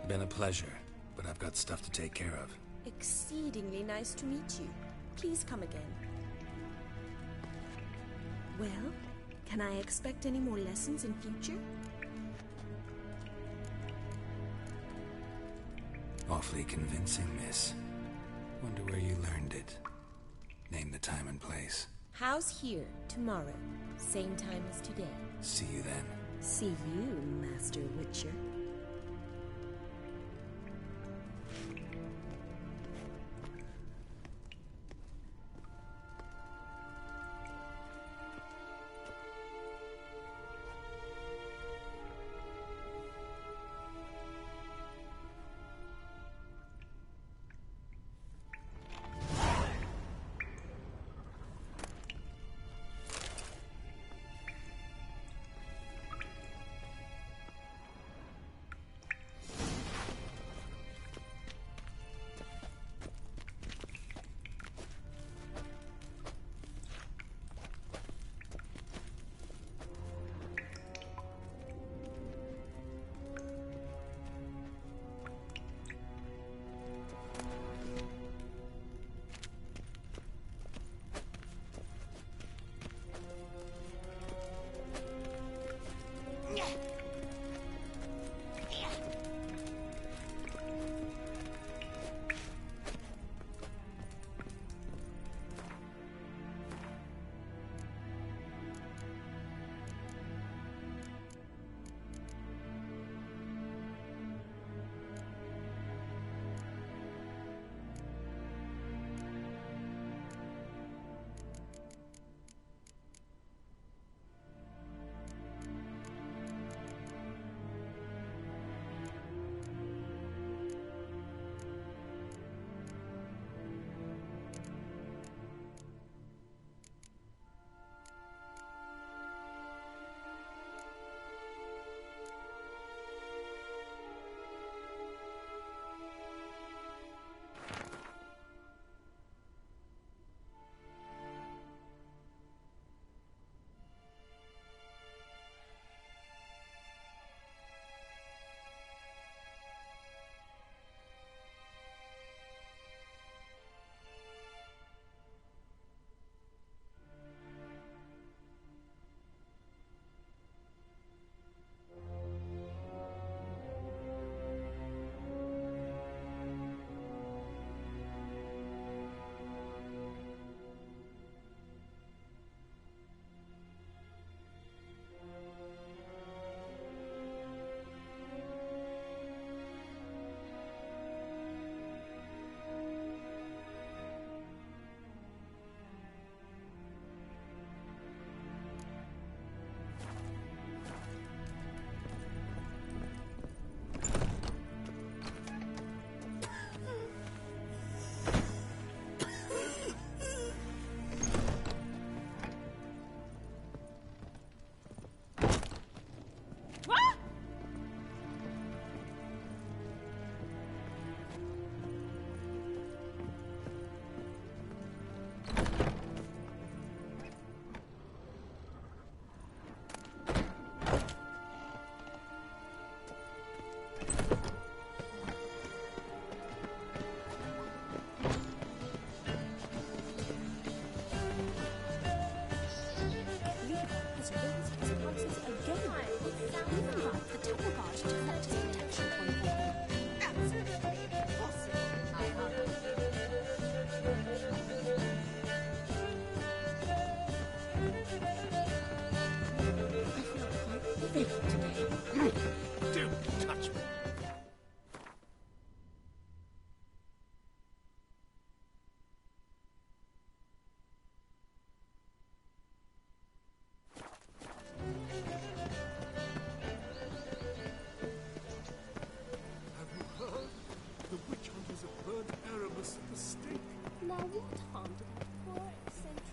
Been a pleasure, but I've got stuff to take care of. Exceedingly nice to meet you. Please come again. Well, can I expect any more lessons in future? Awfully convincing, miss. Wonder where you learned it. Name the time and place. House here, tomorrow. Same time as today. See you then. See you, Master Witcher. feet today. Don't touch me. Have you heard? The witch hunters have burned Erebus at the stake. Now what harm did that poor eccentric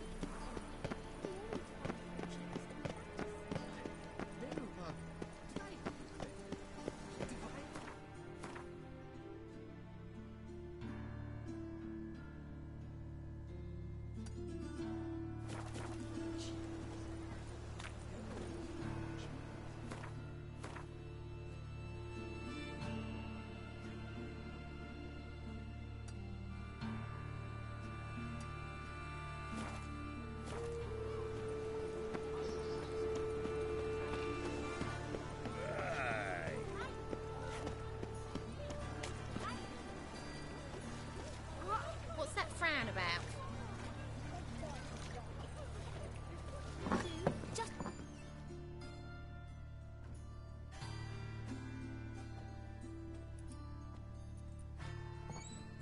What's that frown about? Just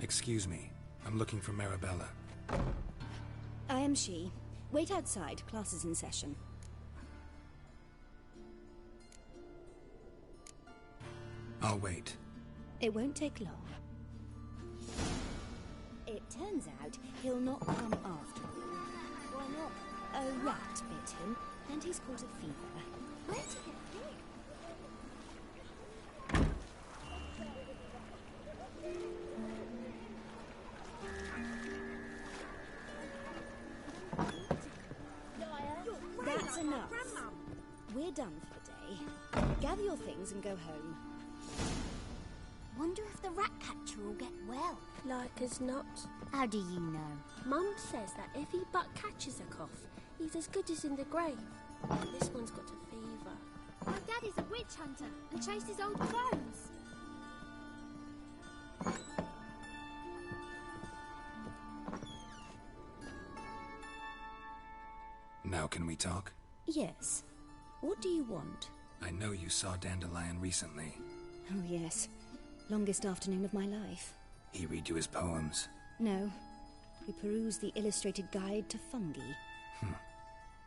Excuse me. I'm looking for Marabella. I am she. Wait outside. Class is in session. I'll wait. It won't take long. It turns out he'll not come after all. Why not? A rat bit him, and he's caught a fever. where'd you get here? That's enough. We're done for the day. Gather your things and go home. Wonder if the rat catcher will get well. Like as not. How do you know? Mum says that if he but catches a cough, he's as good as in the grave. And this one's got a fever. My daddy's a witch hunter and chases old crones. Now can we talk? Yes. What do you want? I know you saw Dandelion recently. Oh, yes. Longest afternoon of my life. He read you his poems. No. We perused the illustrated guide to fungi.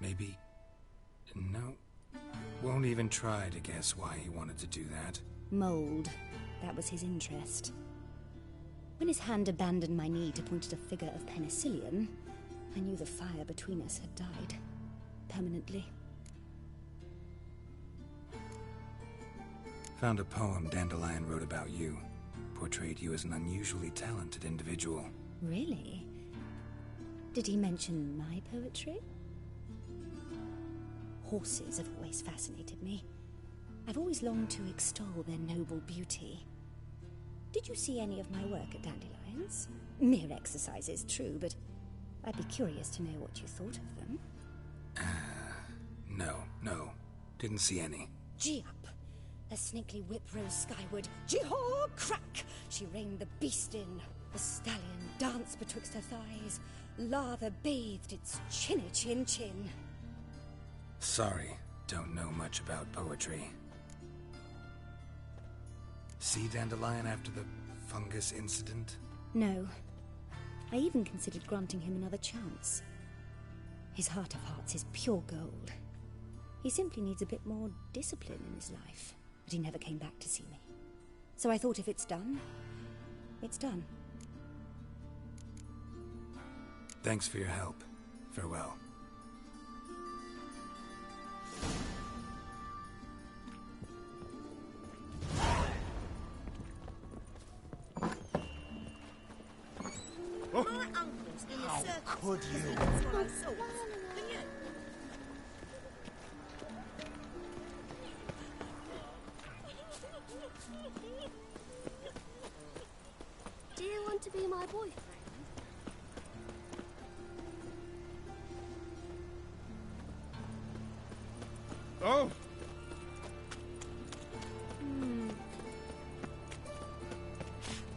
Maybe... No. Won't even try to guess why he wanted to do that. Mold. That was his interest. When his hand abandoned my knee to point at a figure of penicillium, I knew the fire between us had died. Permanently. Found a poem Dandelion wrote about you. Portrayed you as an unusually talented individual. Really? Did he mention my poetry? Horses have always fascinated me. I've always longed to extol their noble beauty. Did you see any of my work at Dandelions? Mere exercises, true, but I'd be curious to know what you thought of them. No. Didn't see any. Gee up! A snaky whip rose skyward. Gee-haw! Crack! She reined the beast in. The stallion danced betwixt her thighs. Lather bathed its chinny chin. Sorry, don't know much about poetry. See Dandelion after the fungus incident? No. I even considered granting him another chance. His heart of hearts is pure gold. He simply needs a bit more discipline in his life. But he never came back to see me. So I thought if it's done, it's done. Thanks for your help. Farewell. My uncle's in the How circus. could you? That's what I thought. Can you? Do you want to be my boyfriend? Oh!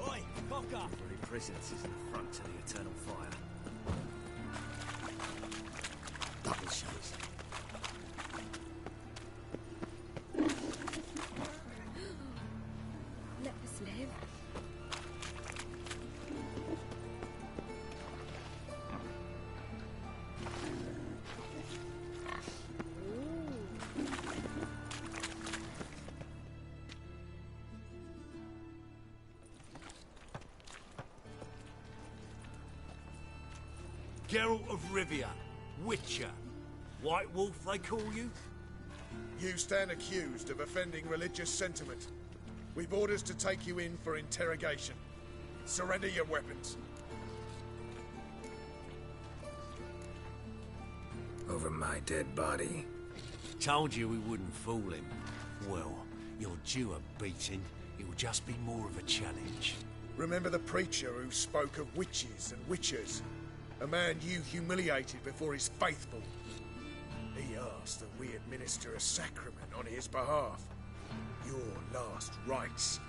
Oi, cocker! Very presence is an affront to the eternal fire. Double shows. Geralt of Rivia, Witcher. White Wolf, they call you? You stand accused of offending religious sentiment. We've orders to take you in for interrogation. Surrender your weapons. Over my dead body. Told you we wouldn't fool him. Well, you're due a beating. It will just be more of a challenge. Remember the preacher who spoke of witches and witchers? A man you humiliated before his faithful. He asked that we administer a sacrament on his behalf. Your last rites.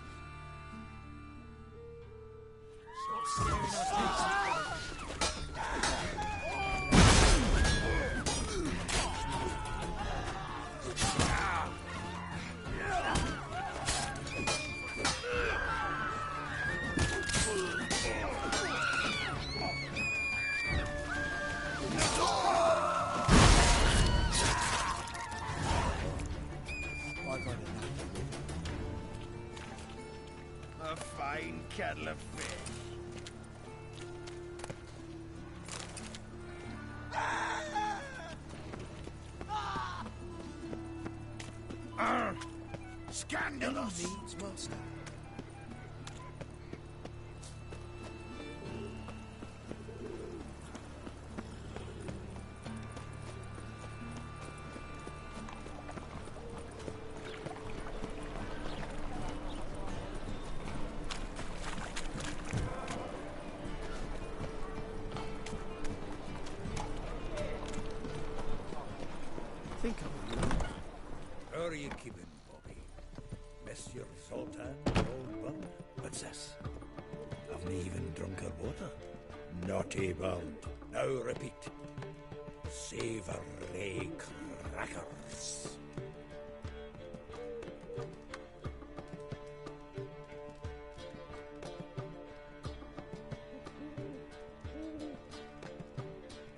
A fine kettle of fish. Scandalous! Needs master. Think of it. How are you keeping, Bobby? Monsieur Sultan, old bun? What's this? Haven't even drunk her water? Naughty bound. Now repeat. Savory crackers.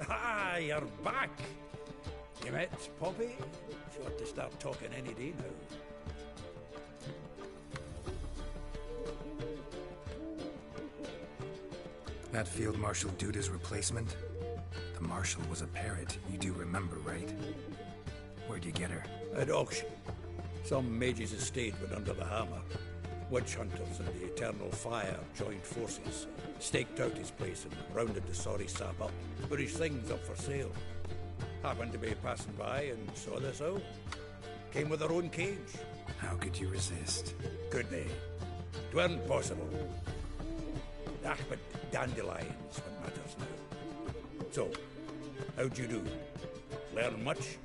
Ah, you're back. You met Poppy? She ought to start talking any day now. That Field Marshal Duda's replacement? The Marshal was a parrot, you do remember, right? Where'd you get her? At auction. Some mage's estate went under the hammer. Witch hunters and the Eternal Fire joined forces, staked out his place and rounded the sorry sap up, put his things up for sale. Happened to be passing by and saw this out. Came with her own cage. How could you resist? Could they? 'Tweren't possible. Ah, but dandelions what matters now. So, how'd you do? Learn much?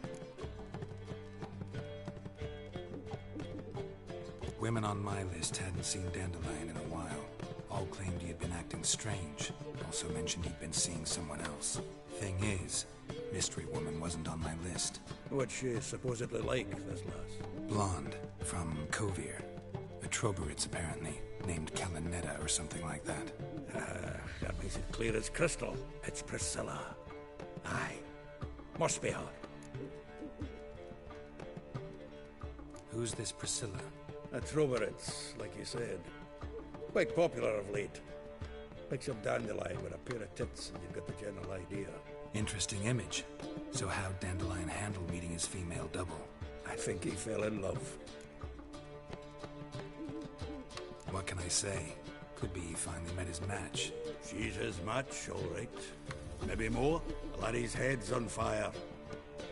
Women on my list hadn't seen Dandelion in a while. All claimed he had been acting strange. Also mentioned he'd been seeing someone else. Thing is, Mystery Woman wasn't on my list. What's she supposedly like, this lass? Blonde, from Kovir. A Troberitz, apparently, named Kalinetta or something like that. That makes it clear as crystal. It's Priscilla. Aye. Must be her. Who's this Priscilla? A Troberitz, like you said. Quite popular of late. Picture of Dandelion with a pair of tits and you've got the general idea. Interesting image. So how'd Dandelion handle meeting his female double? I think he fell in love. What can I say? Could be he finally met his match. She's his match, all right. Maybe more. The laddie's head's on fire.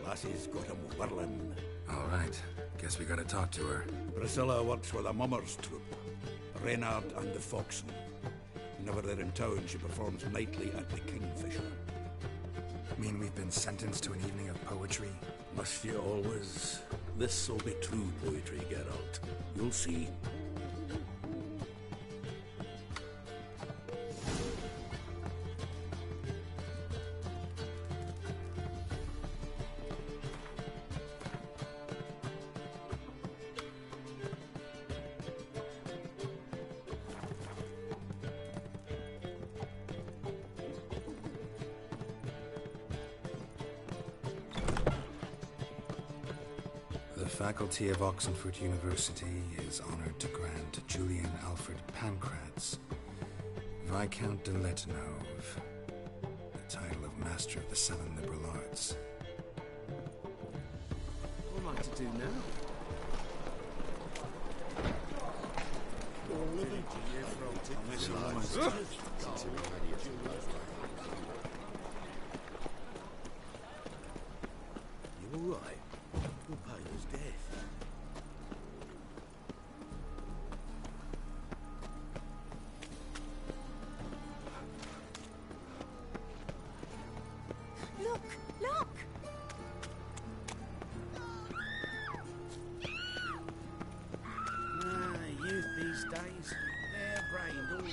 Lassie's got him whirling. All right. Guess we gotta talk to her. Priscilla works with a mummers troupe. Reynard and the Foxen. Whenever they're in town, she performs nightly at the Kingfisher. Mean we've been sentenced to an evening of poetry? Must you always? This'll be true poetry, Geralt. You'll see. The faculty of Oxenford University is honored to grant Julian Alfred Pancratz, Viscount de Letenhove, title of Master of the Seven Liberal Arts. What am I to do now? You all right? Your pilot's dead. Look! Look! Youth these days. Hair-brained, all of them.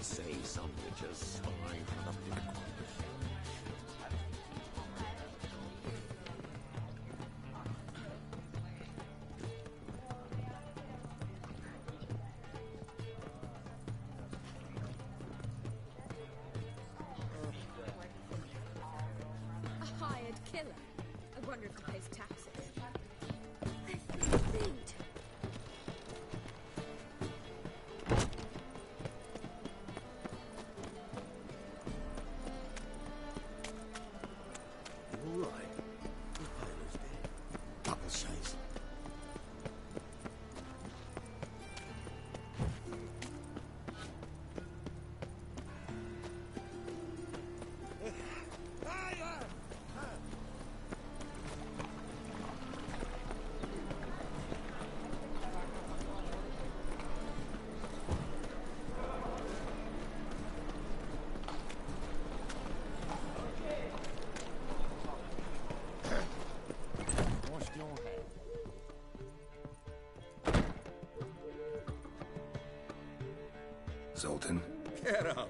Say some witches spying for the big one. A hired killer. I wonder if he pays taxes. You all right? Your pilot's dead. Double chase. Zoltan? Get out!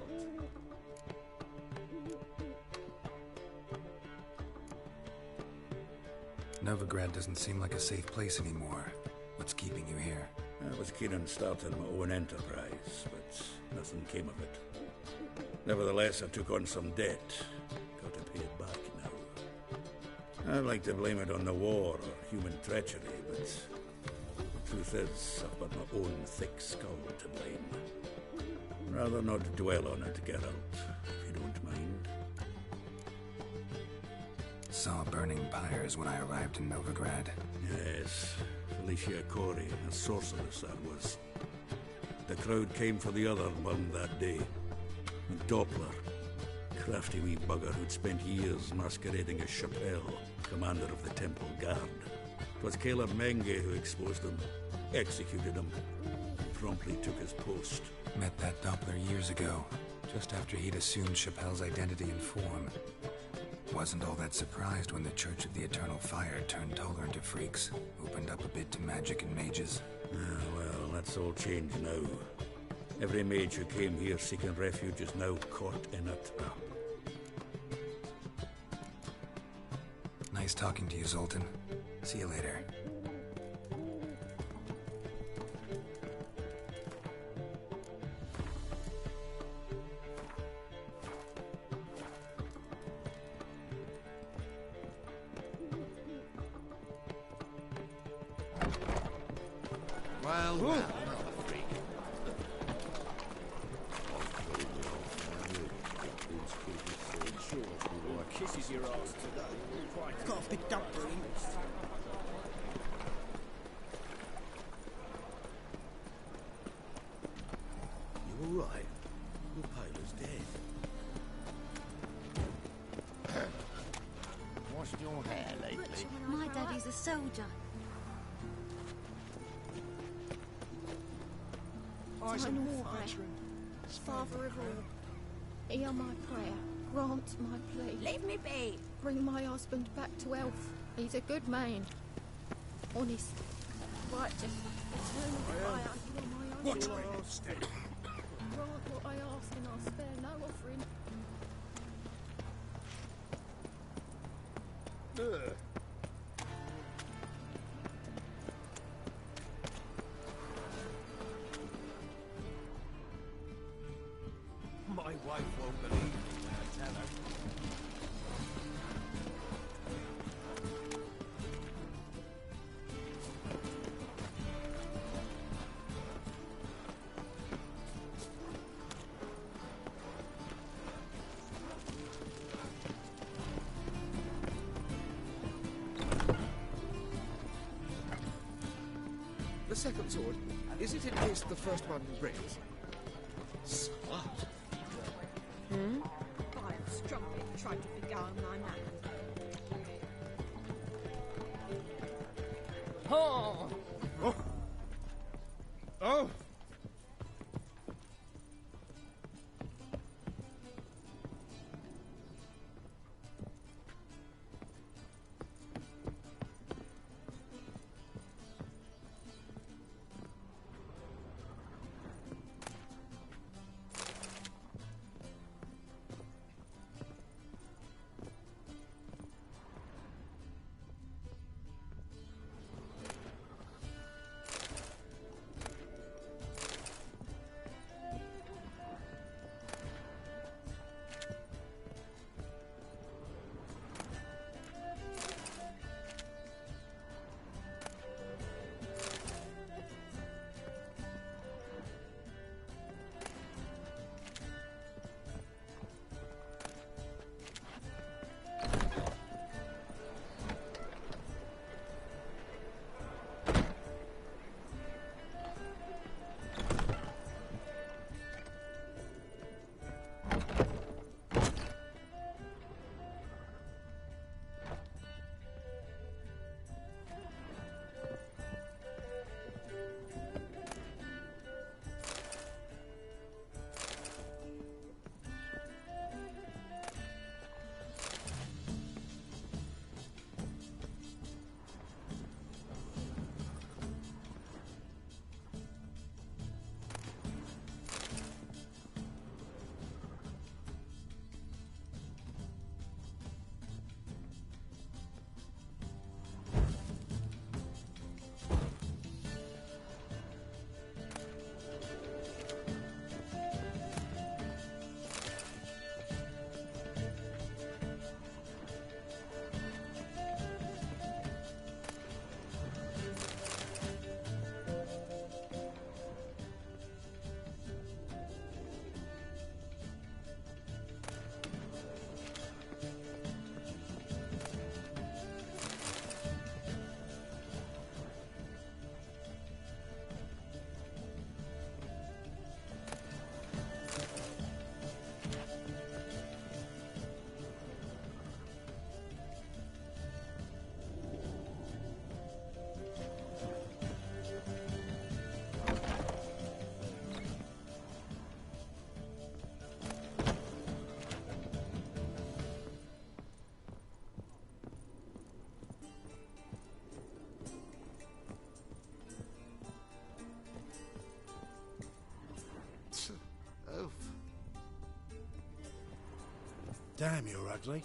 Novigrad doesn't seem like a safe place anymore. What's keeping you here? I was keen on starting my own enterprise, but nothing came of it. Nevertheless, I took on some debt. Got to pay it back now. I'd like to blame it on the war or human treachery, but the truth is, I've got my own thick skull to blame. Rather not dwell on it, Geralt, if you don't mind. Saw burning pyres when I arrived in Novigrad. Yes, Felicia Corey, a sorceress that was. The crowd came for the other one that day. Doppler, crafty wee bugger who'd spent years masquerading as Chappelle, commander of the Temple Guard. It was Caleb Menge who exposed him, executed him, and promptly took his post. Met that Doppler years ago, just after he'd assumed Chappelle's identity and form. Wasn't all that surprised when the Church of the Eternal Fire turned tolerant of freaks, opened up a bit to magic and mages. Well, that's all changed now. Every mage who came here seeking refuge is now caught in a trap. Nice talking to you, Zoltan. See you later. Well. Kisses your ass today. Quite got a big dumper in. You all right? Your pilot's dead. Washed your hair lately? My daddy's a soldier. Time Warbrick, Father of all, hear my prayer, grant my plea. Leave me be. Bring my husband back to health. He's a good man. Honest, righteous, eternal fire. You are my Watch only me. Grant what I ask and I'll spare no offering. Ugh. My wife won't believe me when I tell her. The second sword, is it in case the first one breaks? Smart. Hmm? I've strongly tried to beguile my man. Oh! Oh! Oh! Oof. Damn, you're ugly.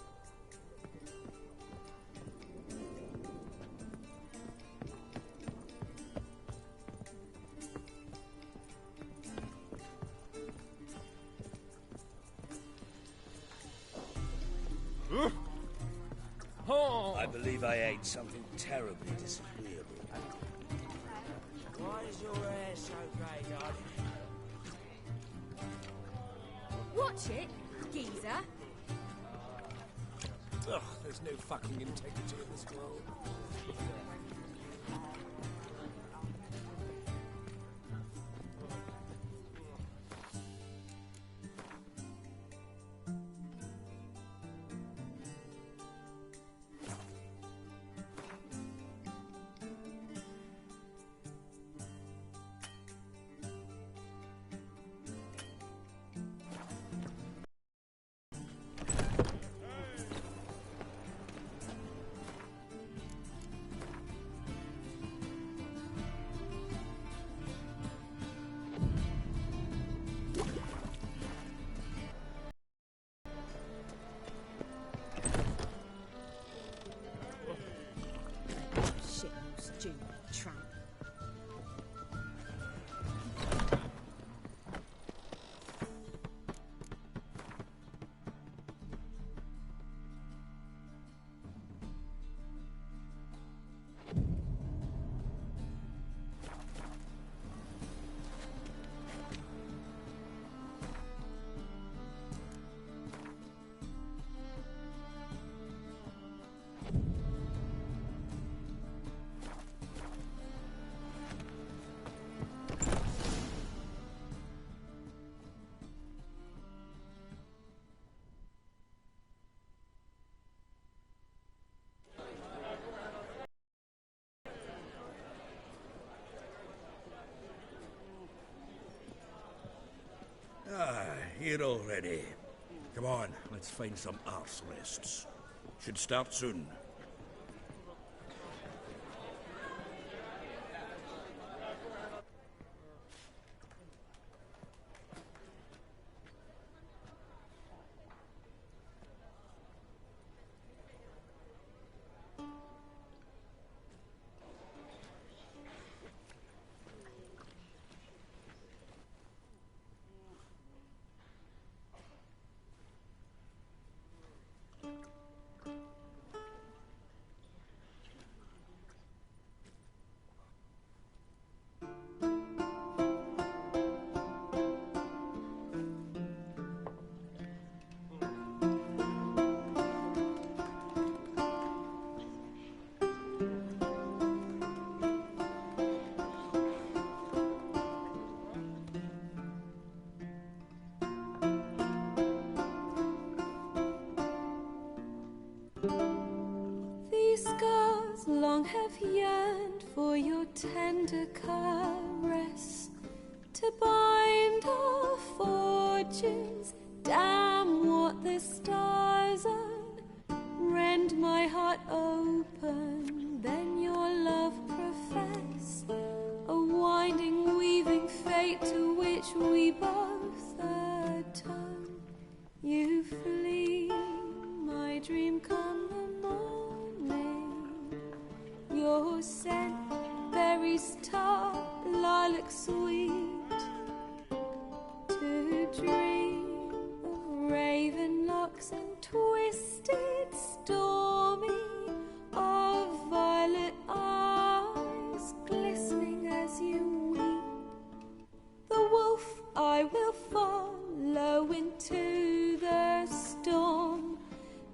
I believe I ate something terribly disagreeable. Why is your hair so grey, darling? Watch it, geezer. Ugh, there's no fucking integrity in this world. ready. Come on, let's find some arse rests. Should start soon. These scars long have yearned for your tender caress, to bind our fortunes. Damn what the stars are. Rend my heart open, then your love profess, a winding, weaving fate to which we both atone. You flee, my dream come the morning. Your scent, berries tart, lilac sweet. To dream of raven locks and twisted, stormy, of violet eyes glistening as you weep. The wolf I will follow into the storm,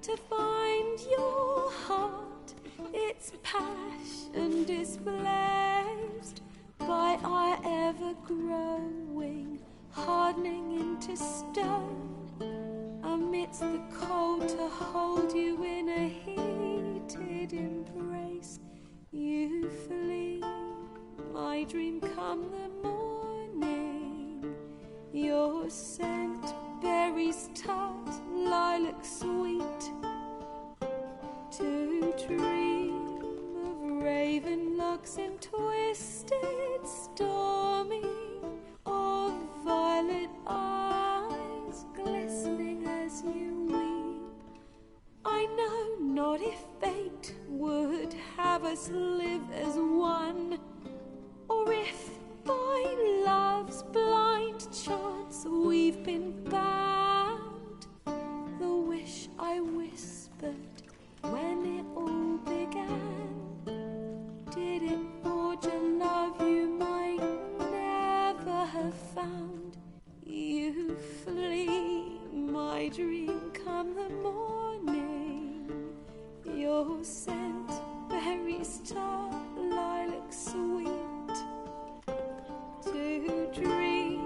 to find your heart, its passion displaced by our ever-growing, hardening into stone. Amidst the cold, to hold you in a heated embrace. You flee, my dream come the morning. Your scent, berries tart, lilac sweet. To dream of raven locks and twisted, stormy, of violet eyes glistening as you weep. I know not if fate would have us live as one, or if by love's blind chance we've been bound. The wish I whispered when it all began, did it forge a love you might never have found? You flee, my dream come the morning. Your scent, berries tart, lilac sweet. To dream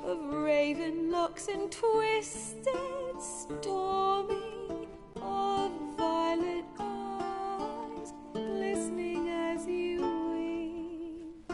of raven locks and twisted, stormy, of violet eyes glistening as you weep.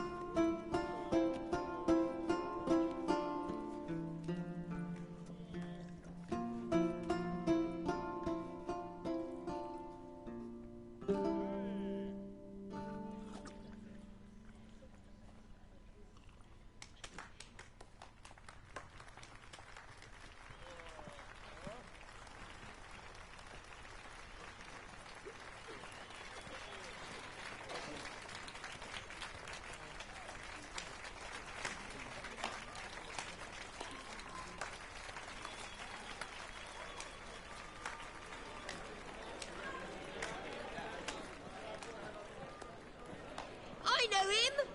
I know him!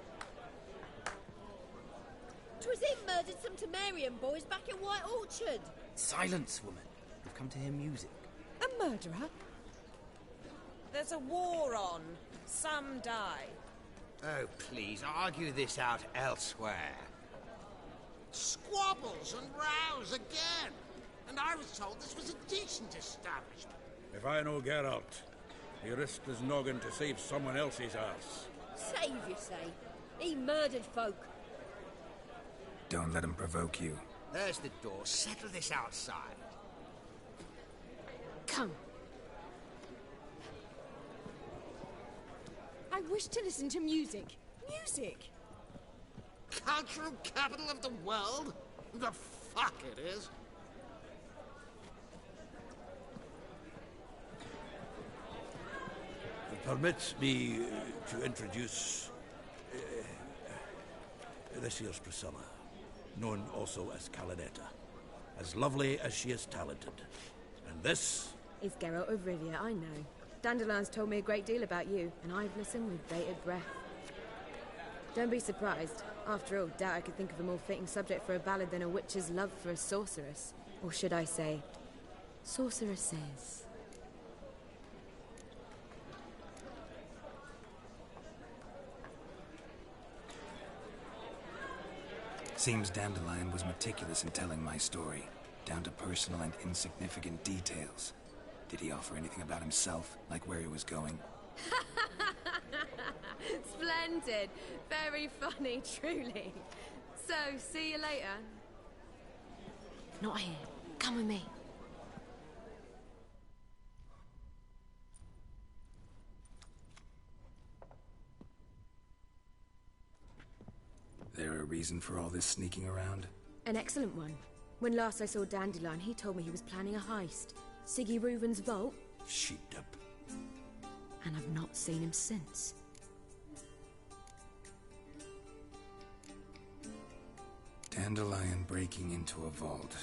'Twas him murdered some Temerian boys back in White Orchard. Silence, woman. We've come to hear music. A murderer? There's a war on. Some die. Oh, please, argue this out elsewhere. Squabbles and rows again. And I was told this was a decent establishment. If I know Geralt, he risked his noggin to save someone else's arse. Save, you say? He murdered folk. Don't let him provoke you. There's the door. Settle this outside. Come. I wish to listen to music. Music! Cultural capital of the world? The fuck it is. Permits me to introduce this here's Priscilla, known also as Calinetta. As lovely as she is talented. And this... It's Geralt of Rivia, I know. Dandelion's told me a great deal about you, and I've listened with bated breath. Don't be surprised. After all, doubt I could think of a more fitting subject for a ballad than a witch's love for a sorceress. Or should I say, sorceresses. Seems Dandelion was meticulous in telling my story, down to personal and insignificant details. Did he offer anything about himself, like where he was going? Splendid. Very funny, truly. So, see you later. Not here. Come with me. There a reason for all this sneaking around? An excellent one. When last I saw Dandelion, he told me he was planning a heist. Siggy Reuven's vault. Sheepdip. And I've not seen him since. Dandelion breaking into a vault.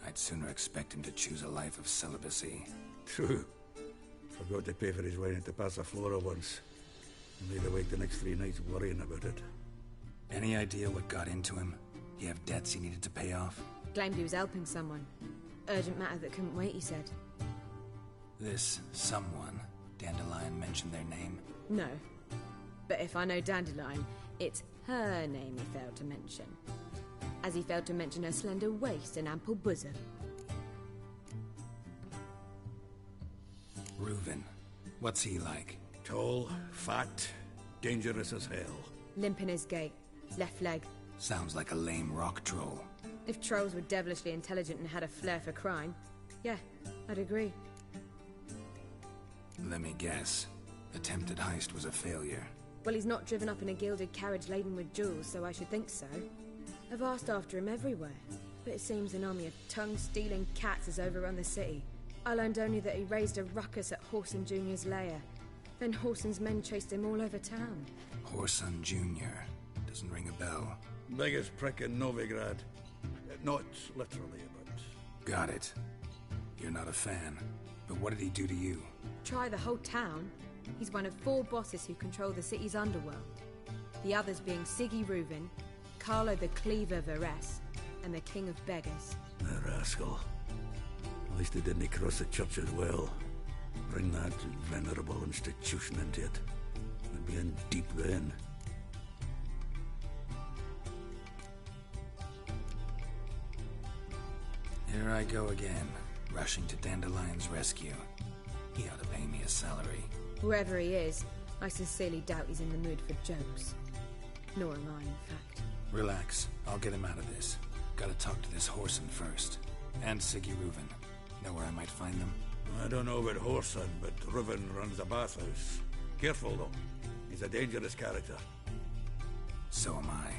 I'd sooner expect him to choose a life of celibacy. True. Forgot to pay for his wine at the Passaflora once. And laid awake the next 3 nights worrying about it. Any idea what got into him? He have debts he needed to pay off? Claimed he was helping someone. Urgent matter that couldn't wait, he said. This someone, Dandelion mentioned their name? No. But if I know Dandelion, it's her name he failed to mention. As he failed to mention her slender waist and ample bosom. Reuven. What's he like? Tall, fat, dangerous as hell. Limp in his gait. Left leg. Sounds like a lame rock troll. If trolls were devilishly intelligent and had a flair for crime, yeah, I'd agree. Let me guess. Attempted heist was a failure. Well, he's not driven up in a gilded carriage laden with jewels, so I should think so. I've asked after him everywhere, but it seems an army of tongue-stealing cats has overrun the city. I learned only that he raised a ruckus at Whoreson Jr.'s lair. Then Whoreson's men chased him all over town. Whoreson Jr. Doesn't ring a bell. Biggest prick in Novigrad. Not literally, but... Got it. You're not a fan. But what did he do to you? Try the whole town. He's one of 4 bosses who control the city's underworld. The others being Siggy Reuven, Carlo the Cleaver Varese, and the King of Beggars. The rascal. At least he didn't cross the church as well. Bring that venerable institution into it. We'd be in deep then. Here I go again, rushing to Dandelion's rescue. He ought to pay me a salary. Whoever he is, I sincerely doubt he's in the mood for jokes. Nor am I, in fact. Relax. I'll get him out of this. Gotta talk to this Whoreson first. And Siggy Reuven. Know where I might find them? I don't know about Whoreson, but Reuven runs a bathhouse. Careful, though. He's a dangerous character. So am I.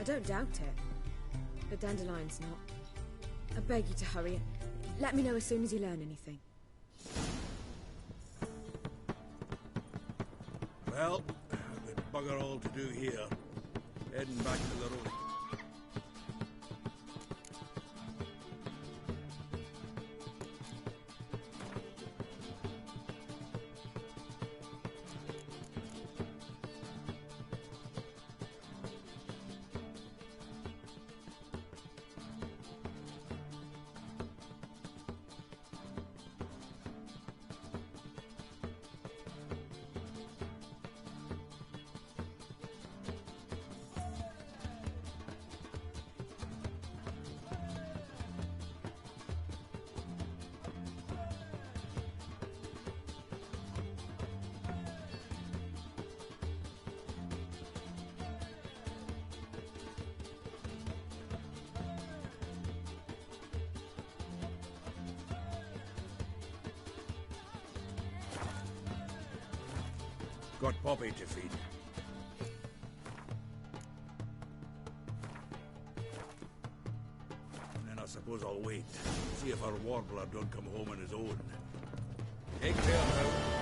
I don't doubt it. But Dandelion's not. I beg you to hurry. Let me know as soon as you learn anything. Well, I've got bugger all to do here. Heading back to the road. Got Poppy to feed. And then I suppose I'll wait. See if our warbler don't come home on his own. Take care now.